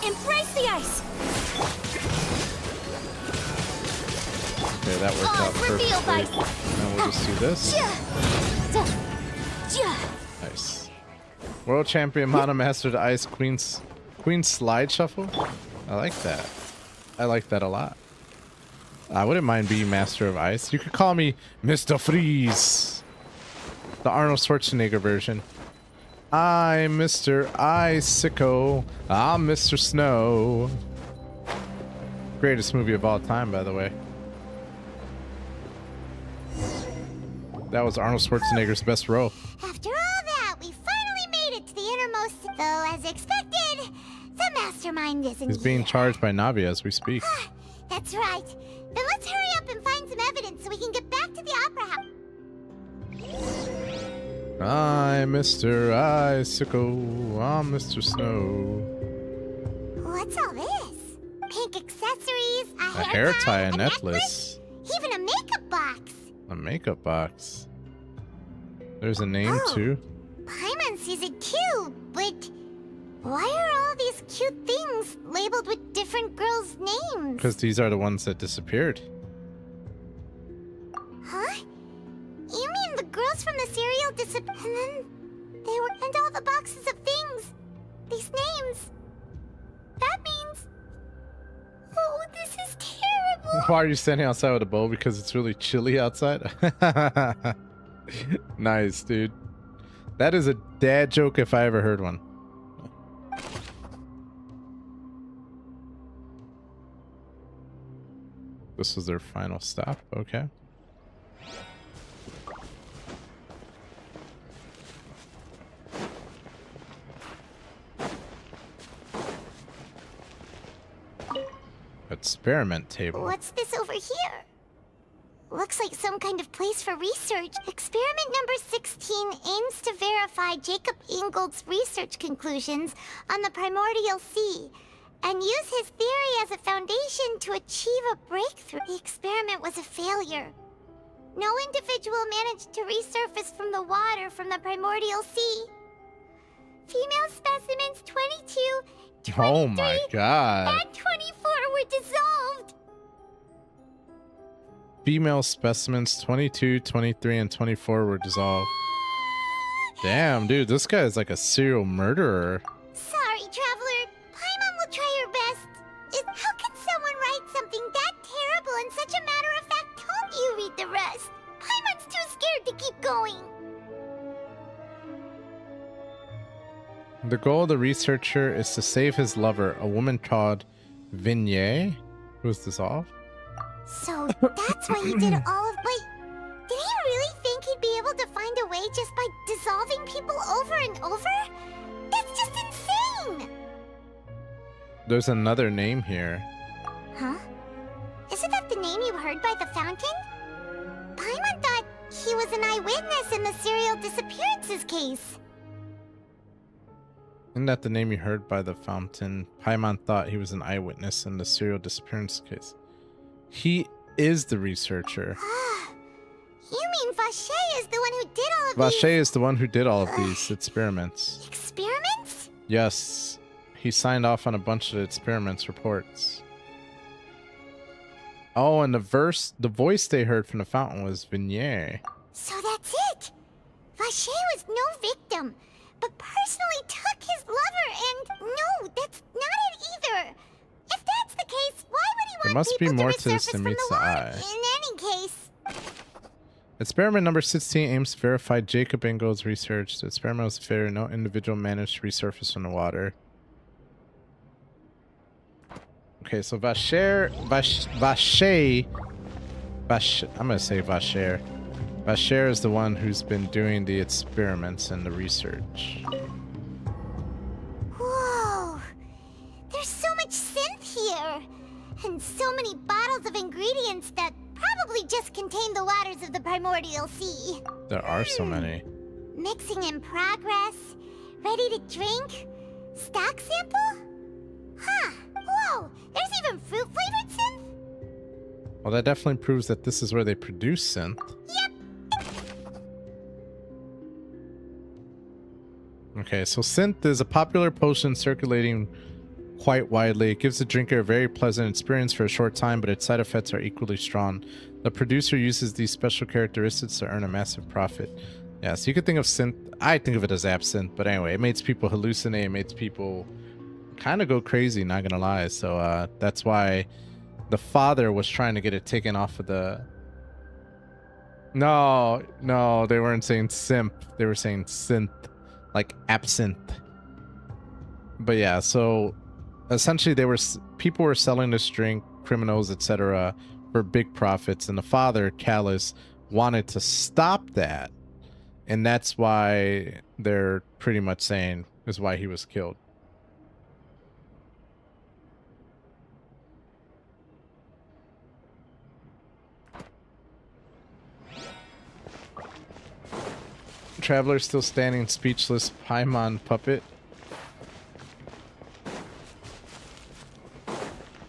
Embrace the ice. Okay, that worked out perfectly. Now we'll just do this. Nice. World champion Mana mastered Ice Queen's slide shuffle. I like that. I like that a lot. I wouldn't mind being master of ice. You could call me Mr. Freeze. The Arnold Schwarzenegger version. I'm Mr. Icicle. I'm Mr. Snow. Greatest movie of all time, by the way. That was Arnold Schwarzenegger's best role. After all that, we finally made it to the innermost. Though, as expected, the mastermind isn't He's being charged by Navi as we speak. That's right. Then let's hurry up and find some evidence so we can get back to the opera house. I'm Mr. Icicle. I'm Mr. Snow. What's all this? Pink accessories, A hair tie, a necklace, even a makeup box. a makeup box. There's a name too. Paimon sees it too, but why are all these cute things labeled with different girls' names? Because these are the ones that disappeared. Huh? You mean the girls from the serial disappeared? And then they were, and all the boxes of things, these names. That means, oh, this is terrible. Why are you standing outside with a bow? Because it's really chilly outside? Nice, dude. That is a dad joke if I ever heard one. This was their final stop. Okay. Experiment table. What's this over here? Looks like some kind of place for research. Experiment number 16 aims to verify Jacob Ingold's research conclusions on the primordial sea and use his theory as a foundation to achieve a breakthrough. The experiment was a failure. No individual managed to resurface from the water from the primordial sea. Female specimens 22, 23, Oh my god. and 24 were dissolved. Female specimens 22, 23, and 24 were dissolved. Damn, dude, this guy is like a serial murderer. Sorry, traveler. Paimon will try her best. How can someone write something that terrible in such a matter-of-fact tone? You read the rest. Paimon's too scared to keep going. The goal of the researcher is to save his lover, a woman called Vignay, who was dissolved. So that's why he did all of. Wait, did he really think he'd be able to find a way just by dissolving people over and over? That's just insane! There's another name here. Huh? Isn't that the name you heard by the fountain? Paimon thought he was an eyewitness in the serial disappearances case. Isn't that the name you heard by the fountain? Paimon thought he was an eyewitness in the serial disappearance case. He is the researcher. You mean Vache is the one who did all of these? Vache is the one who did all of these experiments. Experiments? Yes. He signed off on a bunch of experiments reports. Oh, and the voice they heard from the fountain was Vignay. So that's it. Vache was no victim, but personally took his lover and... No, that's not it either. If that's the case, why would he want There must be people more to to this resurface than from meets the the water? eye. In any case... Experiment number 16 aims to verify Jacob Ingold's research. The experiment was a failure. No individual managed to resurface from the water. Okay, so Vache, I'm gonna say Vacher. Vacher is the one who's been doing the experiments and the research. Whoa! There's so much synth here! And so many bottles of ingredients that probably just contain the waters of the primordial sea. There are so many. Mixing in progress, ready to drink, stock sample? Huh, whoa, there's even fruit-flavored synth? Well, that definitely proves that this is where they produce synth. Yep. Okay, so synth is a popular potion circulating quite widely. It gives the drinker a very pleasant experience for a short time, but its side effects are equally strong. The producer uses these special characteristics to earn a massive profit. Yeah, so you could think of synth. I think of it as absinthe, but anyway, it makes people hallucinate. It makes people kind of go crazy, not gonna lie. So that's why the father was trying to get it taken off of the... No, they weren't saying simp. They were saying synth, like absinthe. But yeah, so essentially people were selling this drink, criminals, etc., for big profits, and the father, Callus, wanted to stop that. And that's why they're pretty much saying is why he was killed. Traveler still standing speechless, Paimon puppet.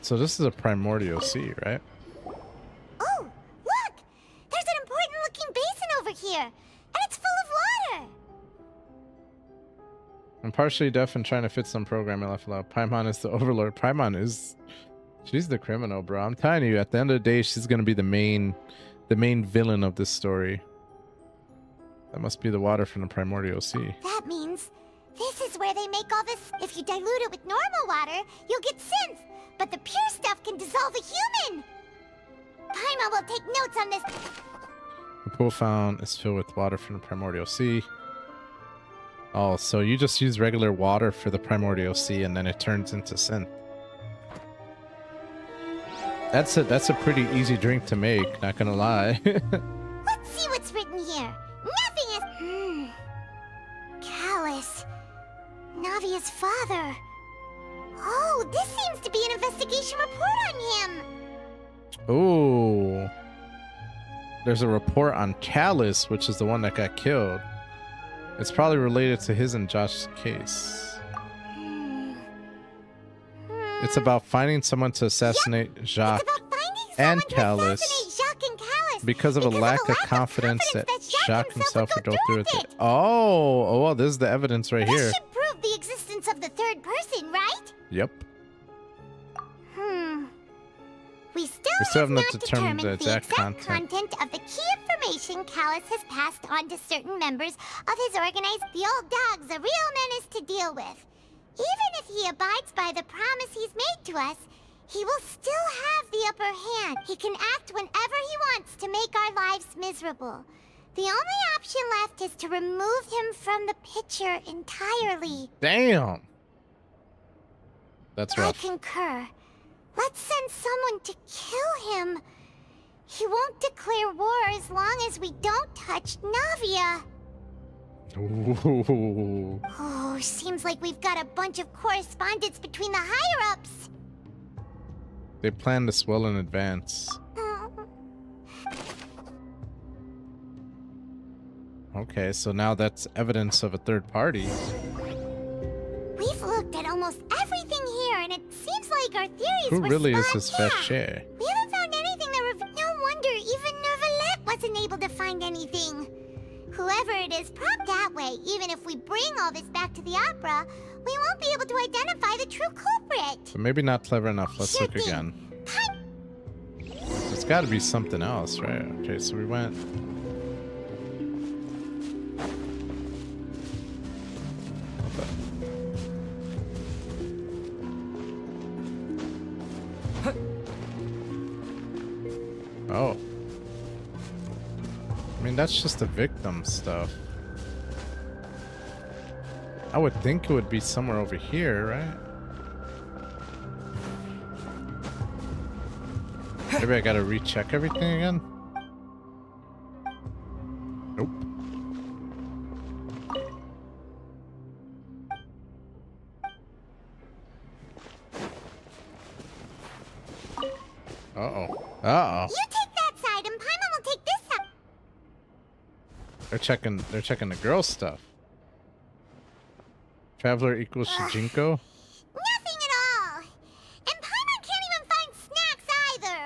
So this is a primordial sea, right? Oh, look! There's an important looking basin over here, and it's full of water! I'm partially deaf and trying to fit some programming left out. Paimon is the overlord. Paimon is... she's the criminal, bro. I'm telling you, at the end of the day, she's gonna be the main villain of this story. That must be the water from the primordial sea. That means this is where they make all this. If you dilute it with normal water, you'll get synth. But the pure stuff can dissolve a human. Paimon will take notes on this. The pool fountain is filled with water from the primordial sea. Oh, so you just use regular water for the primordial sea and then it turns into synth. That's a pretty easy drink to make, not gonna lie. Let's see what's written here. Nothing is... Callus. Navia's father. Oh, this seems to be an investigation report on him. Ooh. There's a report on Callus, which is the one that got killed. It's probably related to his and Josh's case. It's about finding someone to assassinate Jacques and Callus because of a lack of confidence that Jacques himself would go through with it. Oh, well, this is the evidence right here. This should prove the existence of the third person, right? Yep. We still have not determined the exact content of the key information Callus has passed on to certain members of his organized... The old dog's a real menace to deal with. Even if he abides by the promise he's made to us, he will still have the upper hand. He can act whenever he wants to make our lives miserable. The only option left is to remove him from the picture entirely. Damn. That's rough. I concur. Let's send someone to kill him. He won't declare war as long as we don't touch Navia. Ooh. Oh, seems like we've got a bunch of correspondence between the higher-ups. They plan this well in advance. Okay, so now that's evidence of a third party. We've looked at almost everything here, and it seems like our theories Who were really is spot this on. Vache? We haven't found anything that no wonder even Nervalette wasn't able to find anything. Whoever it is, prompt that way. Even if we bring all this back to the opera, we won't be able to identify the true culprit. But maybe not clever enough. Let's look again. There's got to be something else, right? Okay, so we went... Oh. I mean, that's just the victim stuff. I would think it would be somewhere over here, right? Maybe I gotta recheck everything again? Nope. Uh-oh. Uh-oh. You take that side, and Paimon will take this side. They're checking the girl stuff. Traveler equals Shijinko? Nothing at all. And Paimon can't even find snacks either.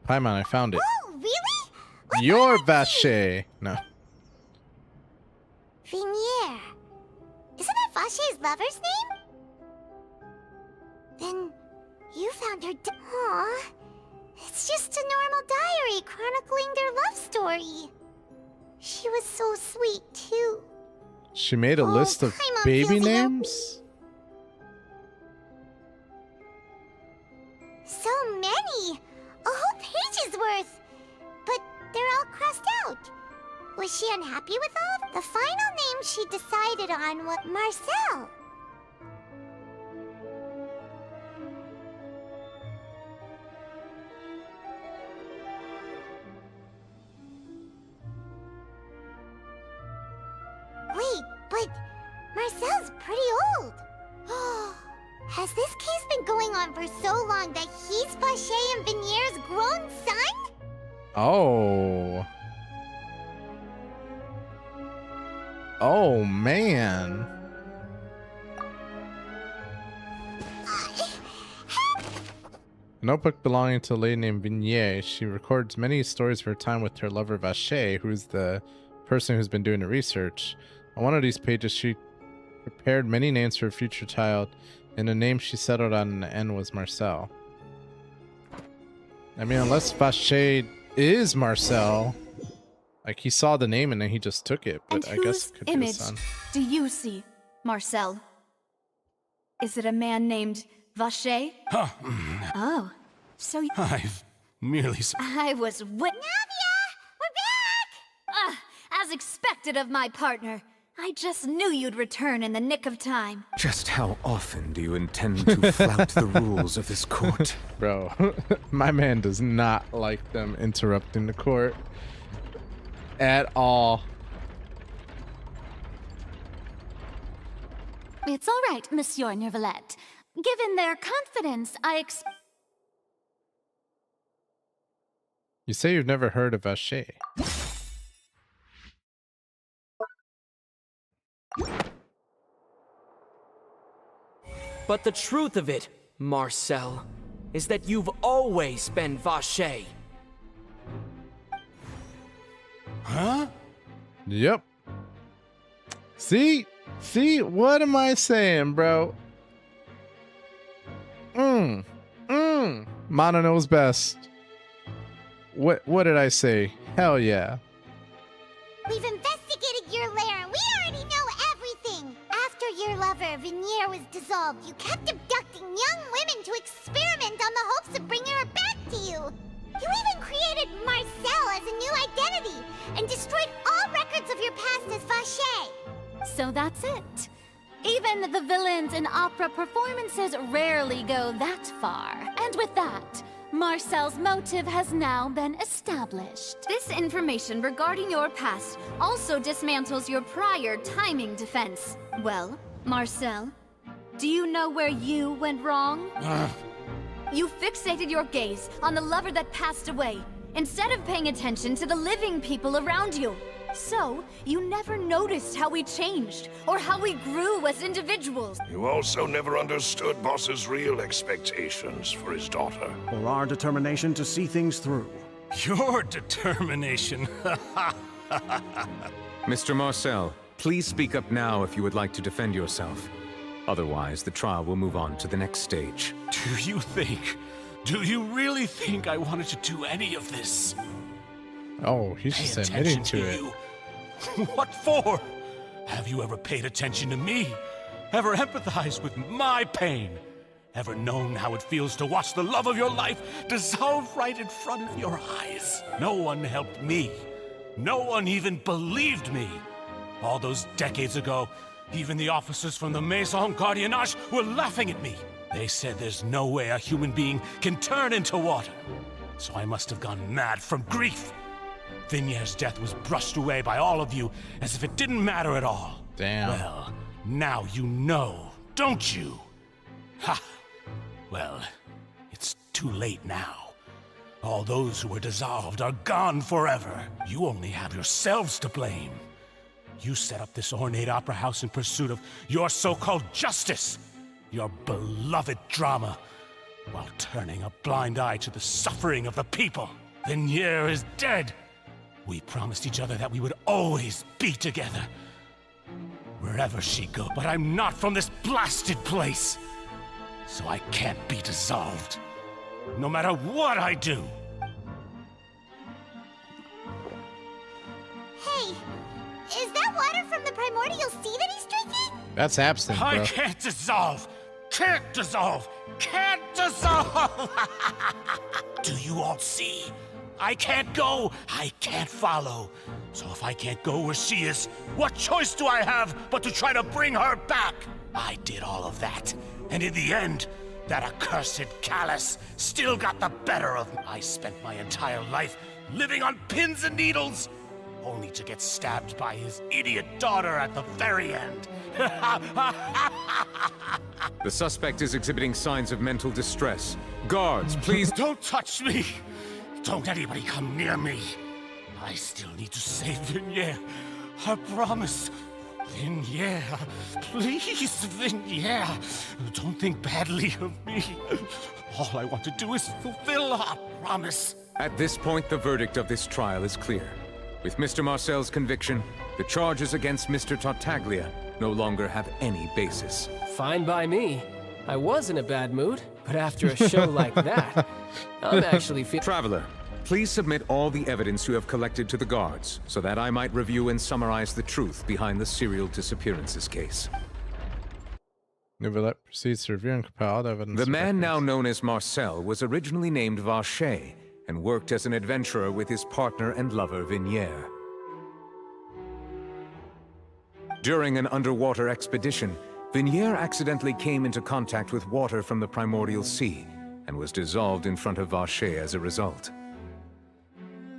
Paimon, I found it. Oh, really? Your Vache! No. Vinier. Isn't it Vache's lover's name? Then you found her. Aw, it's just a normal diary chronicling their love story. She was so sweet too. She made a list of baby names? So many! A whole page's worth! But they're all crossed out. Was she unhappy with all? The final name she decided on was Marcel. Wait, but Marcel's pretty old. Has this case been going on for so long that he's Vache and Vinier's grown son? Oh. Oh, man. A notebook belonging to a lady named Vinier. She records many stories of her time with her lover Vache, who's the person who's been doing the research. On one of these pages, she prepared many names for a future child, and the name she settled on in the end was Marcel. I mean, unless Vache is Marcel, like he saw the name and then he just took it, but And I guess whose it could be the image son. do you see, Marcel? Is it a man named Vache? Oh, so I've merely... I was with Navia! We're back! As expected of my partner. I just knew you'd return in the nick of time. Just how often do you intend to flout the rules of this court? Bro, my man does not like them interrupting the court at all. It's all right, Monsieur Neuvillette. Given their confidence, You say you've never heard of Vache. But the truth of it, Marcel, is that you've always been Vache. Huh? Yep. See, what am I saying, bro? Mana knows best. What did I say? Hell yeah. We've investigated your lair and we already know everything. After your lover, Vinier, was dissolved, you kept abducting young women to experiment on the hopes of bringing her back to you. You even created Marcel as a new identity and destroyed all records of your past as Vache. So that's it. Even the villains in opera performances rarely go that far. And with that, Marcel's motive has now been established. This information regarding your past also dismantles your prior timing defense. Well, Marcel, do you know where you went wrong? You fixated your gaze on the lover that passed away, instead of paying attention to the living people around you. So, you never noticed how we changed, or how we grew as individuals. You also never understood Boss's real expectations for his daughter. Or our determination to see things through. Your determination. Mr. Marcel, please speak up now if you would like to defend yourself. Otherwise, the trial will move on to the next stage. Do you really think I wanted to do any of this? Oh, he's Pay just admitting to it. you. What for? Have you ever paid attention to me? Ever empathized with my pain? Ever known how it feels to watch the love of your life dissolve right in front of your eyes? No one helped me. No one even believed me. All those decades ago, even the officers from the Maison Gardiennage were laughing at me. They said there's no way a human being can turn into water. So I must have gone mad from grief. Vinier's death was brushed away by all of you as if it didn't matter at all. Damn. Well, now you know, don't you? Ha! Well, it's too late now. All those who were dissolved are gone forever. You only have yourselves to blame. You set up this ornate opera house in pursuit of your so-called justice, your beloved drama, while turning a blind eye to the suffering of the people. Vinier is dead. We promised each other that we would always be together. wherever she goes. But I'm not from this blasted place, so I can't be dissolved, no matter what I do. Hey, is that water from the primordial sea that he's drinking? That's absinthe, bro. I can't dissolve! Can't dissolve! Can't dissolve! Do you all see? I can't go! I can't follow! So if I can't go where she is, what choice do I have but to try to bring her back? I did all of that, and in the end, that accursed Callus still got the better of me. I spent my entire life living on pins and needles, only to get stabbed by his idiot daughter at the very end. The suspect is exhibiting signs of mental distress. Guards, please don't touch me! Don't anybody come near me! I still need to save Vignere. I promise. Vignere. Please, Vignere. Don't think badly of me. All I want to do is fulfill our promise. At this point, the verdict of this trial is clear. With Mr. Marcel's conviction, the charges against Mr. Tartaglia no longer have any basis. Fine by me. I was in a bad mood, but after a show like that, I'm actually Traveler, please submit all the evidence you have collected to the guards, so that I might review and summarize the truth behind the serial disappearances case. Nevertheless, proceeds to review and compile all the evidence. The man now known as Marcel was originally named Vacher, and worked as an adventurer with his partner and lover Vignere. During an underwater expedition, Vignere accidentally came into contact with water from the primordial sea, and was dissolved in front of Vacher as a result.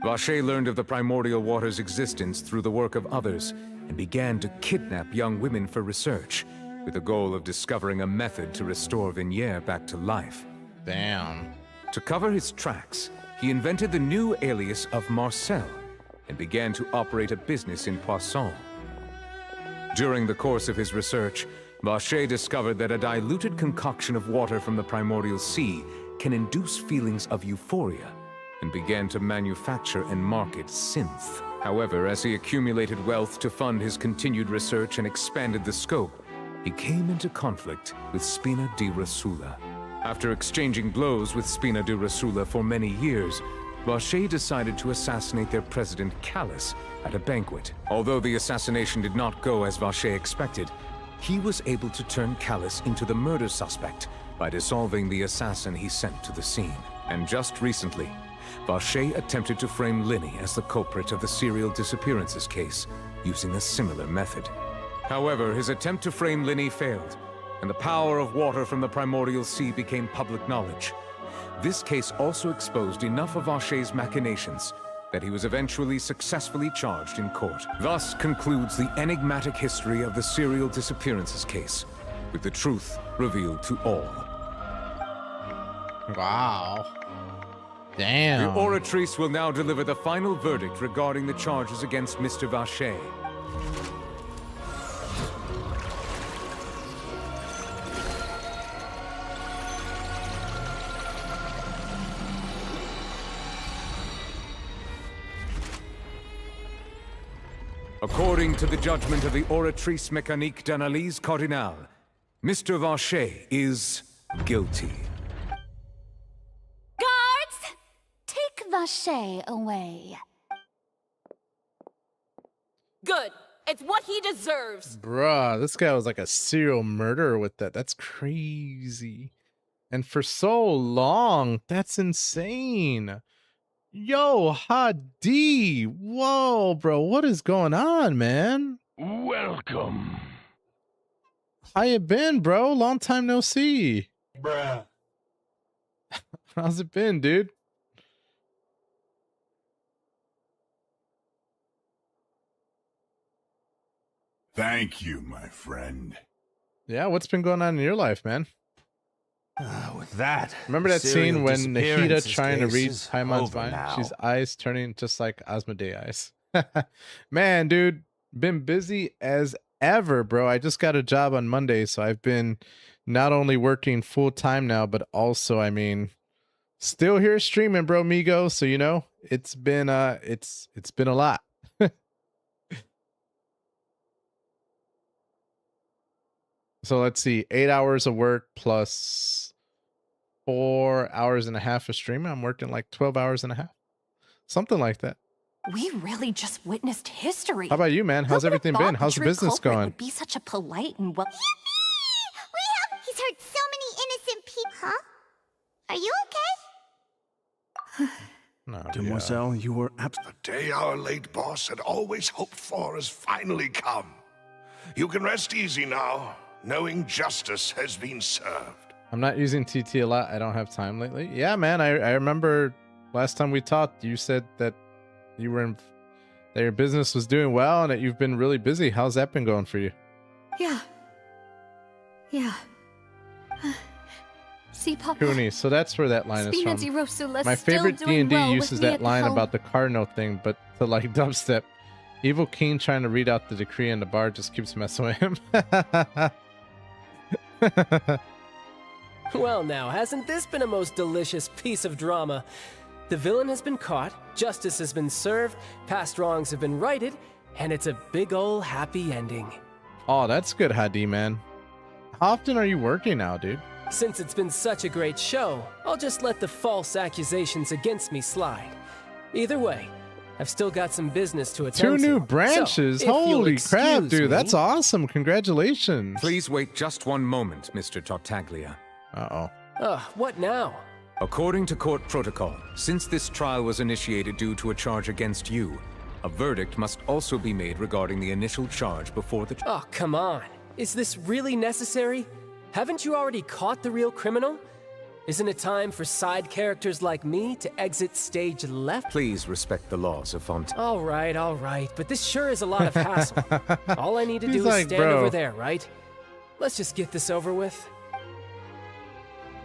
Vacher learned of the primordial water's existence through the work of others, and began to kidnap young women for research, with the goal of discovering a method to restore Vignere back to life. Damn. To cover his tracks, he invented the new alias of Marcel, and began to operate a business in Poisson. During the course of his research, Vacher discovered that a diluted concoction of water from the primordial sea can induce feelings of euphoria, and began to manufacture and market synth. However, as he accumulated wealth to fund his continued research and expanded the scope, he came into conflict with Spina di Rosula. After exchanging blows with Spina di Rosula for many years, Vacher decided to assassinate their president Callus at a banquet. Although the assassination did not go as Vacher expected, he was able to turn Callus into the murder suspect by dissolving the assassin he sent to the scene. And just recently, Vacher attempted to frame Linny as the culprit of the serial disappearances case, using a similar method. However, his attempt to frame Linny failed, and the power of water from the primordial sea became public knowledge. This case also exposed enough of Vacher's machinations that he was eventually successfully charged in court. Thus concludes the enigmatic history of the serial disappearances case, with the truth revealed to all. Wow. Damn. The Oratrice will now deliver the final verdict regarding the charges against Mr. Vacher. According to the judgment of the Oratrice Mécanique d'Analyse Cardinal, Mr. Vacher is guilty. Guards! Take Vacher away. Good. It's what he deserves. Bruh, this guy was like a serial murderer with that. That's crazy. And for so long, that's insane. Yo, Hadi. Whoa, bro. What is going on, man? Welcome. How you been, bro? Long time no see. Bruh. How's it been, dude? Thank you, my friend. Yeah, what's been going on in your life, man? With that, remember that scene when Nahida trying to read is Paimon's over mind? now. She's eyes turning just like Asmodee's eyes. Man, dude, been busy as ever, bro. I just got a job on Monday, so I've been not only working full time now, but also, I mean, still here streaming, bro, Migo. So you know, it's been it's been a lot. So let's see, 8 hours of work plus 4 hours and a half of streaming. I'm working like 12 hours and a half, something like that. We really just witnessed history. How about you, man? How's everything been? How's the business going? Would be such a polite and well. He's hurt so many innocent people. Huh? Are you okay? No, Demoiselle, you were The day our late boss had always hoped for has finally come. You can rest easy now, knowing justice has been served. I'm not using TT a lot. I don't have time lately. Yeah, man. I remember last time we talked, you said that you were that your business was doing well and that you've been really busy. How's that been going for you? Yeah. See, Papa. Cooney. So that's where that line is from. Rosula's My favorite still doing D&D well uses with me that at the line helm. about the Cardinal thing, but to like dubstep. Evil King trying to read out the decree and the bar just keeps messing with him. Well now, hasn't this been a most delicious piece of drama? The villain has been caught, justice has been served, past wrongs have been righted, and it's a big ol' happy ending. Oh, that's good, Hadi, man. How often are you working now, dude? Since it's been such a great show, I'll just let the false accusations against me slide. Either way, I've still got some business to attend to. 2 new branches. So, if you'll Holy crap, excuse dude. me- That's awesome. Congratulations. Please wait just one moment, Mr. Tartaglia. Uh-oh. What now? According to court protocol, since this trial was initiated due to a charge against you, a verdict must also be made regarding the initial charge before the... Oh, come on. Is this really necessary? Haven't you already caught the real criminal? Isn't it time for side characters like me to exit stage left? Please respect the laws of Font. All right, but this sure is a lot of hassle. All I need to do He's is like, stand bro. over there, right? Let's just get this over with.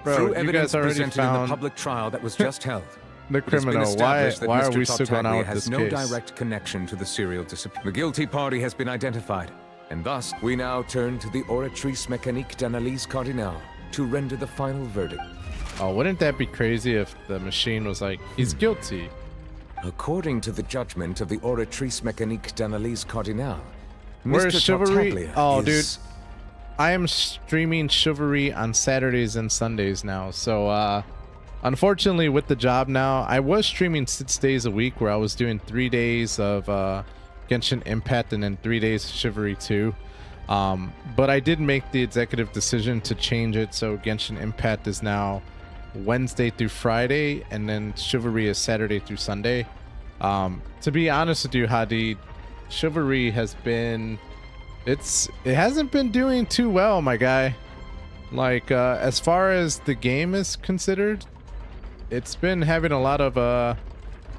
Bro, Through you evidence guys already presented in the found public trial that was just held, the it has been criminal. Why established that are Mr. we still going on Tartaglia with has this no case? direct connection to the serial disappearance. The guilty party has been identified, and thus we now turn to the Oratrice Mécanique d'Analyse Cardinal to render the final verdict. Oh, wouldn't that be crazy if the machine was like, he's guilty? According to the judgment of the Oratrice Mécanique d'Analyse Cardinal, Where's Mr. Chivalry? Tartaglia Oh, is... dude. I am streaming Chivalry on Saturdays and Sundays now. So, unfortunately, with the job now, I was streaming 6 days a week where I was doing 3 days of Genshin Impact and then 3 days Chivalry 2. But I did make the executive decision to change it. So Genshin Impact is now Wednesday through Friday, and then Chivalry is Saturday through Sunday. To be honest with you, Hadi, Chivalry has been... It hasn't been doing too well, my guy. Like, as far as the game is considered, it's been having a lot of, I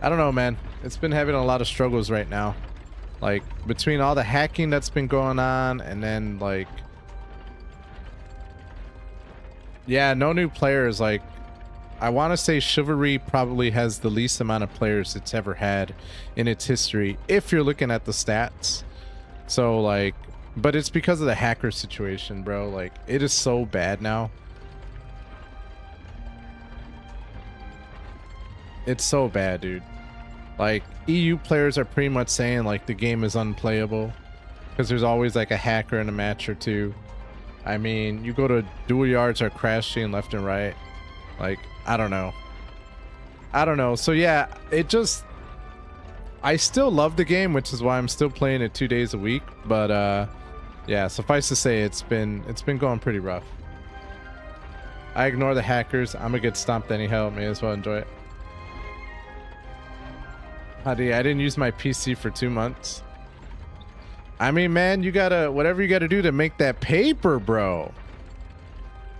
don't know, man. It's been having a lot of struggles right now. Like, between all the hacking that's been going on, and then, like... Yeah, no new players. Like, I want to say Chivalry probably has the least amount of players it's ever had in its history, if you're looking at the stats. So, like... But it's because of the hacker situation, bro. Like, it is so bad now. It's so bad, dude. Like, EU players are pretty much saying, like, the game is unplayable. Because there's always, like, a hacker in a match or two. I mean, you go to dual yards are crashing left and right. Like, I don't know. So, yeah, it just... I still love the game, which is why I'm still playing it 2 days a week. But, yeah, suffice to say, it's been going pretty rough. I ignore the hackers. I'm gonna get stomped anyhow. May as well enjoy it. Hadi, I didn't use my PC for 2 months. I mean, man, you gotta... Whatever you gotta do to make that paper, bro.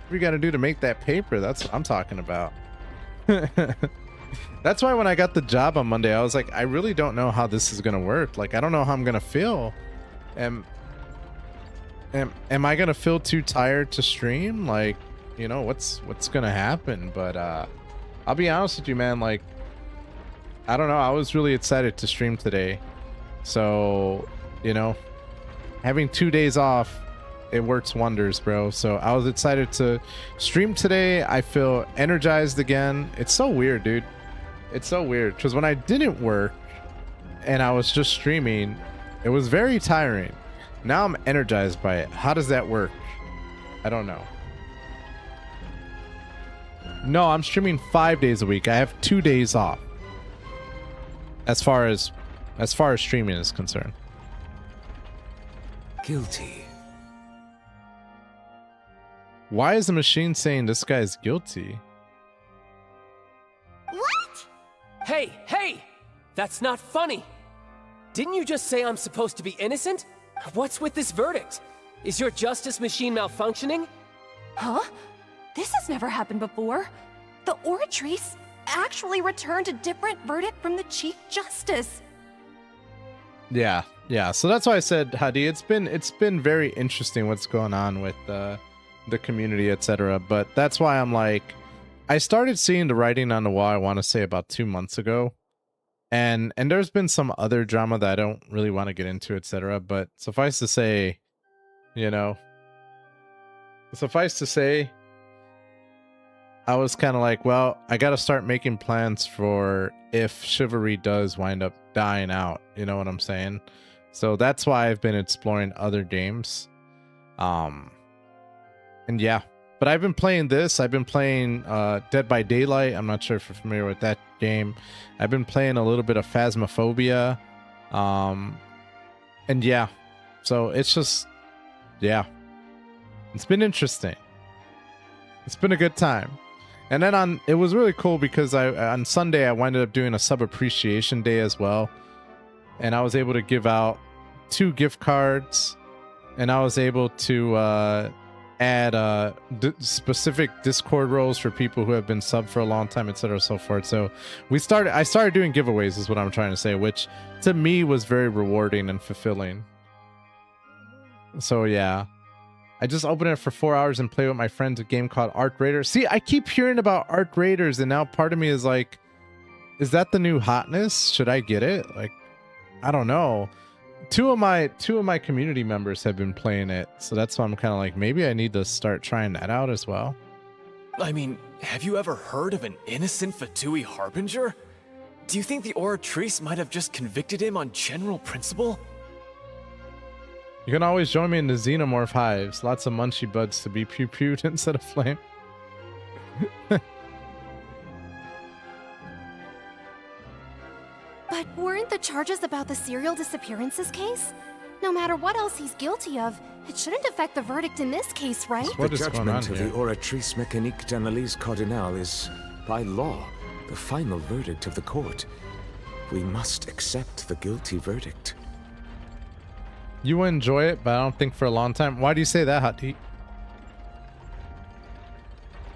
Whatever you gotta do to make that paper, that's what I'm talking about. That's why when I got the job on Monday, I was like, I really don't know how this is gonna work. Like, I don't know how I'm gonna feel. Am I gonna feel too tired to stream? Like, you know, what's gonna happen? But I'll be honest with you, man. Like, I don't know. I was really excited to stream today. So, you know, having 2 days off, it works wonders, bro. So I was excited to stream today. I feel energized again. It's so weird, dude. It's so weird because when I didn't work and I was just streaming, it was very tiring. Now I'm energized by it. How does that work? I don't know. No, I'm streaming 5 days a week. I have 2 days off. As far as streaming is concerned. Guilty. Why is the machine saying this guy's guilty? What? Hey, hey! That's not funny! Didn't you just say I'm supposed to be innocent? What's with this verdict? Is your justice machine malfunctioning? Huh? This has never happened before. The Oratrice actually returned a different verdict from the Chief Justice. Yeah. So that's why I said, Hadi, it's been very interesting what's going on with the community, etc. But that's why I'm like, I started seeing the writing on the wall, I want to say about 2 months ago. And there's been some other drama that I don't really want to get into, etc. But suffice to say, I was kind of like, well, I got to start making plans for if Chivalry does wind up dying out. You know what I'm saying? So that's why I've been exploring other games. And yeah, but I've been playing this. I've been playing Dead by Daylight. I'm not sure if you're familiar with that game. I've been playing a little bit of Phasmophobia. And yeah, so it's just, yeah, it's been interesting. It's been a good time. And then it was really cool because on Sunday I winded up doing a sub appreciation day as well, and I was able to give out 2 gift cards, and I was able to add specific Discord roles for people who have been subbed for a long time, etc. so forth. So I started doing giveaways, is what I'm trying to say, which to me was very rewarding and fulfilling. So yeah. I just opened it for 4 hours and play with my friends a game called Arc Raiders. See, I keep hearing about Arc Raiders, and now part of me is like, is that the new hotness? Should I get it? Like, I don't know. Two of my community members have been playing it, so that's why I'm kind of like, maybe I need to start trying that out as well. I mean, have you ever heard of an innocent Fatui Harbinger? Do you think the Oratrice might have just convicted him on general principle? You can always join me in the Xenomorph hives. Lots of munchy buds to be pew-pewed instead of flame. But weren't the charges about the serial disappearances case? No matter what else he's guilty of, it shouldn't affect the verdict in this case, right? The judgment of the Oratrice Mécanique d'Analyse Cardinale is, by law, the final verdict of the court. We must accept the guilty verdict. You will enjoy it, but I don't think for a long time. Why do you say that, Hot Heat?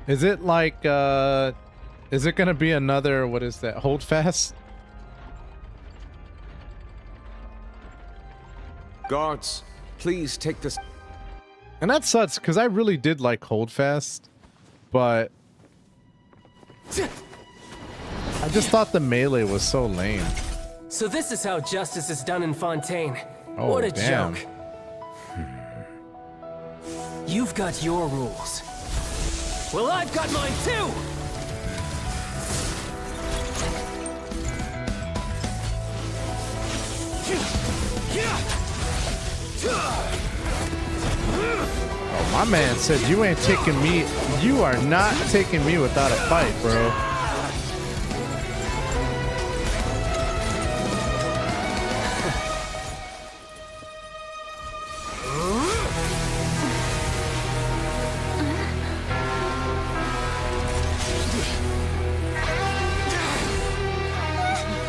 Is it like, is it gonna be another, what is that, Hold Fast? Guards, please take this. And that sucks, because I really did like Hold Fast, but I just thought the melee was so lame. So this is how justice is done in Fontaine. Oh, what a damn. joke. You've got your rules. Well, I've got mine too! Oh, my man said you ain't taking me. You are not taking me without a fight, bro.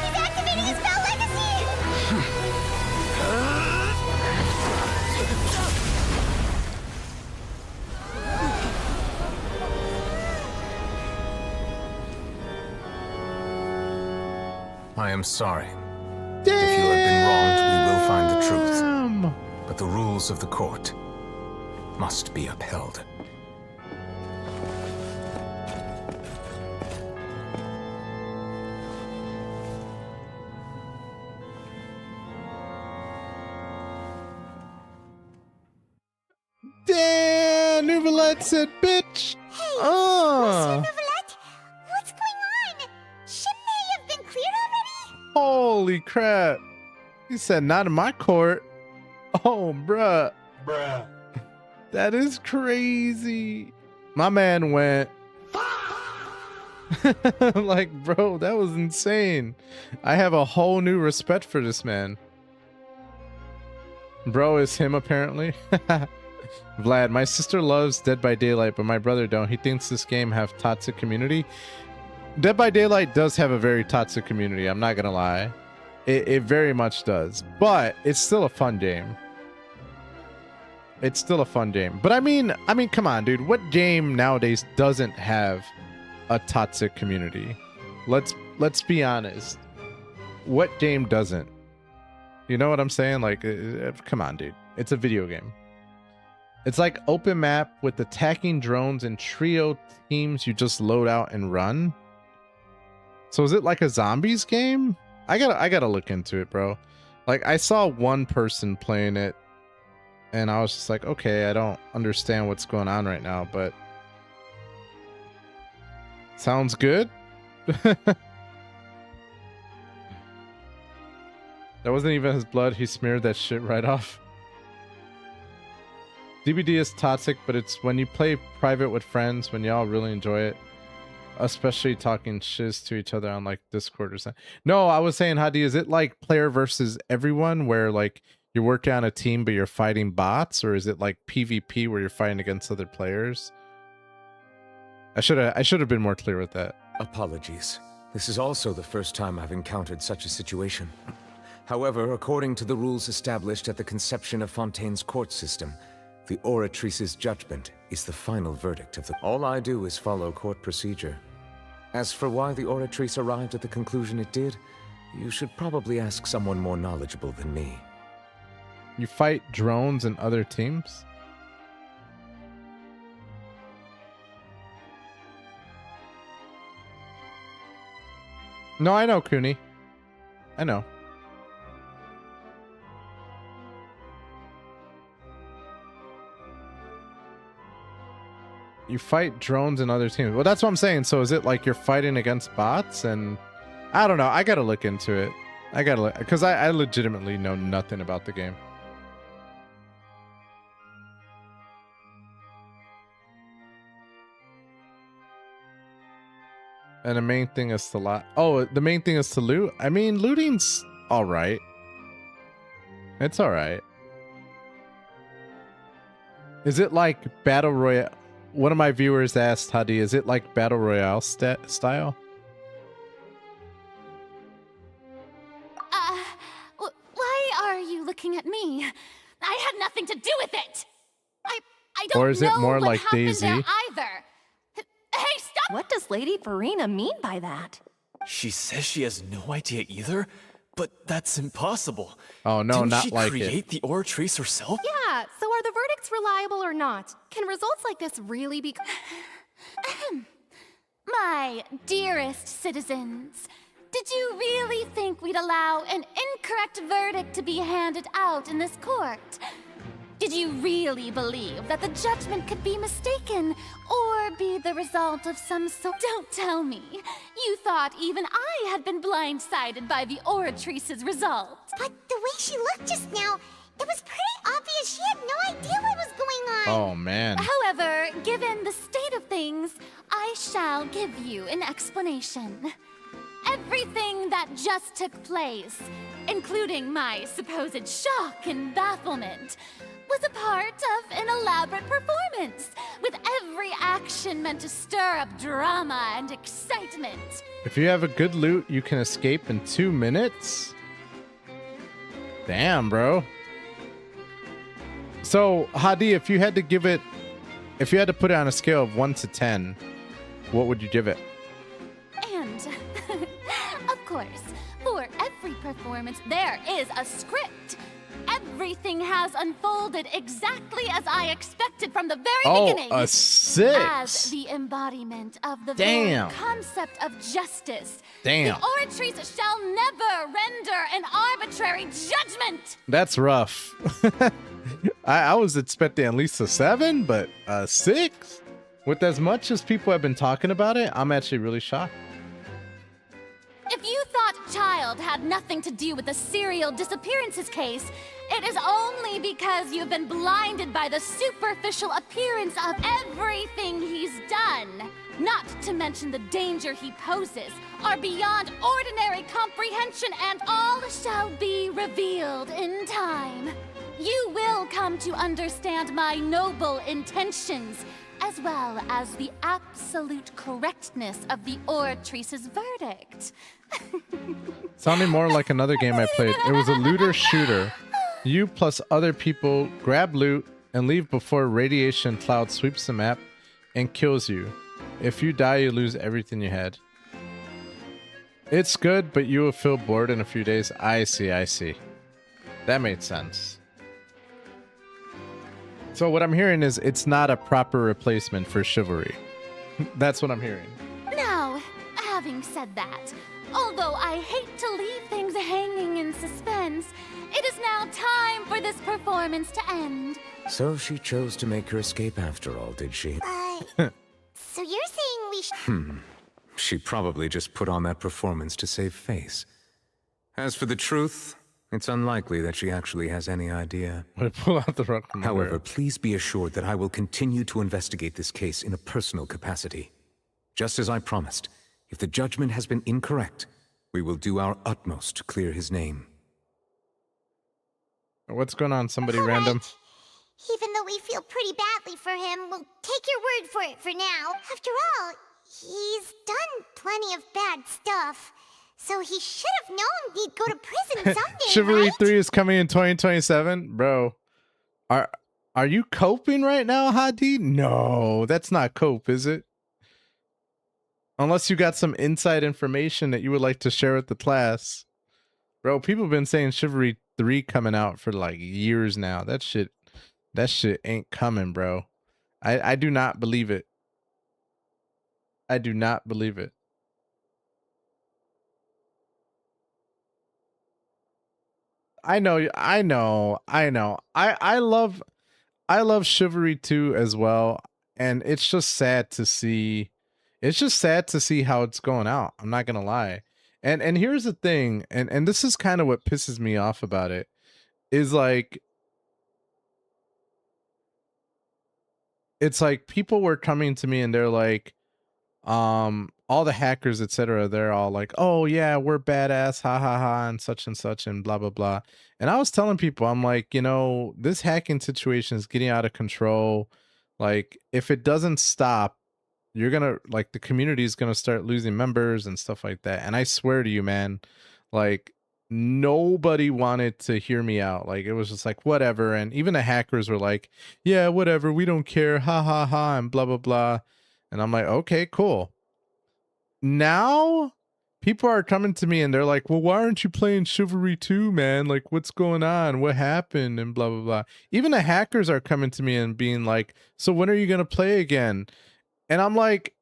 He's activating his spell legacy! I am sorry. If you have been wronged, we will find the truth. But the rules of the court must be upheld. Damn, Nouvelette said, bitch. Hey, Monsieur Nouvelette, what's going on? Shouldn't they have been cleared already? Holy crap. He said, not in my court. Oh, bruh. That is crazy. My man went like, bro, that was insane. I have a whole new respect for this man. Bro is him apparently. Vlad, my sister loves Dead by Daylight, but my brother don't. He thinks this game have toxic community. Dead by Daylight does have a very toxic community. I'm not gonna lie. It very much does, but it's still a fun game. It's still a fun game. But I mean, come on, dude. What game nowadays doesn't have a toxic community? Let's be honest. What game doesn't? You know what I'm saying? Like, come on, dude. It's a video game. It's like open map with attacking drones and trio teams you just load out and run. So is it like a zombies game? I gotta look into it, bro. Like, I saw one person playing it and I was just like, okay, I don't understand what's going on right now, but sounds good. That wasn't even his blood. He smeared that shit right off. DBD is toxic, but it's when you play private with friends, when y'all really enjoy it. Especially talking shiz to each other on like Discord or something. No, I was saying, Hadi, is it like player versus everyone where like you're working on a team but you're fighting bots, or is it like PvP where you're fighting against other players? I should have been more clear with that. Apologies. This is also the first time I've encountered such a situation. However, according to the rules established at the conception of Fontaine's court system, the Oratrice's judgment is the final verdict of the... All I do is follow court procedure. As for why the Oratrice arrived at the conclusion it did, you should probably ask someone more knowledgeable than me. You fight drones and other teams? No, I know, Cooney. I know. You fight drones and other teams. Well, that's what I'm saying. So is it like you're fighting against bots? And I don't know. I gotta look into it. I gotta look, because I legitimately know nothing about the game. And the main thing is to lot. Oh, the main thing is to loot. I mean, looting's all right. It's all right. Is it like Battle Royale? One of my viewers asked, Hadi, is it like Battle Royale style? Why are you looking at me? I had nothing to do with it. I don't know. Or is it more what like happened DayZ? there either. Hey, stop! What does Lady Farina mean by that? She says she has no idea either, but that's impossible. Oh no, Didn't not she like create it. the Oratrice herself? Yeah, so are the verdicts reliable or not? Can results like this really be... My dearest citizens, did you really think we'd allow an incorrect verdict to be handed out in this court? Did you really believe that the judgment could be mistaken or be the result of some sort? Don't tell me. You thought even I had been blindsided by the Oratrice's result. But the way she looked just now, it was pretty obvious she had no idea what was going on. Oh man. However, given the state of things, I shall give you an explanation. Everything that just took place, including my supposed shock and bafflement, was a part of an elaborate performance, with every action meant to stir up drama and excitement. If you have a good loot, you can escape in 2 minutes? Damn, bro. So, Hadi, if you had to give it, if you had to put it on a scale of 1 to 10, what would you give it? And, of course, for every performance, there is a script. Everything has unfolded exactly as I expected from the very beginning. A 6. As the embodiment of the Damn. very concept of justice. Damn. The Oratrice shall never render an arbitrary judgment. That's rough. I was expecting at least a 7, but a 6? With as much as people have been talking about it, I'm actually really shocked. If you thought Child had nothing to do with the serial disappearances case, it is only because you've been blinded by the superficial appearance of everything he's done. Not to mention the danger he poses are beyond ordinary comprehension, and all shall be revealed in time. You will come to understand my noble intentions, as well as the absolute correctness of the Oratrice's verdict. Sounding more like another game I played. It was a looter shooter. You plus other people grab loot and leave before radiation cloud sweeps the map and kills you. If you die, you lose everything you had. It's good, but you will feel bored in a few days. I see, I see. That made sense. So what I'm hearing is it's not a proper replacement for Chivalry. That's what I'm hearing. Now, having said that, although I hate to leave things hanging in suspense, it is now time for this performance to end. So she chose to make her escape after all, did she? So you're saying we should... She probably just put on that performance to save face. As for the truth, it's unlikely that she actually has any idea. Pull out the rug from However, please be assured that I will continue to investigate this case in a personal capacity. Just as I promised, if the judgment has been incorrect, we will do our utmost to clear his name. What's going on? Somebody random? Even though we feel pretty badly for him, we'll take your word for it for now. After all, he's done plenty of bad stuff. So he should have known he'd go to prison someday, Chivalry right? 3 is coming in 2027? Bro, are you coping right now, Hadi? No, that's not cope, is it? Unless you got some inside information that you would like to share with the class. Bro, people have been saying Chivalry 3 coming out for like years now. That shit ain't coming, bro. I do not believe it. I do not believe it. I know. I love Chivalry 2 as well, and it's just sad to see. It's just sad to see how it's going out. I'm not gonna lie. And here's the thing, and this is kind of what pisses me off about it, is like, it's like people were coming to me and they're like, all the hackers, etc., they're all like, oh yeah, we're badass, ha ha ha, and such and blah blah blah. And I was telling people, I'm like, you know, this hacking situation is getting out of control. Like, if it doesn't stop, you're gonna, like, the community is gonna start losing members and stuff like that. And I swear to you, man, like, nobody wanted to hear me out. Like, it was just like, whatever. And even the hackers were like, yeah, whatever, we don't care, ha ha ha, and blah blah blah. And I'm like, okay, cool. Now people are coming to me and they're like, well, why aren't you playing Chivalry 2, man? Like, what's going on? What happened? And blah blah blah. Even the hackers are coming to me and being like, so when are you gonna play again? And I'm like,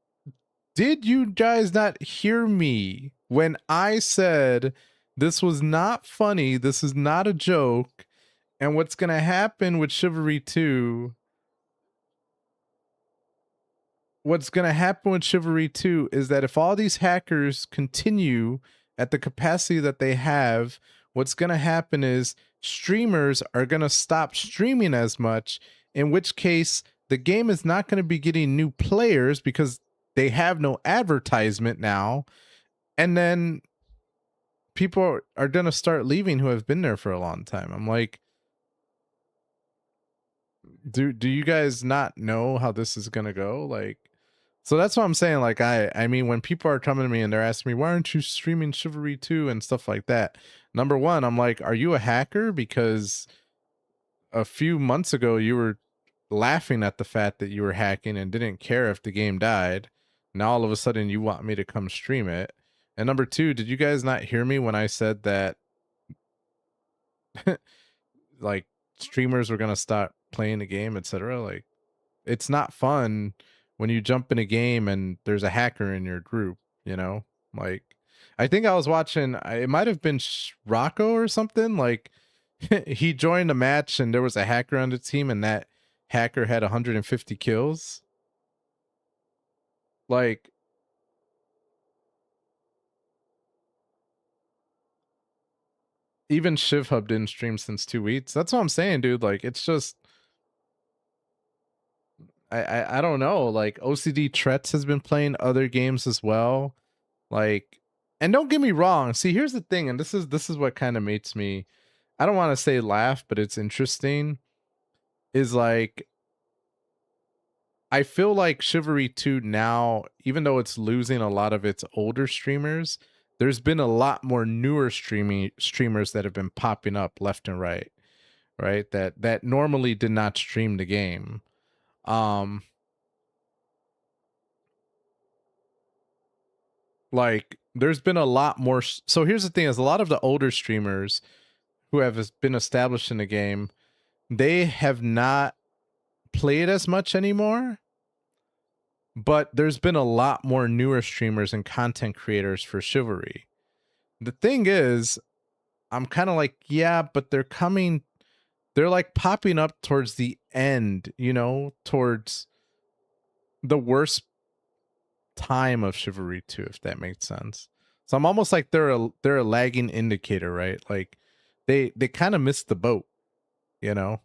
did you guys not hear me when I said this was not funny, this is not a joke, and what's gonna happen with Chivalry 2? What's going to happen with Chivalry 2 is that if all these hackers continue at the capacity that they have, what's going to happen is streamers are going to stop streaming as much, in which case the game is not going to be getting new players because they have no advertisement now. And then people are going to start leaving who have been there for a long time. I'm like, do you guys not know how this is going to go? Like, so that's what I'm saying. Like, I mean, when people are coming to me and they're asking me, why aren't you streaming Chivalry 2 and stuff like that? Number one, I'm like, are you a hacker? Because a few months ago, you were laughing at the fact that you were hacking and didn't care if the game died. Now, all of a sudden, you want me to come stream it. And number two, did you guys not hear me when I said that, like, streamers were going to stop playing the game, etc.? Like, it's not fun when you jump in a game and there's a hacker in your group, you know? Like, I think I was watching, it might have been Rocco or something. Like, he joined a match and there was a hacker on the team and that hacker had 150 kills. Like, Even ShivHub didn't stream since 2 weeks. That's what I'm saying, dude. Like, it's just I don't know. Like, OCD Tretz has been playing other games as well. Like, and don't get me wrong. See, here's the thing, and this is what kind of makes me, I don't want to say laugh, but it's interesting. Is like, I feel like Chivalry 2 now, even though it's losing a lot of its older streamers, there's been a lot more newer streamers that have been popping up left and right, right? That normally did not stream the game. Like, there's been a lot more. So here's the thing: is a lot of the older streamers who have been established in the game, they have not played as much anymore. But there's been a lot more newer streamers and content creators for Chivalry. The thing is, I'm kind of like, yeah, but they're like popping up towards the end, you know, towards the worst time of Chivalry 2, if that makes sense. So I'm almost like they're a lagging indicator, right? Like they kind of missed the boat, you know?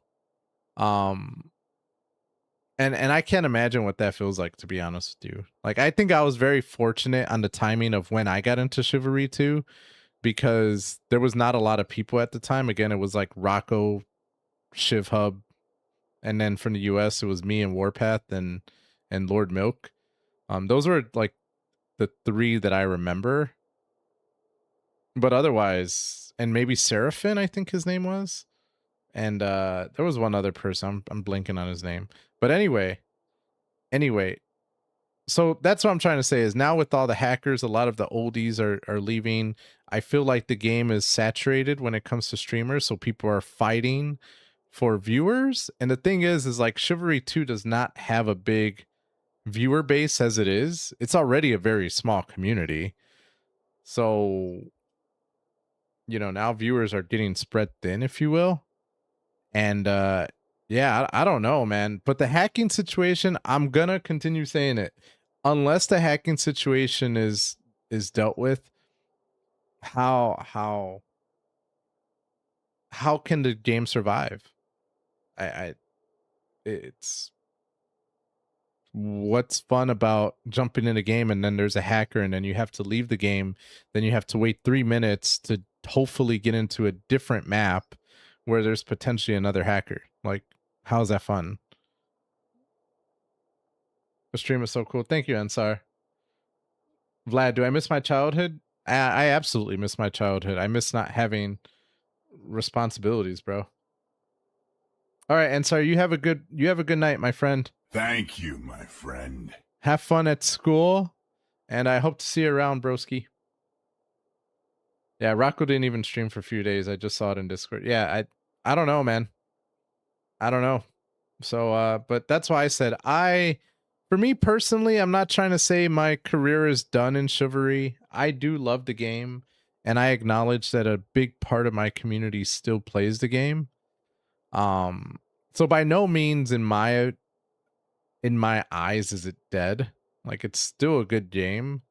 And I can't imagine what that feels like, to be honest with you. Like, I think I was very fortunate on the timing of when I got into Chivalry 2, because there was not a lot of people at the time. Again, it was like Rocco, ShivHub, and then from the US it was me and Warpath and Lord Milk. Those were like the 3 that I remember. But otherwise, and maybe Seraphin, I think his name was. And there was one other person. I'm blinking on his name. But anyway, so that's what I'm trying to say is now with all the hackers, a lot of the oldies are leaving. I feel like the game is saturated when it comes to streamers, so people are fighting for viewers. And the thing is like Chivalry 2 does not have a big viewer base as it is. It's already a very small community. So, you know, now viewers are getting spread thin, if you will. And yeah, I don't know, man. But the hacking situation, I'm gonna continue saying it. Unless the hacking situation is dealt with, how can the game survive? It's what's fun about jumping in a game and then there's a hacker and then you have to leave the game, then you have to wait 3 minutes to hopefully get into a different map where there's potentially another hacker. Like, how's that fun? The stream is so cool. Thank you, Ansar. Vlad, do I miss my childhood? I absolutely miss my childhood. I miss not having responsibilities, bro. All right, Ansar, you have a good night, my friend. Thank you, my friend. Have fun at school, and I hope to see you around, broski. Yeah, Rocco didn't even stream for a few days. I just saw it in Discord. Yeah, I don't know, man. I don't know. So, but that's why I said for me personally, I'm not trying to say my career is done in Chivalry. I do love the game, and I acknowledge that a big part of my community still plays the game. So by no means in my eyes is it dead. Like, it's still a good game.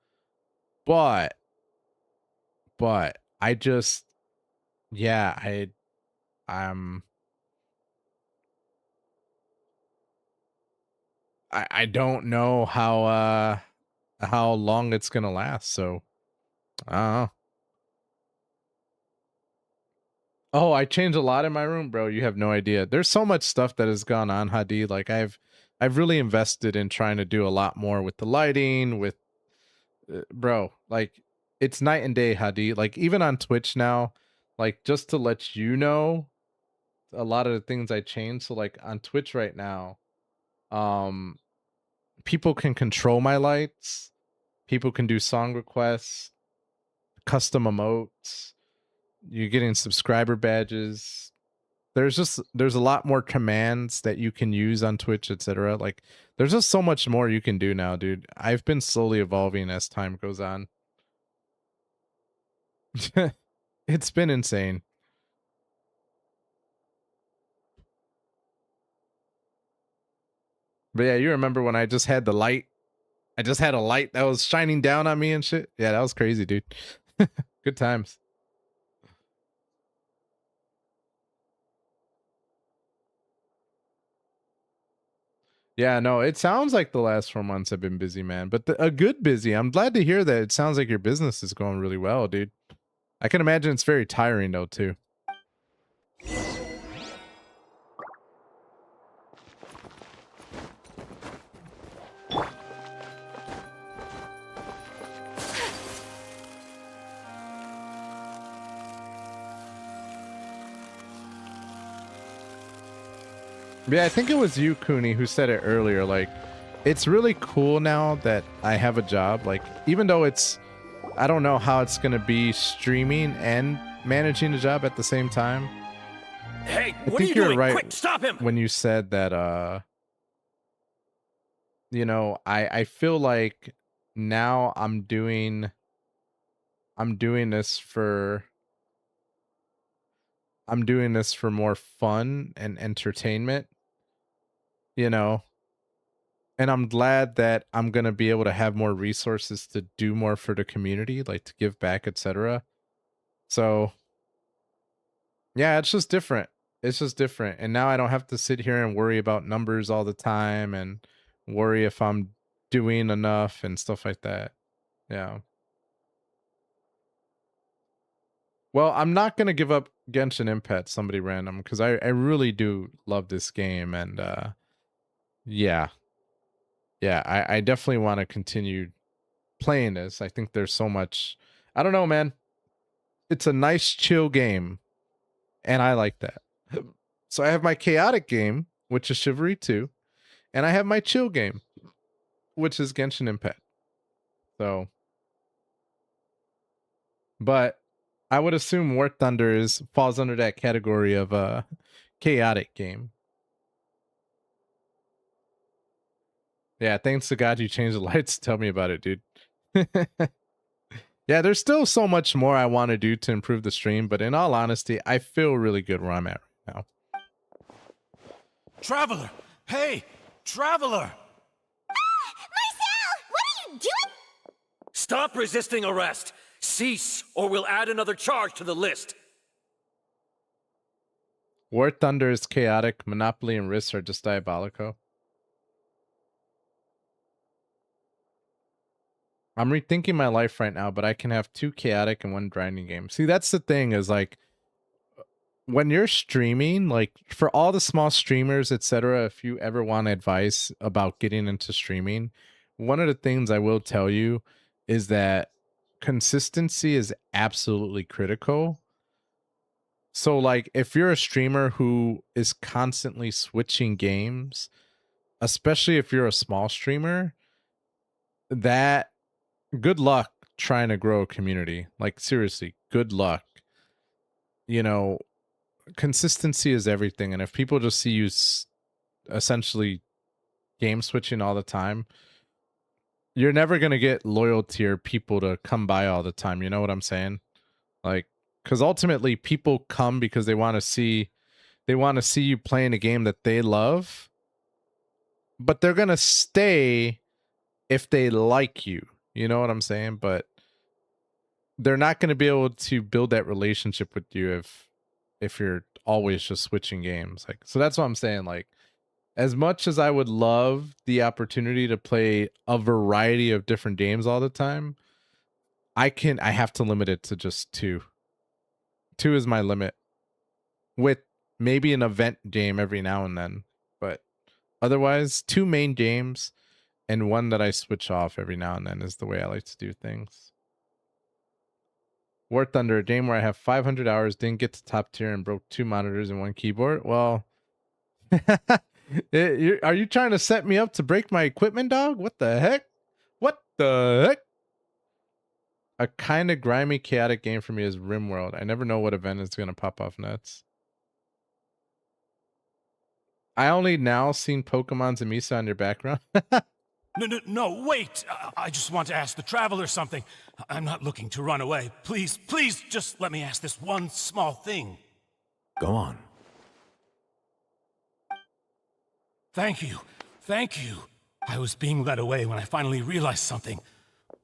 But I just, yeah, I don't know how long it's gonna last, so Oh, I changed a lot in my room, bro. You have no idea. There's so much stuff that has gone on, Hadi. Like, I've really invested in trying to do a lot more with the lighting, with bro, like, it's night and day, Hadi. Like, even on Twitch now, like, just to let you know a lot of the things I changed. So like on Twitch right now, people can control my lights, people can do song requests, custom emotes, you're getting subscriber badges. There's a lot more commands that you can use on Twitch, etc. Like, there's just so much more you can do now, dude. I've been slowly evolving as time goes on. It's been insane. But yeah, you remember when I just had the light? I just had a light that was shining down on me and shit. Yeah, that was crazy, dude. Good times. Yeah, no, it sounds like the last 4 months have been busy, man. But a good busy. I'm glad to hear that it sounds like your business is going really well, dude. I can imagine it's very tiring though, too. Yeah, I think it was you, Cooney, who said it earlier. Like, it's really cool now that I have a job. Like, even though I don't know how it's going to be streaming and managing a job at the same time. Hey, I what are think you you're doing? right Quick, stop him! when you said that, you know, I feel like now I'm doing this for more fun and entertainment, you know. And I'm glad that I'm going to be able to have more resources to do more for the community, like to give back, etc. So, yeah, it's just different. It's just different. And now I don't have to sit here and worry about numbers all the time and worry if I'm doing enough and stuff like that. Yeah. Well, I'm not going to give up Genshin Impact, somebody random, because I really do love this game. And yeah. Yeah, I definitely want to continue playing this. I think there's so much. I don't know, man. It's a nice, chill game. And I like that. So I have my chaotic game, which is Chivalry 2. And I have my chill game, which is Genshin Impact. So. But I would assume War Thunder falls under that category of a chaotic game. Yeah, thanks to God you changed the lights. Tell me about it, dude. Yeah, there's still so much more I want to do to improve the stream, but in all honesty, I feel really good where I'm at right now. Traveler! Hey! Traveler! Marcel! What are you doing? Stop resisting arrest! Cease, or we'll add another charge to the list. War Thunder is chaotic, Monopoly and Risk are just diabolical. I'm rethinking my life right now, but I can have 2 chaotic and 1 grinding game. See, that's the thing is like when you're streaming, like for all the small streamers, etc., if you ever want advice about getting into streaming, one of the things I will tell you is that consistency is absolutely critical. So like if you're a streamer who is constantly switching games, especially if you're a small streamer, that good luck trying to grow a community. Like seriously, good luck. You know, consistency is everything, and if people just see you essentially game switching all the time, you're never going to get loyalty or people to come by all the time. You know what I'm saying? Like, because ultimately people come because they want to see you playing a game that they love, but they're going to stay if they like you. You know what I'm saying? But they're not going to be able to build that relationship with you if you're always just switching games. Like, so that's what I'm saying. Like, as much as I would love the opportunity to play a variety of different games all the time, I have to limit it to just 2. 2 is my limit, with maybe an event game every now and then. But otherwise, 2 main games and 1 that I switch off every now and then is the way I like to do things. War Thunder, a game where I have 500 hours, didn't get to top tier, and broke 2 monitors and 1 keyboard. Well, are you trying to set me up to break my equipment, dog? What the heck? What the heck? A kind of grimy, chaotic game for me is RimWorld. I never know what event is going to pop off nuts. I only now seen Pokemon's and Misa on your background. No, wait! I just want to ask the Traveler something. I'm not looking to run away. Please, just let me ask this one small thing. Go on. Thank you. I was being led away when I finally realized something.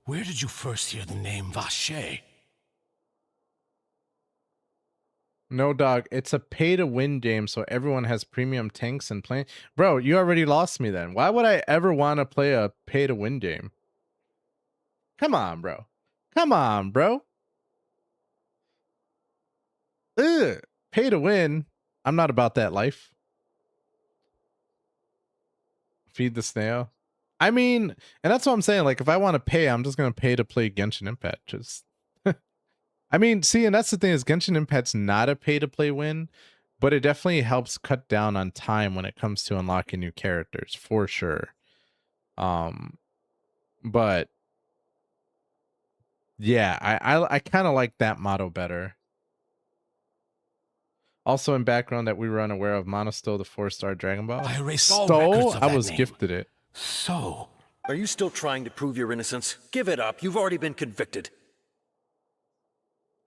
Where did you first hear the name Vache? No, dog. It's a pay-to-win game, so everyone has premium tanks and plane. Bro, you already lost me then. Why would I ever want to play a pay-to-win game? Come on, bro. Come on, bro. Ugh. Pay-to-win. I'm not about that life. Feed the snail. I mean, and that's what I'm saying. Like, if I want to pay, I'm just going to pay to play Genshin Impact. Just... I mean, see, and that's the thing is Genshin Impact's not a pay-to-play win, but it definitely helps cut down on time when it comes to unlocking new characters, for sure. But yeah, I kind of like that motto better. Also in background that we were unaware of, Monasto, the 4-star Dragon Ball. I erased all records of I that was name. gifted it. So, are you still trying to prove your innocence? Give it up. You've already been convicted.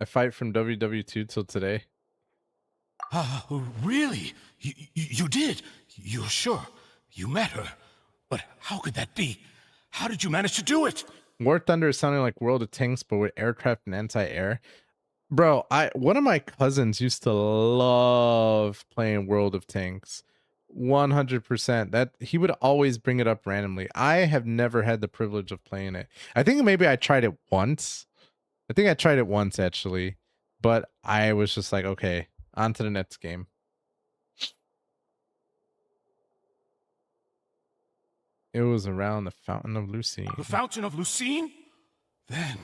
I fight from WW2 till today. Really? You did? You're sure? You met her? But how could that be? How did you manage to do it? War Thunder is sounding like World of Tanks, but with aircraft and anti-air. Bro, one of my cousins used to love playing World of Tanks. 100%. That he would always bring it up randomly. I have never had the privilege of playing it. I think maybe I tried it once. I think I tried it once actually, but I was just like, okay, on to the next game. It was around the Fountain of Lucine. The Fountain of Lucine? Then,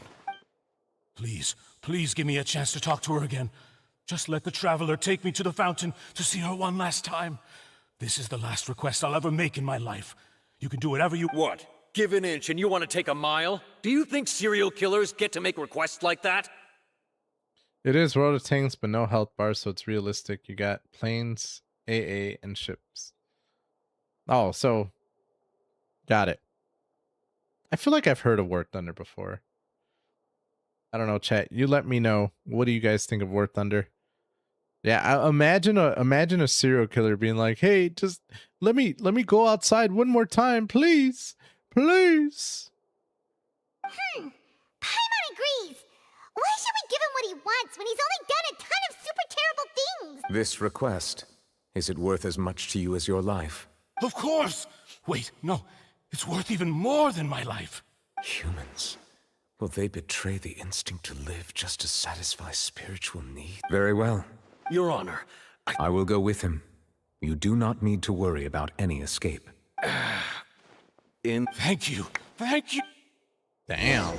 please, please give me a chance to talk to her again. Just let the Traveler take me to the fountain to see her one last time. This is the last request I'll ever make in my life. You can do whatever you... What? Give an inch and you want to take a mile? Do you think serial killers get to make requests like that? It is World of Tanks, but no health bars, so it's realistic. You got planes, AA, and ships. Oh, so... Got it. I feel like I've heard of War Thunder before. I don't know, chat. You let me know. What do you guys think of War Thunder? Yeah, imagine a serial killer being like, "Hey, just let me go outside one more time, please, please." Paimon agrees. Why should we give him what he wants when he's only done a ton of super terrible things? This request, is it worth as much to you as your life? Of course! Wait, no. It's worth even more than my life. Humans. Will they betray the instinct to live just to satisfy spiritual need? Very well. Your Honor, I will go with him. You do not need to worry about any escape. Thank you. Thank you. Damn.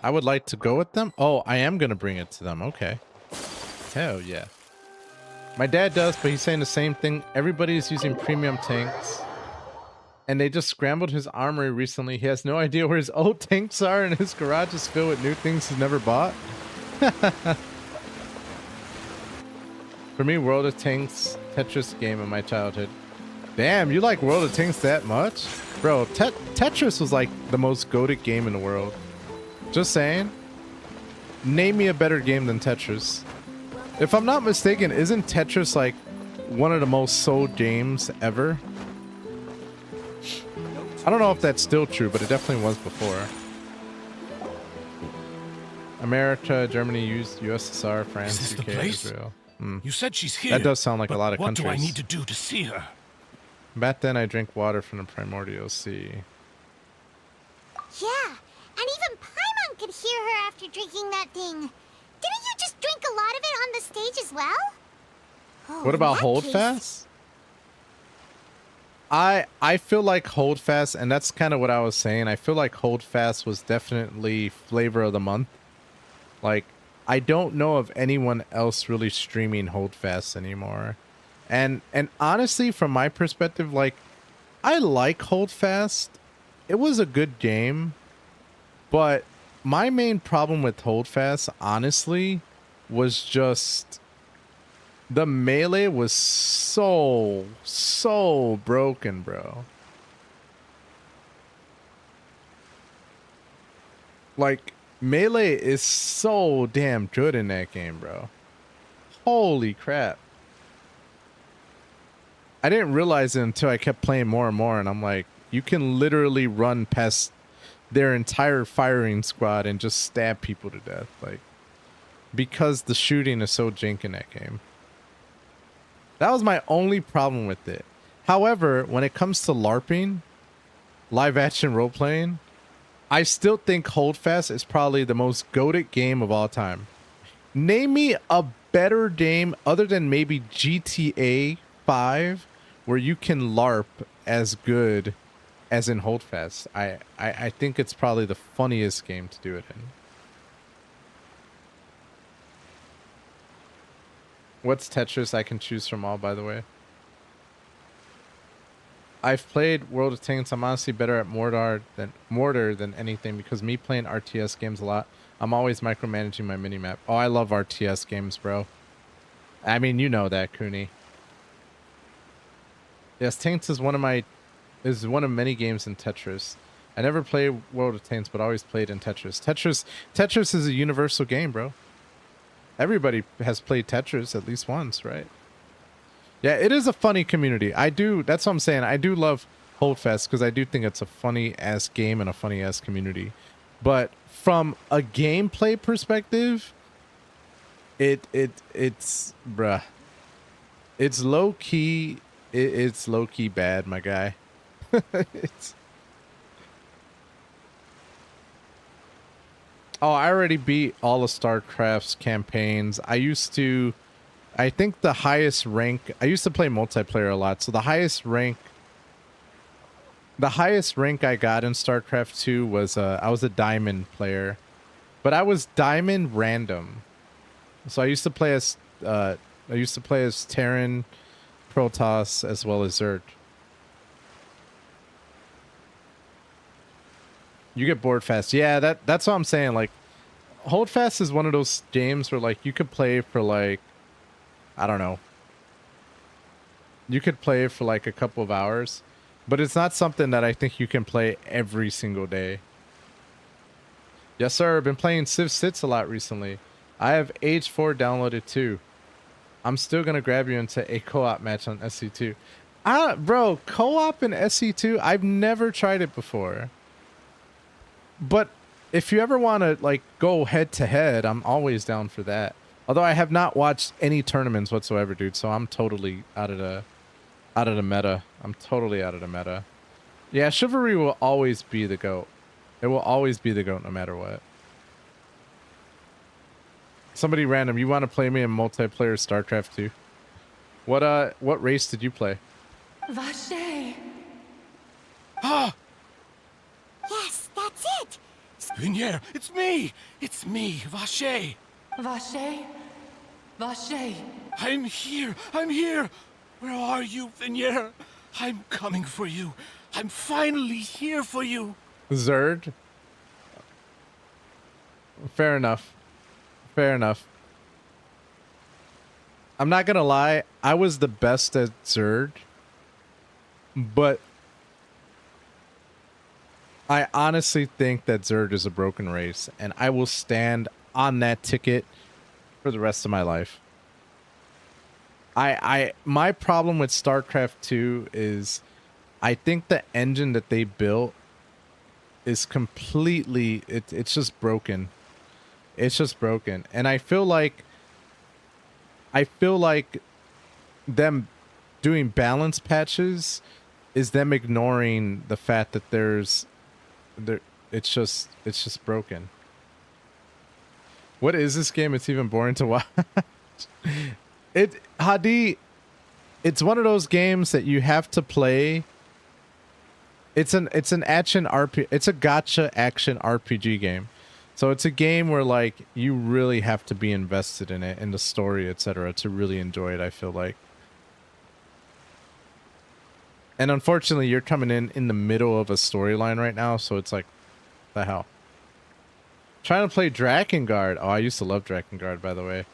I would like to go with them. Oh, I am going to bring it to them. Okay. Hell yeah. My dad does, but he's saying the same thing. Everybody is using premium tanks. And they just scrambled his armory recently. He has no idea where his old tanks are, and his garage is filled with new things he's never bought. For me, World of Tanks, Tetris game of my childhood. Damn, you like World of Tanks that much? Bro, Tetris was like the most goated game in the world. Just saying. Name me a better game than Tetris. If I'm not mistaken, isn't Tetris like one of the most sold games ever? I don't know if that's still true, but it definitely was before. America, Germany, USSR, France, Is this UK, the place? Israel. You said she's here. That does sound like a lot of what countries. What do I need to do to see her? Back then, I drank water from the primordial sea. Yeah, and even Paimon could hear her after drinking that thing. Didn't you just drink a lot of it on the stage as well? Oh, What about in that Holdfast? I feel like Holdfast, and that's kind of what I was saying. I feel like Holdfast was definitely flavor of the month. Like, I don't know of anyone else really streaming Holdfast anymore. And honestly, from my perspective, like, I like Holdfast. It was a good game, but my main problem with Holdfast, honestly, was just the melee was so broken, bro. Like, melee is so damn good in that game, bro. Holy crap. I didn't realize it until I kept playing more and more, and I'm like, you can literally run past their entire firing squad and just stab people to death. Like, because the shooting is so jank in that game. That was my only problem with it. However, when it comes to LARPing, live action role playing, I still think Holdfast is probably the most goated game of all time. Name me a better game other than maybe GTA 5 where you can LARP as good as in Holdfast. I think it's probably the funniest game to do it in. What's Tetris? I can choose from all, by the way. I've played World of Tanks. I'm honestly better at Mortar than anything because me playing RTS games a lot, I'm always micromanaging my minimap. Oh, I love RTS games, bro. I mean, you know that, Cooney. Yes, Tanks is one of many games in Tetris. I never played World of Tanks, but always played in Tetris. Tetris is a universal game, bro. Everybody has played Tetris at least once, right? Yeah, it is a funny community. That's what I'm saying. I do love Holdfast because I do think it's a funny-ass game and a funny-ass community. But from a gameplay perspective, it's bruh. It's low-key, it's low-key bad, my guy. Oh, I already beat all of StarCraft's campaigns. I think the highest rank, I used to play multiplayer a lot, so the highest rank I got in StarCraft 2 was I was a diamond player, but I was diamond random. So I used to play as Terran, Protoss, as well as Zerg. You get bored fast. Yeah, that's what I'm saying. Like, Holdfast is one of those games where like you could play for like, I don't know. You could play for like a couple of hours, but it's not something that I think you can play every single day. Yes, sir. I've been playing Civ 6 a lot recently. I have Age 4 downloaded too. I'm still gonna grab you into a co-op match on SC2. Bro, co-op in SC2, I've never tried it before. But if you ever want to like go head to head, I'm always down for that. Although I have not watched any tournaments whatsoever, dude, so I'm totally out of the meta. I'm totally out of the meta. Yeah, Chivalry will always be the GOAT. It will always be the GOAT no matter what. Somebody random, you want to play me in multiplayer StarCraft 2? What race did you play? Vache. Ah! Yes, that's it! Vinier, it's me! It's me, Vache! Vache? Vache? I'm here! I'm here! Where are you, Vinier? I'm coming for you. I'm finally here for you. Zerd? Fair enough. Fair enough. I'm not gonna lie, I was the best at Zerd, but I honestly think that Zerd is a broken race, and I will stand on that ticket for the rest of my life. My problem with StarCraft 2 is I think the engine that they built is completely, it's just broken. It's just broken. And I feel like them doing balance patches is them ignoring the fact that it's just broken. What is this game? It's even boring to watch. Hadi, it's one of those games that you have to play. It's an action RPG. It's a gacha action RPG game. So it's a game where like you really have to be invested in it, in the story, etc., to really enjoy it, I feel like. And unfortunately, you're coming in the middle of a storyline right now, so it's like, the hell. Trying to play Drakengard. Oh, I used to love Drakengard, by the way.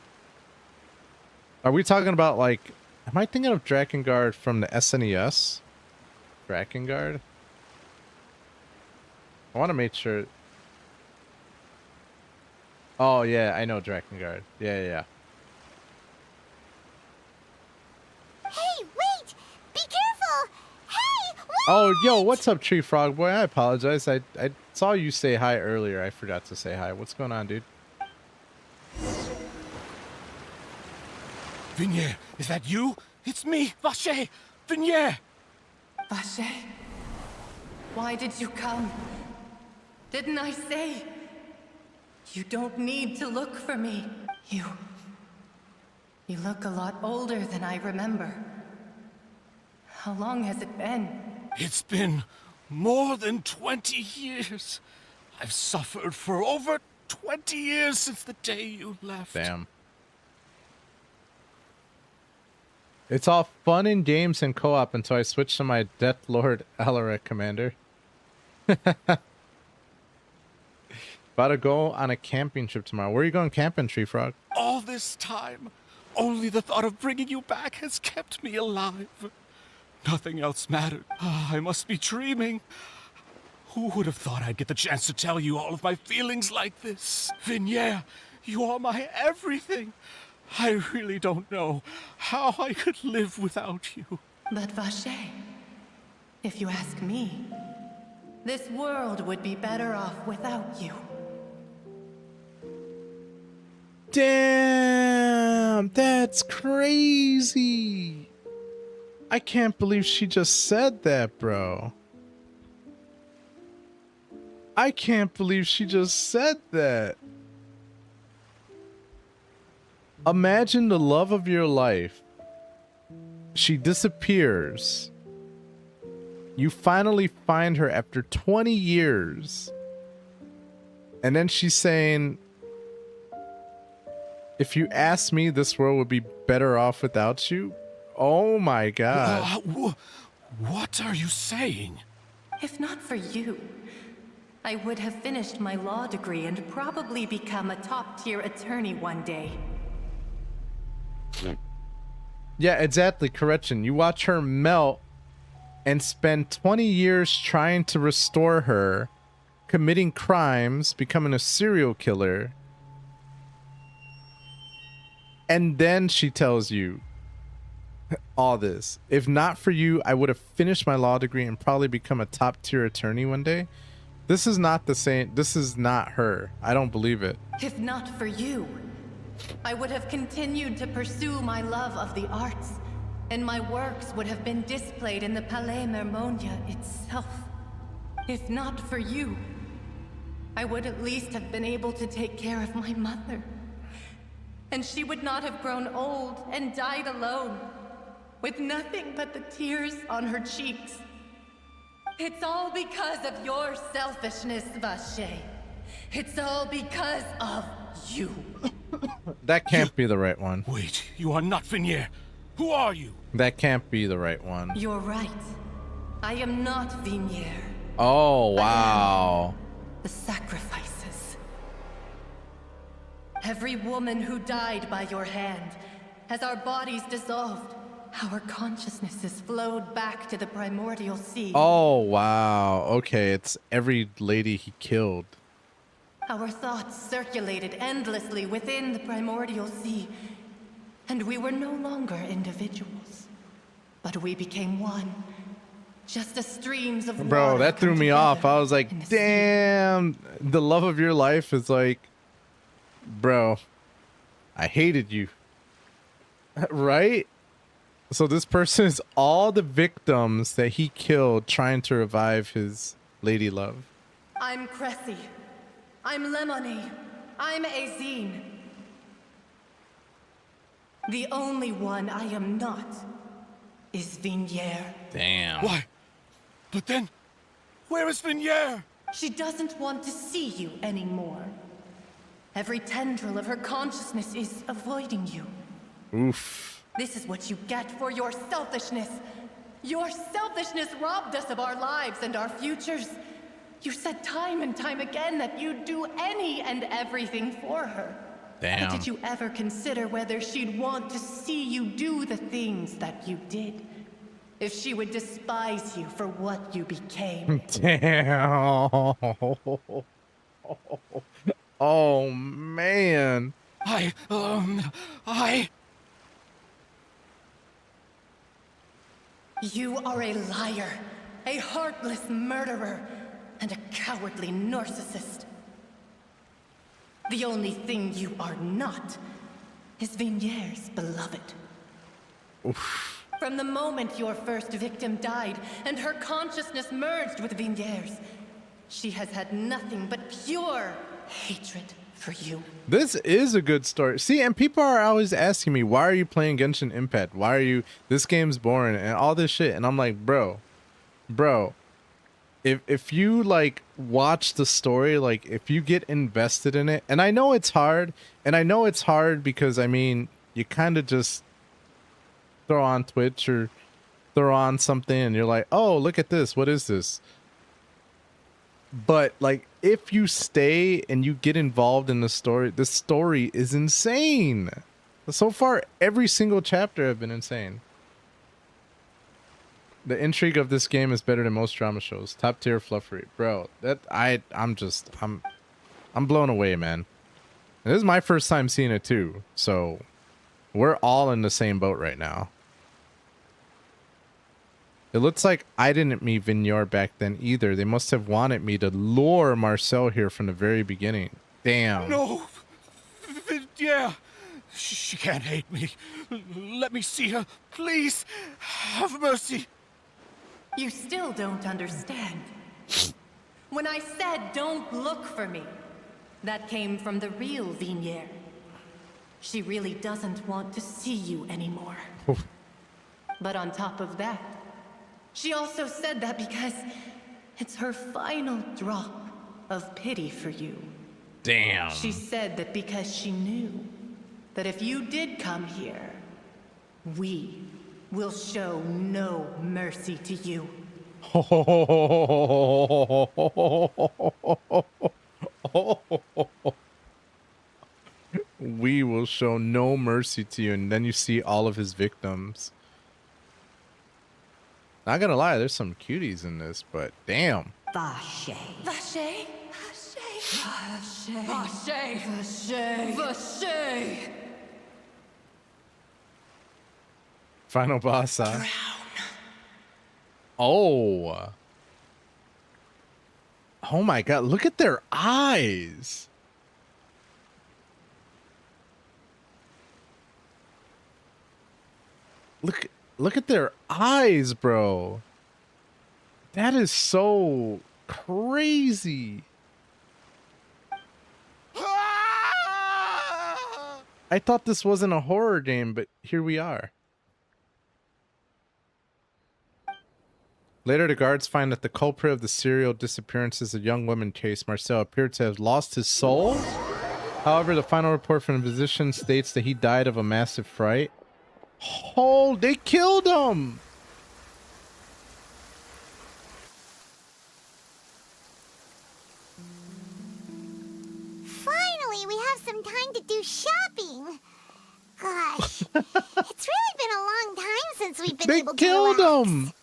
Are we talking about like, am I thinking of Drakengard from the SNES? Drakengard? I want to make sure. Oh yeah, I know Drakengard. Yeah. Hey, wait! Be careful! Hey, wait! Oh, yo, what's up, Tree Frog Boy? I apologize. I saw you say hi earlier. I forgot to say hi. What's going on, dude? Vignier, is that you? It's me, Vache! Vignier! Vache, why did you come? Didn't I say? You don't need to look for me. You look a lot older than I remember. How long has it been? It's been more than 20 years. I've suffered for over 20 years since the day you left. Damn. It's all fun in games and co-op until I switch to my Death Lord Alaric commander. About to go on a camping trip tomorrow. Where are you going camping, Tree Frog? All this time, only the thought of bringing you back has kept me alive. Nothing else mattered. I must be dreaming. Who would have thought I'd get the chance to tell you all of my feelings like this? Vignier, you are my everything. I really don't know how I could live without you. But Vache, if you ask me, this world would be better off without you. Damn, that's crazy. I can't believe she just said that, bro. I can't believe she just said that. Imagine the love of your life. She disappears. You finally find her after 20 years. And then she's saying, if you ask me, this world would be better off without you. Oh my God. What are you saying? If not for you, I would have finished my law degree and probably become a top-tier attorney one day. Yeah, exactly. Correction. You watch her melt and spend 20 years trying to restore her, committing crimes, becoming a serial killer. And then she tells you all this. If not for you, I would have finished my law degree and probably become a top-tier attorney one day. This is not the same. This is not her. I don't believe it. If not for you, I would have continued to pursue my love of the arts, and my works would have been displayed in the Palais Mermonia itself. If not for you, I would at least have been able to take care of my mother. And she would not have grown old and died alone, with nothing but the tears on her cheeks. It's all because of your selfishness, Vache. It's all because of you. That can't be the right one. Wait, you are not Vignier. Who are you? That can't be the right one. You're right. I am not Vignier. Oh, wow. The sacrifices. Every woman who died by your hand, as our bodies dissolved, our consciousnesses flowed back to the primordial sea. Oh, wow. Okay, it's every lady he killed. Our thoughts circulated endlessly within the primordial sea, and we were no longer individuals, but we became one, just as streams of Bro, water that threw come me off. together I was like, damn, the love of your life is like, bro, I hated you. Right? So this person is all the victims that he killed trying to revive his lady love. I'm Cressy. I'm Lemony. I'm Azine. The only one I am not is Vignier. Damn. Why? But then, where is Vignier? She doesn't want to see you anymore. Every tendril of her consciousness is avoiding you. Oof. This is what you get for your selfishness. Your selfishness robbed us of our lives and our futures. You said time and time again that you'd do any and everything for her. Damn. But did you ever consider whether she'd want to see you do the things that you did? If she would despise you for what you became? Damn. Oh, man. You are a liar, a heartless murderer, and a cowardly narcissist. The only thing you are not is Vignier's beloved. From the moment your first victim died and her consciousness merged with Vignere's, she has had nothing but pure hatred for you. This is a good story. See, and people are always asking me, why are you playing Genshin Impact? Why are you, this game's boring and all this shit. And I'm like, bro, if you like watch the story, like if you get invested in it, and I know it's hard, because I mean, you kind of just throw on Twitch or throw on something and you're like, oh, look at this. What is this? But like, if you stay and you get involved in the story is insane. So far, every single chapter have been insane. The intrigue of this game is better than most drama shows. Top tier fluffery, bro. I'm blown away, man. And this is my first time seeing it too, so we're all in the same boat right now. It looks like I didn't meet Vignore back then either. They must have wanted me to lure Marcel here from the very beginning. Damn. No! Yeah! She can't hate me. Let me see her. Please! Have mercy! You still don't understand. When I said don't look for me, that came from the real Vignere. She really doesn't want to see you anymore. But on top of that, she also said that because it's her final drop of pity for you. Damn. She said that because she knew that if you did come here, we will show no mercy to you. We will show no mercy to you. And then you see all of his victims. Not gonna lie, there's some cuties in this, but damn. Vache. Vache? Vache. Vache. Vache. Vache. Final boss, huh? Oh. Oh my god, look at their eyes. Look at their eyes, bro. That is so crazy. I thought this wasn't a horror game, but here we are. Later, the guards find that the culprit of the serial disappearances of young women case, Marcel, appeared to have lost his soul. However, the final report from the physician states that he died of a massive fright. Oh, they killed him! Finally, we have some time to do shopping. Gosh, it's really been a long time since we've been able to relax. They killed him!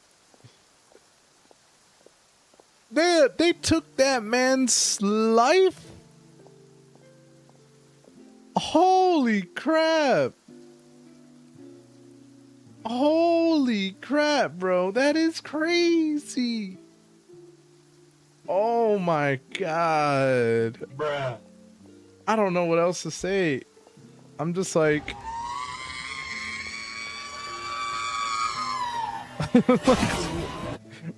They took that man's life? Holy crap! Holy crap, bro. That is crazy. Oh my god. Bruh. I don't know what else to say. I'm just like...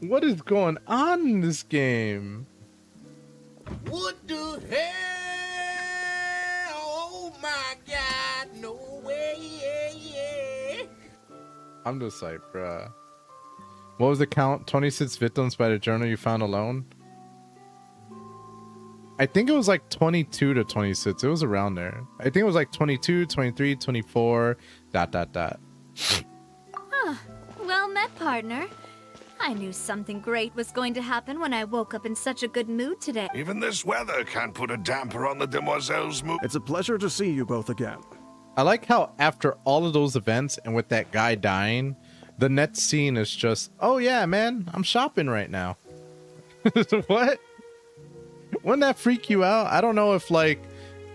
what is going on in this game? What the hell? Oh my god, no way, yeah. I'm just like, bruh. What was the count? 26 victims by the journal you found alone? I think it was like 22 to 26. It was around there. I think it was like 22, 23, 24, ... Huh. Well met, partner. I knew something great was going to happen when I woke up in such a good mood today. Even this weather can't put a damper on the demoiselle's mood. It's a pleasure to see you both again. I like how after all of those events and with that guy dying, the next scene is just, oh yeah, man, I'm shopping right now. What? Wouldn't that freak you out? I don't know if like,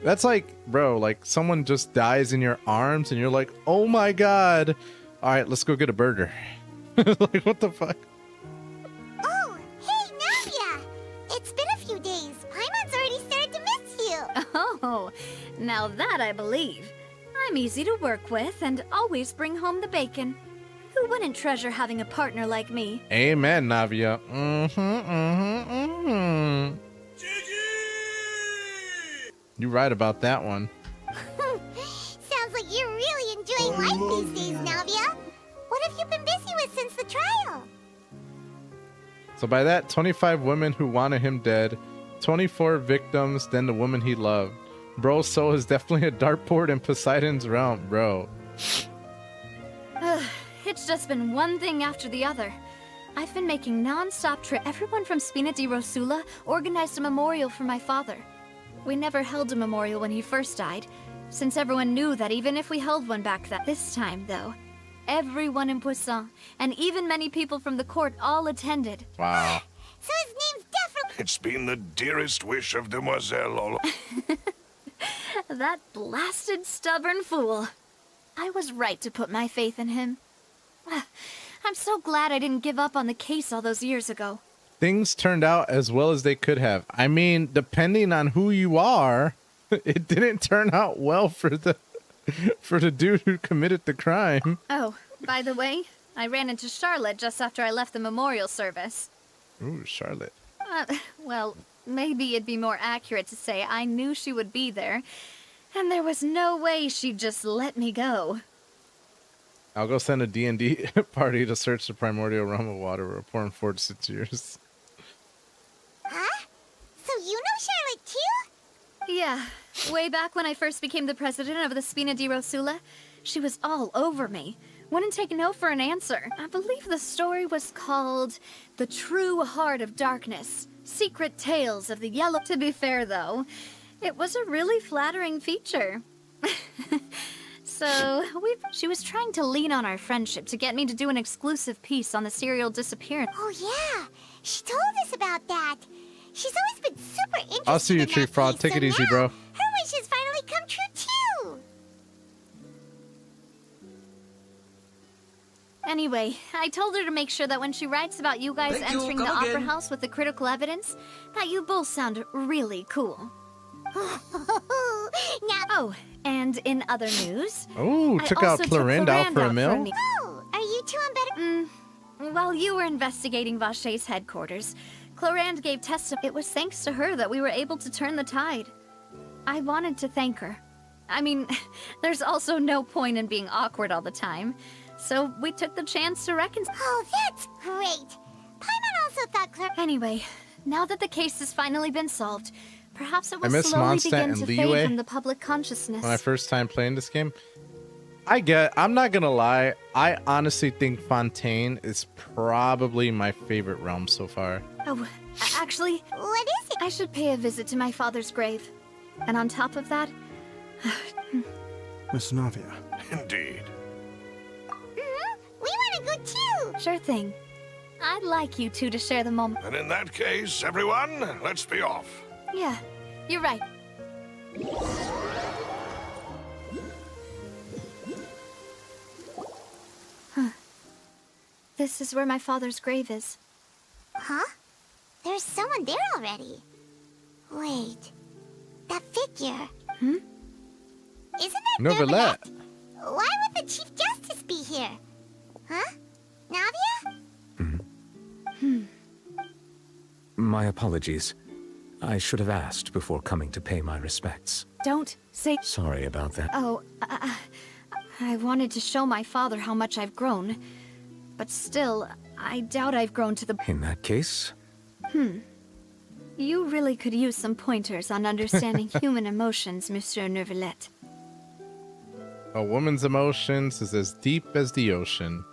that's like, bro, like someone just dies in your arms and you're like, oh my god. All right, let's go get a burger. Like, what the fuck? Oh, hey, Navia! It's been a few days. Paimon's already started to miss you. Oh, now that I believe. I'm easy to work with and always bring home the bacon. Who wouldn't treasure having a partner like me? Amen, Navia. You're right about that one. Sounds like you're really enjoying life these days, Navia. What have you been busy with since the trial? So by that, 25 women who wanted him dead, 24 victims, then the woman he loved. Bro's soul is definitely a dartboard in Poseidon's realm, bro. It's just been one thing after the other. I've been making non-stop trips. Everyone from Spina di Rosula organized a memorial for my father. We never held a memorial when he first died, since everyone knew that even if we held one back this time, though, everyone in Poisson, and even many people from the court, all attended. Wow. So his name's definitely... It's been the dearest wish of Demoiselle all... That blasted stubborn fool. I was right to put my faith in him. I'm so glad I didn't give up on the case all those years ago. Things turned out as well as they could have. I mean, depending on who you are, it didn't turn out well for the dude who committed the crime. Oh, by the way, I ran into Charlotte just after I left the memorial service. Ooh, Charlotte. Well, maybe it'd be more accurate to say I knew she would be there, and there was no way she'd just let me go. I'll go send a D&D party to search the primordial realm of water. We're pouring 4 to 6 years. Huh? So you know Charlotte too? Yeah. Way back when I first became the president of the Spina di Rosula, she was all over me. Wouldn't take no for an answer. I believe the story was called The True Heart of Darkness. Secret Tales of the Yellow... To be fair, though, it was a really flattering feature. So, she was trying to lean on our friendship to get me to do an exclusive piece on the serial disappearance. Oh yeah, she told us about that. She's always been super interested. I'll see you, Tree Fraud. Take it easy, bro. Her wishes finally come true too. Anyway, I told her to make sure that when she writes about you guys entering the opera house with the critical evidence, that you both sound really cool. Oh, and in other news... Oh, took out Clorinde out for a meal? Oh, are you two on better... While you were investigating Vache's headquarters, Clorinde gave testimony. It was thanks to her that we were able to turn the tide. I wanted to thank her. I mean, there's also no point in being awkward all the time. So we took the chance to reconcile. Oh, that's great. Paimon also thought Anyway, now that the case has finally been solved, perhaps it will miss slowly Mondstadt begin and to Liyue fade from the public consciousness. My first time playing this game. I'm not gonna lie, I honestly think Fontaine is probably my favorite realm so far. Oh, actually, what is it? I should pay a visit to my father's grave. And on top of that... Miss Navia. Indeed. We want to go too. Sure thing. I'd like you two to share the moment. And in that case, everyone, let's be off. Yeah, you're right. Huh. This is where my father's grave is. Huh? There's someone there already. Wait. That figure. Hmm? Isn't that Novelette? Why would the Chief Justice be here? Huh? Navia? My apologies. I should have asked before coming to pay my respects. Don't say... Sorry about that. Oh, I wanted to show my father how much I've grown. But still, I doubt I've grown to the... In that case... You really could use some pointers on understanding human emotions, Monsieur Neuvillette. A woman's emotions is as deep as the ocean.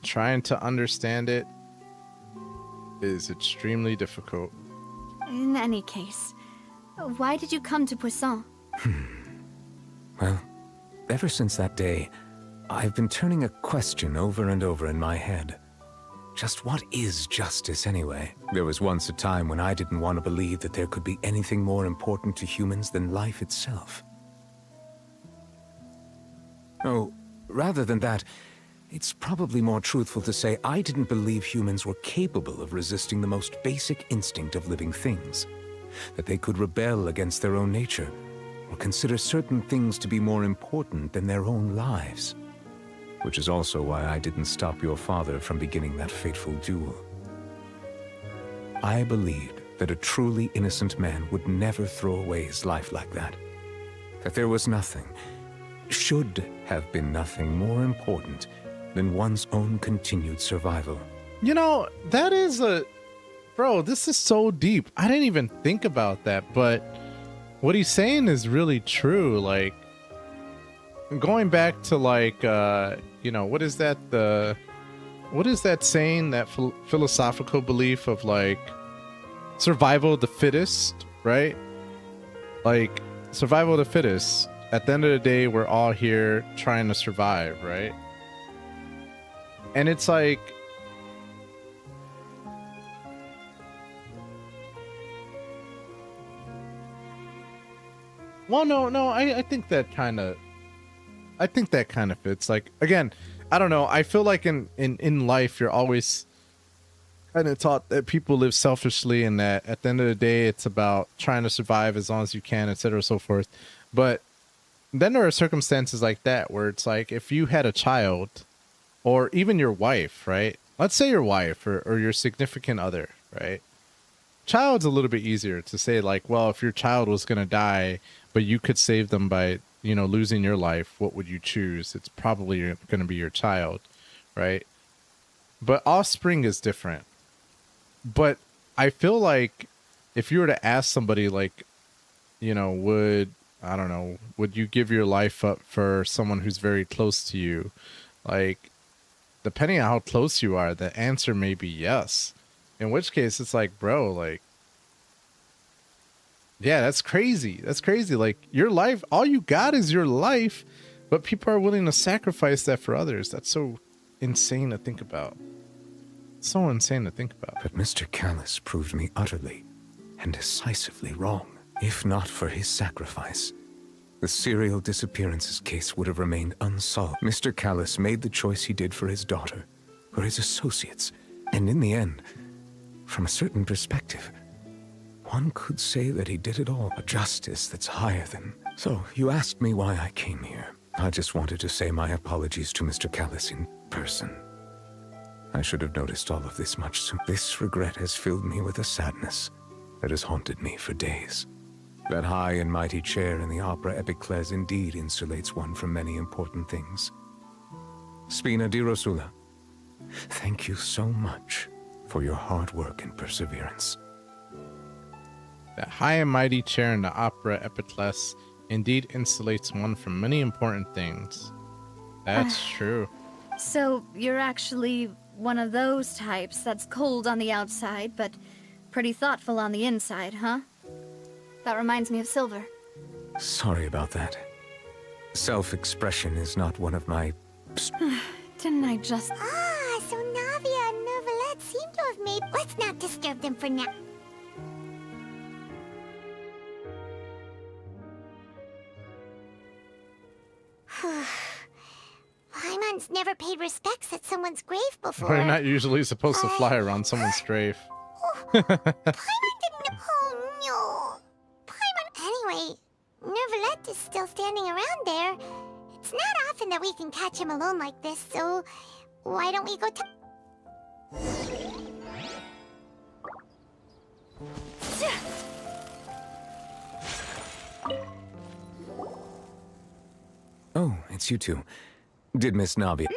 Trying to understand it is extremely difficult. In any case, why did you come to Poisson? Well, ever since that day, I've been turning a question over and over in my head. Just what is justice anyway? There was once a time when I didn't want to believe that there could be anything more important to humans than life itself. Oh, rather than that, it's probably more truthful to say I didn't believe humans were capable of resisting the most basic instinct of living things. That they could rebel against their own nature, or consider certain things to be more important than their own lives. Which is also why I didn't stop your father from beginning that fateful duel. I believed that a truly innocent man would never throw away his life like that. That there was nothing, should have been nothing more important than one's own continued survival. You know, that is a... Bro, this is so deep. I didn't even think about that, but what he's saying is really true. Like, going back to like, you know, what is that saying, that philosophical belief of like survival of the fittest, right? Like, survival of the fittest. At the end of the day, we're all here trying to survive, right? And it's like, well, no, I think that kind of fits. Like, again, I don't know. I feel like in life, you're always kind of taught that people live selfishly, and that at the end of the day, it's about trying to survive as long as you can, etc., so forth. But then there are circumstances like that where it's like, if you had a child, or even your wife, right? Let's say your wife or your significant other, right? Child's a little bit easier to say, like, well, if your child was going to die, but you could save them by, you know, losing your life, what would you choose? It's probably going to be your child, right? But offspring is different. But I feel like if you were to ask somebody, like, you know, would you give your life up for someone who's very close to you? Like, depending on how close you are, the answer may be yes. In which case, it's like, bro, like, yeah, that's crazy. That's crazy. Like, your life, all you got is your life, but people are willing to sacrifice that for others. That's so insane to think about. So insane to think about. But Mr. Callus proved me utterly and decisively wrong. If not for his sacrifice, the serial disappearances case would have remained unsolved. Mr. Callus made the choice he did for his daughter, for his associates, and in the end, from a certain perspective, one could say that he did it all, a justice that's higher than... So, you asked me why I came here. I just wanted to say my apologies to Mr. Callus in person. I should have noticed all of this much sooner. This regret has filled me with a sadness that has haunted me for days. That high and mighty chair in the Opera Epiclese indeed insulates one from many important things. Spina di Rosula, thank you so much for your hard work and perseverance. That high and mighty chair in the Opera Epiclese indeed insulates one from many important things. That's true. So you're actually one of those types that's cold on the outside, but pretty thoughtful on the inside, huh? That reminds me of Silver. Sorry about that. Self-expression is not one of my... Didn't I just... Ah, so Navia and Neuvillette seem to have made... Let's not disturb them for now. Paimon's never paid respects at someone's grave before. We're not usually supposed to fly around someone's grave. Paimon didn't... Oh, no. Paimon... Anyway, Neuvillette is still standing around there. It's not often that we can catch him alone like this, so why don't we go to... Oh, it's you two. Did Miss Navi... Mm-hmm.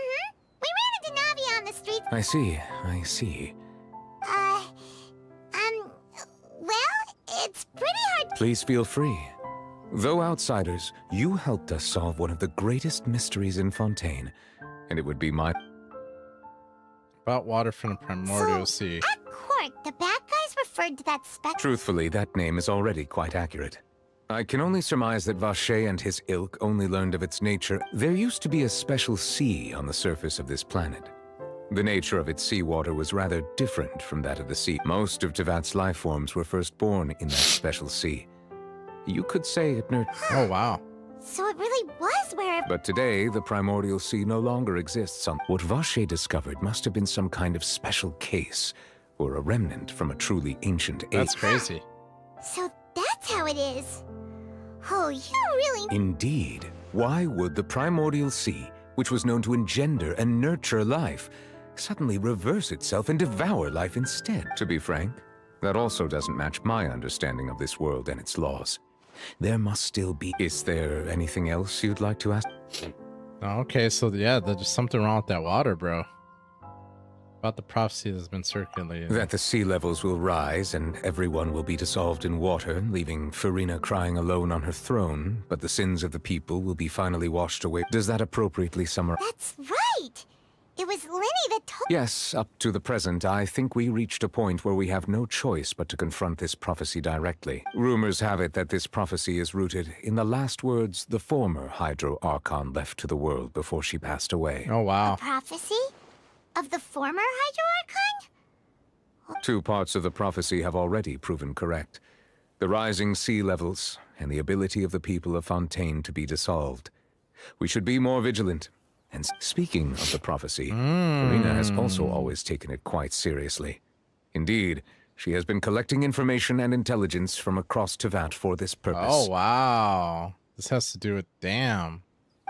We ran into Navi on the street. I see. Well, it's pretty hard... Please feel free. Though outsiders, you helped us solve one of the greatest mysteries in Fontaine, and it would be my... About water from the primordial sea. At court, the bad guys referred to that Truthfully, that name is already quite accurate. I can only surmise that Vacher and his ilk only learned of its nature. There used to be a special sea on the surface of this planet. The nature of its seawater was rather different from that of the sea. Most of Tevat's life forms were first born in that special sea. You could say it Oh, wow. So it really was where... But today, the primordial sea no longer exists on... What Vacher discovered must have been some kind of special case, or a remnant from a truly ancient age. That's crazy. So that's how it is. Oh, you really... Indeed. Why would the primordial sea, which was known to engender and nurture life, suddenly reverse itself and devour life instead? To be frank, that also doesn't match my understanding of this world and its laws. There must still be... Is there anything else you'd like to ask? Okay, so yeah, there's something wrong with that water, bro. About the prophecy that's been circulating. That the sea levels will rise and everyone will be dissolved in water, leaving Farina crying alone on her throne, but the sins of the people will be finally washed away. Does that appropriately summarize? That's right! It was Lenny that told... Yes, up to the present, I think we reached a point where we have no choice but to confront this prophecy directly. Rumors have it that this prophecy is rooted in the last words the former Hydro Archon left to the world before she passed away. Oh, wow. A prophecy? Of the former Hydro-Archon? 2 parts of the prophecy have already proven correct. The rising sea levels, and the ability of the people of Fontaine to be dissolved. We should be more vigilant. And speaking of the prophecy, Farina has also always taken it quite seriously. Indeed, she has been collecting information and intelligence from across Tevat for this purpose. Oh, wow. This has to do with... Damn.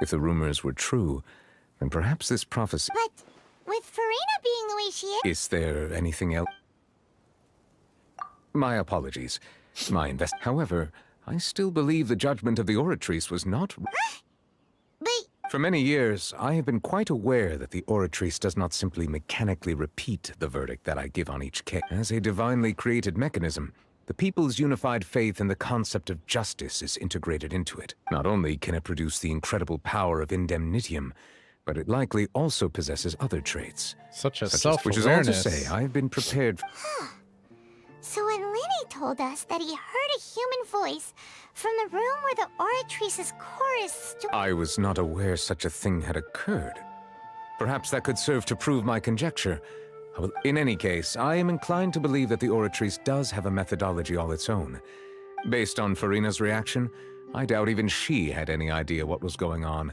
If the rumors were true, then perhaps this prophecy... But with Farina being the way she is... Is there anything else? My apologies. However, I still believe the judgment of the Oratrice was not... But... For many years, I have been quite aware that the Oratrice does not simply mechanically repeat the verdict that I give on each case. As a divinely created mechanism, the people's unified faith in the concept of justice is integrated into it. Not only can it produce the incredible power of indemnitium, but it likely also possesses other traits. Such as self-awareness. Which is all to say, I've been prepared... So when Lenny told us that he heard a human voice from the room where the Oratrice's chorus stood... I was not aware such a thing had occurred. Perhaps that could serve to prove my conjecture. In any case, I am inclined to believe that the Oratrice does have a methodology all its own. Based on Farina's reaction, I doubt even she had any idea what was going on.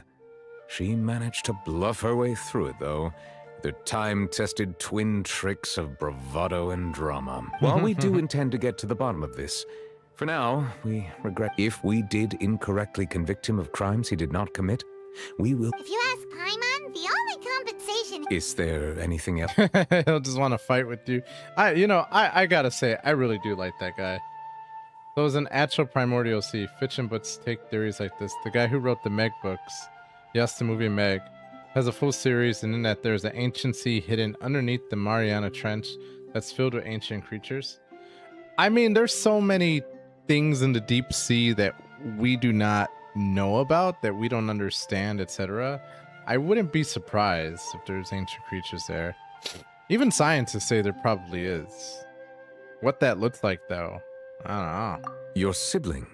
She managed to bluff her way through it, though. The time-tested twin tricks of bravado and drama. While we do intend to get to the bottom of this, for now, we regret if we did incorrectly convict him of crimes he did not commit, we will... If you ask Paimon, the only compensation... Is there anything else? He'll just want to fight with you. I gotta say, I really do like that guy. So as an actual primordial sea, fiction books take theories like this. The guy who wrote the Meg books, yes, the movie Meg, has a full series, and in that there's an ancient sea hidden underneath the Mariana Trench that's filled with ancient creatures. I mean, there's so many things in the deep sea that we do not know about, that we don't understand, etc. I wouldn't be surprised if there's ancient creatures there. Even scientists say there probably is. What that looks like, though, I don't know. Your sibling,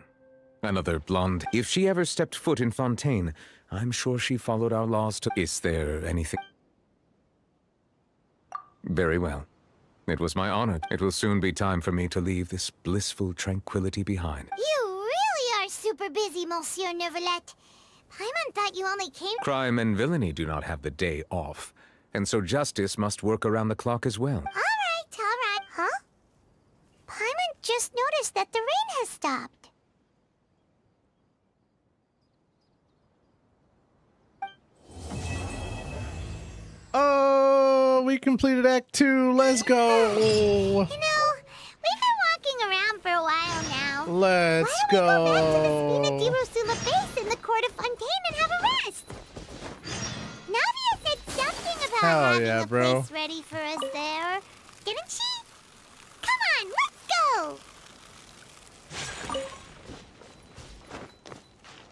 another blonde. If she ever stepped foot in Fontaine, I'm sure she followed our laws to... Is there anything... Very well. It was my honor. It will soon be time for me to leave this blissful tranquility behind. You really are super busy, Monsieur Neuvillette. Paimon thought you only came... Crime and villainy do not have the day off, and so justice must work around the clock as well. All right. Huh? Paimon just noticed that the rain has stopped. Oh, we completed Act 2. Let's go. We've been walking around for a while now. Let's Why don't we go go. back to the Spina base in the court of Fontaine and have a rest? Navia said something about Hell having yeah, a bro. place ready for us there. Didn't she? Come on, let's go.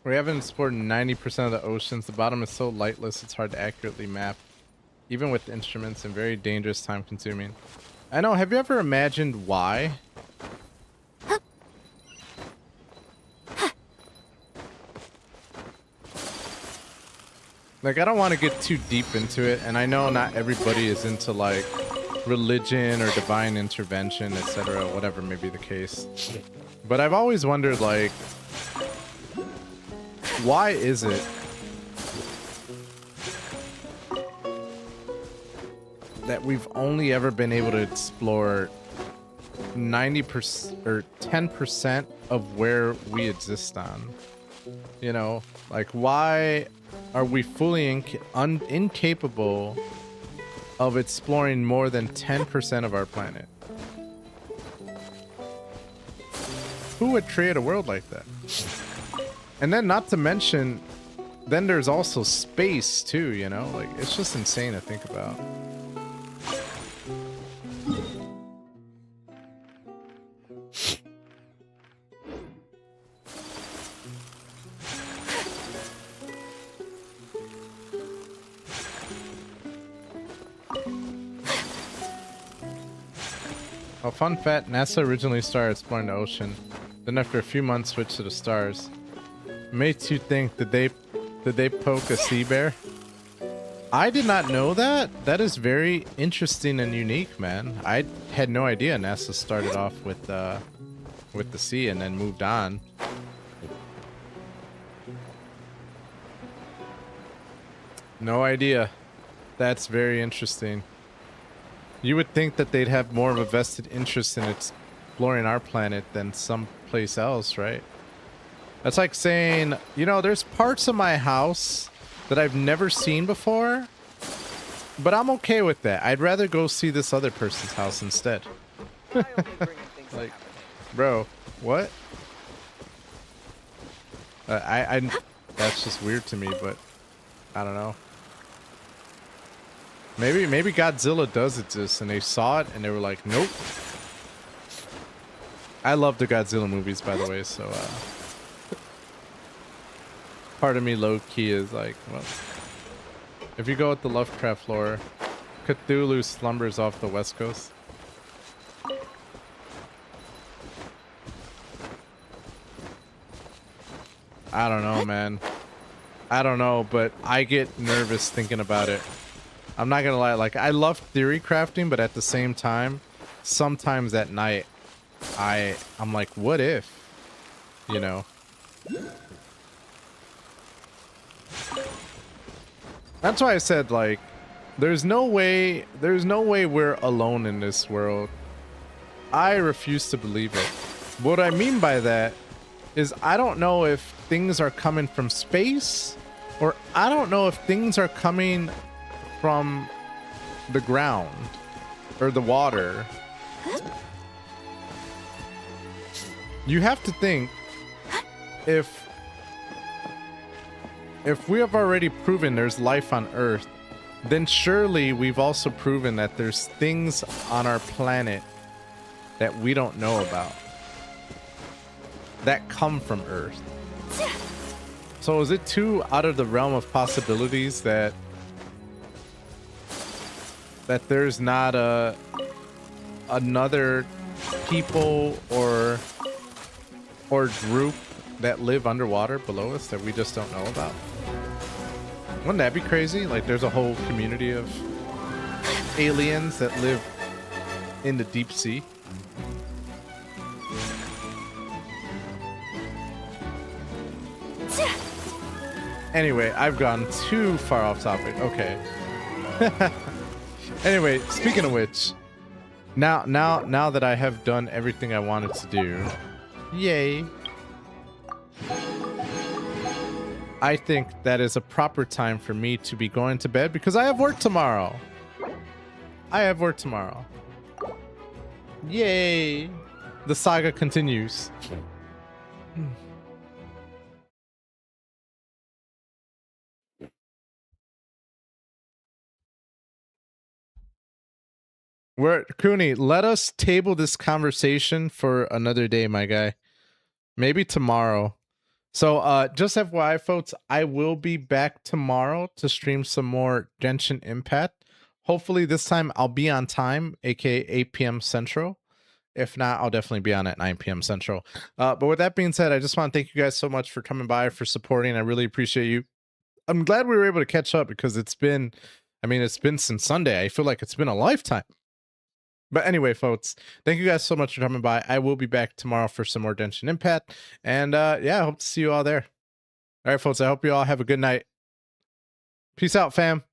We haven't explored 90% of the oceans. The bottom is so lightless, it's hard to accurately map. Even with instruments, and very dangerous, time-consuming. I know, have you ever imagined why? Like, I don't want to get too deep into it, and I know not everybody is into, like, religion or divine intervention, etc., whatever may be the case. But I've always wondered, like, why is it that we've only ever been able to explore 90% or 10% of where we exist on. You know, like why are we fully incapable of exploring more than 10% of our planet? Who would create a world like that? And then not to mention, then there's also space too, you know? Like, it's just insane to think about. Well, fun fact, NASA originally started exploring the ocean. Then after a few months switched to the stars. Makes you think, did they poke a sea bear? I did not know that. That is very interesting and unique, man. I had no idea NASA started off with the sea and then moved on. No idea. That's very interesting. You would think that they'd have more of a vested interest in exploring our planet than someplace else, right? That's like saying, you know, there's parts of my house that I've never seen before, but I'm okay with that. I'd rather go see this other person's house instead. Like, bro, what? That's just weird to me, but I don't know. Maybe Godzilla does exist and they saw it and they were like, nope. I love the Godzilla movies, by the way, so part of me low-key is like, well, if you go with the Lovecraft lore, Cthulhu slumbers off the west coast. I don't know, man. I don't know, but I get nervous thinking about it. I'm not gonna lie, like, I love theory crafting, but at the same time, sometimes at night, I'm like, what if? You know? That's why I said, like, there's no way we're alone in this world. I refuse to believe it. What I mean by that is I don't know if things are coming from space, or I don't know if things are coming from the ground or the water. You have to think, if we have already proven there's life on Earth, then surely we've also proven that there's things on our planet that we don't know about that come from Earth. So is it too out of the realm of possibilities that there's not another people or group that live underwater below us that we just don't know about? Wouldn't that be crazy? Like, there's a whole community of aliens that live in the deep sea. Anyway, I've gone too far off topic. Okay. Anyway, speaking of which, now that I have done everything I wanted to do, yay, I think that is a proper time for me to be going to bed because I have work tomorrow. Yay. The saga continues. Cooney, let us table this conversation for another day, my guy. Maybe tomorrow. So, just FYI, folks, I will be back tomorrow to stream some more Genshin Impact. Hopefully this time I'll be on time, aka 8 p.m. Central. If not, I'll definitely be on at 9 p.m. Central. But with that being said, I just want to thank you guys so much for coming by, for supporting. I really appreciate you. I'm glad we were able to catch up because it's been since Sunday. I feel like it's been a lifetime. But anyway, folks, thank you guys so much for coming by. I will be back tomorrow for some more Genshin Impact. And yeah, I hope to see you all there. All right, folks, I hope you all have a good night. Peace out, fam.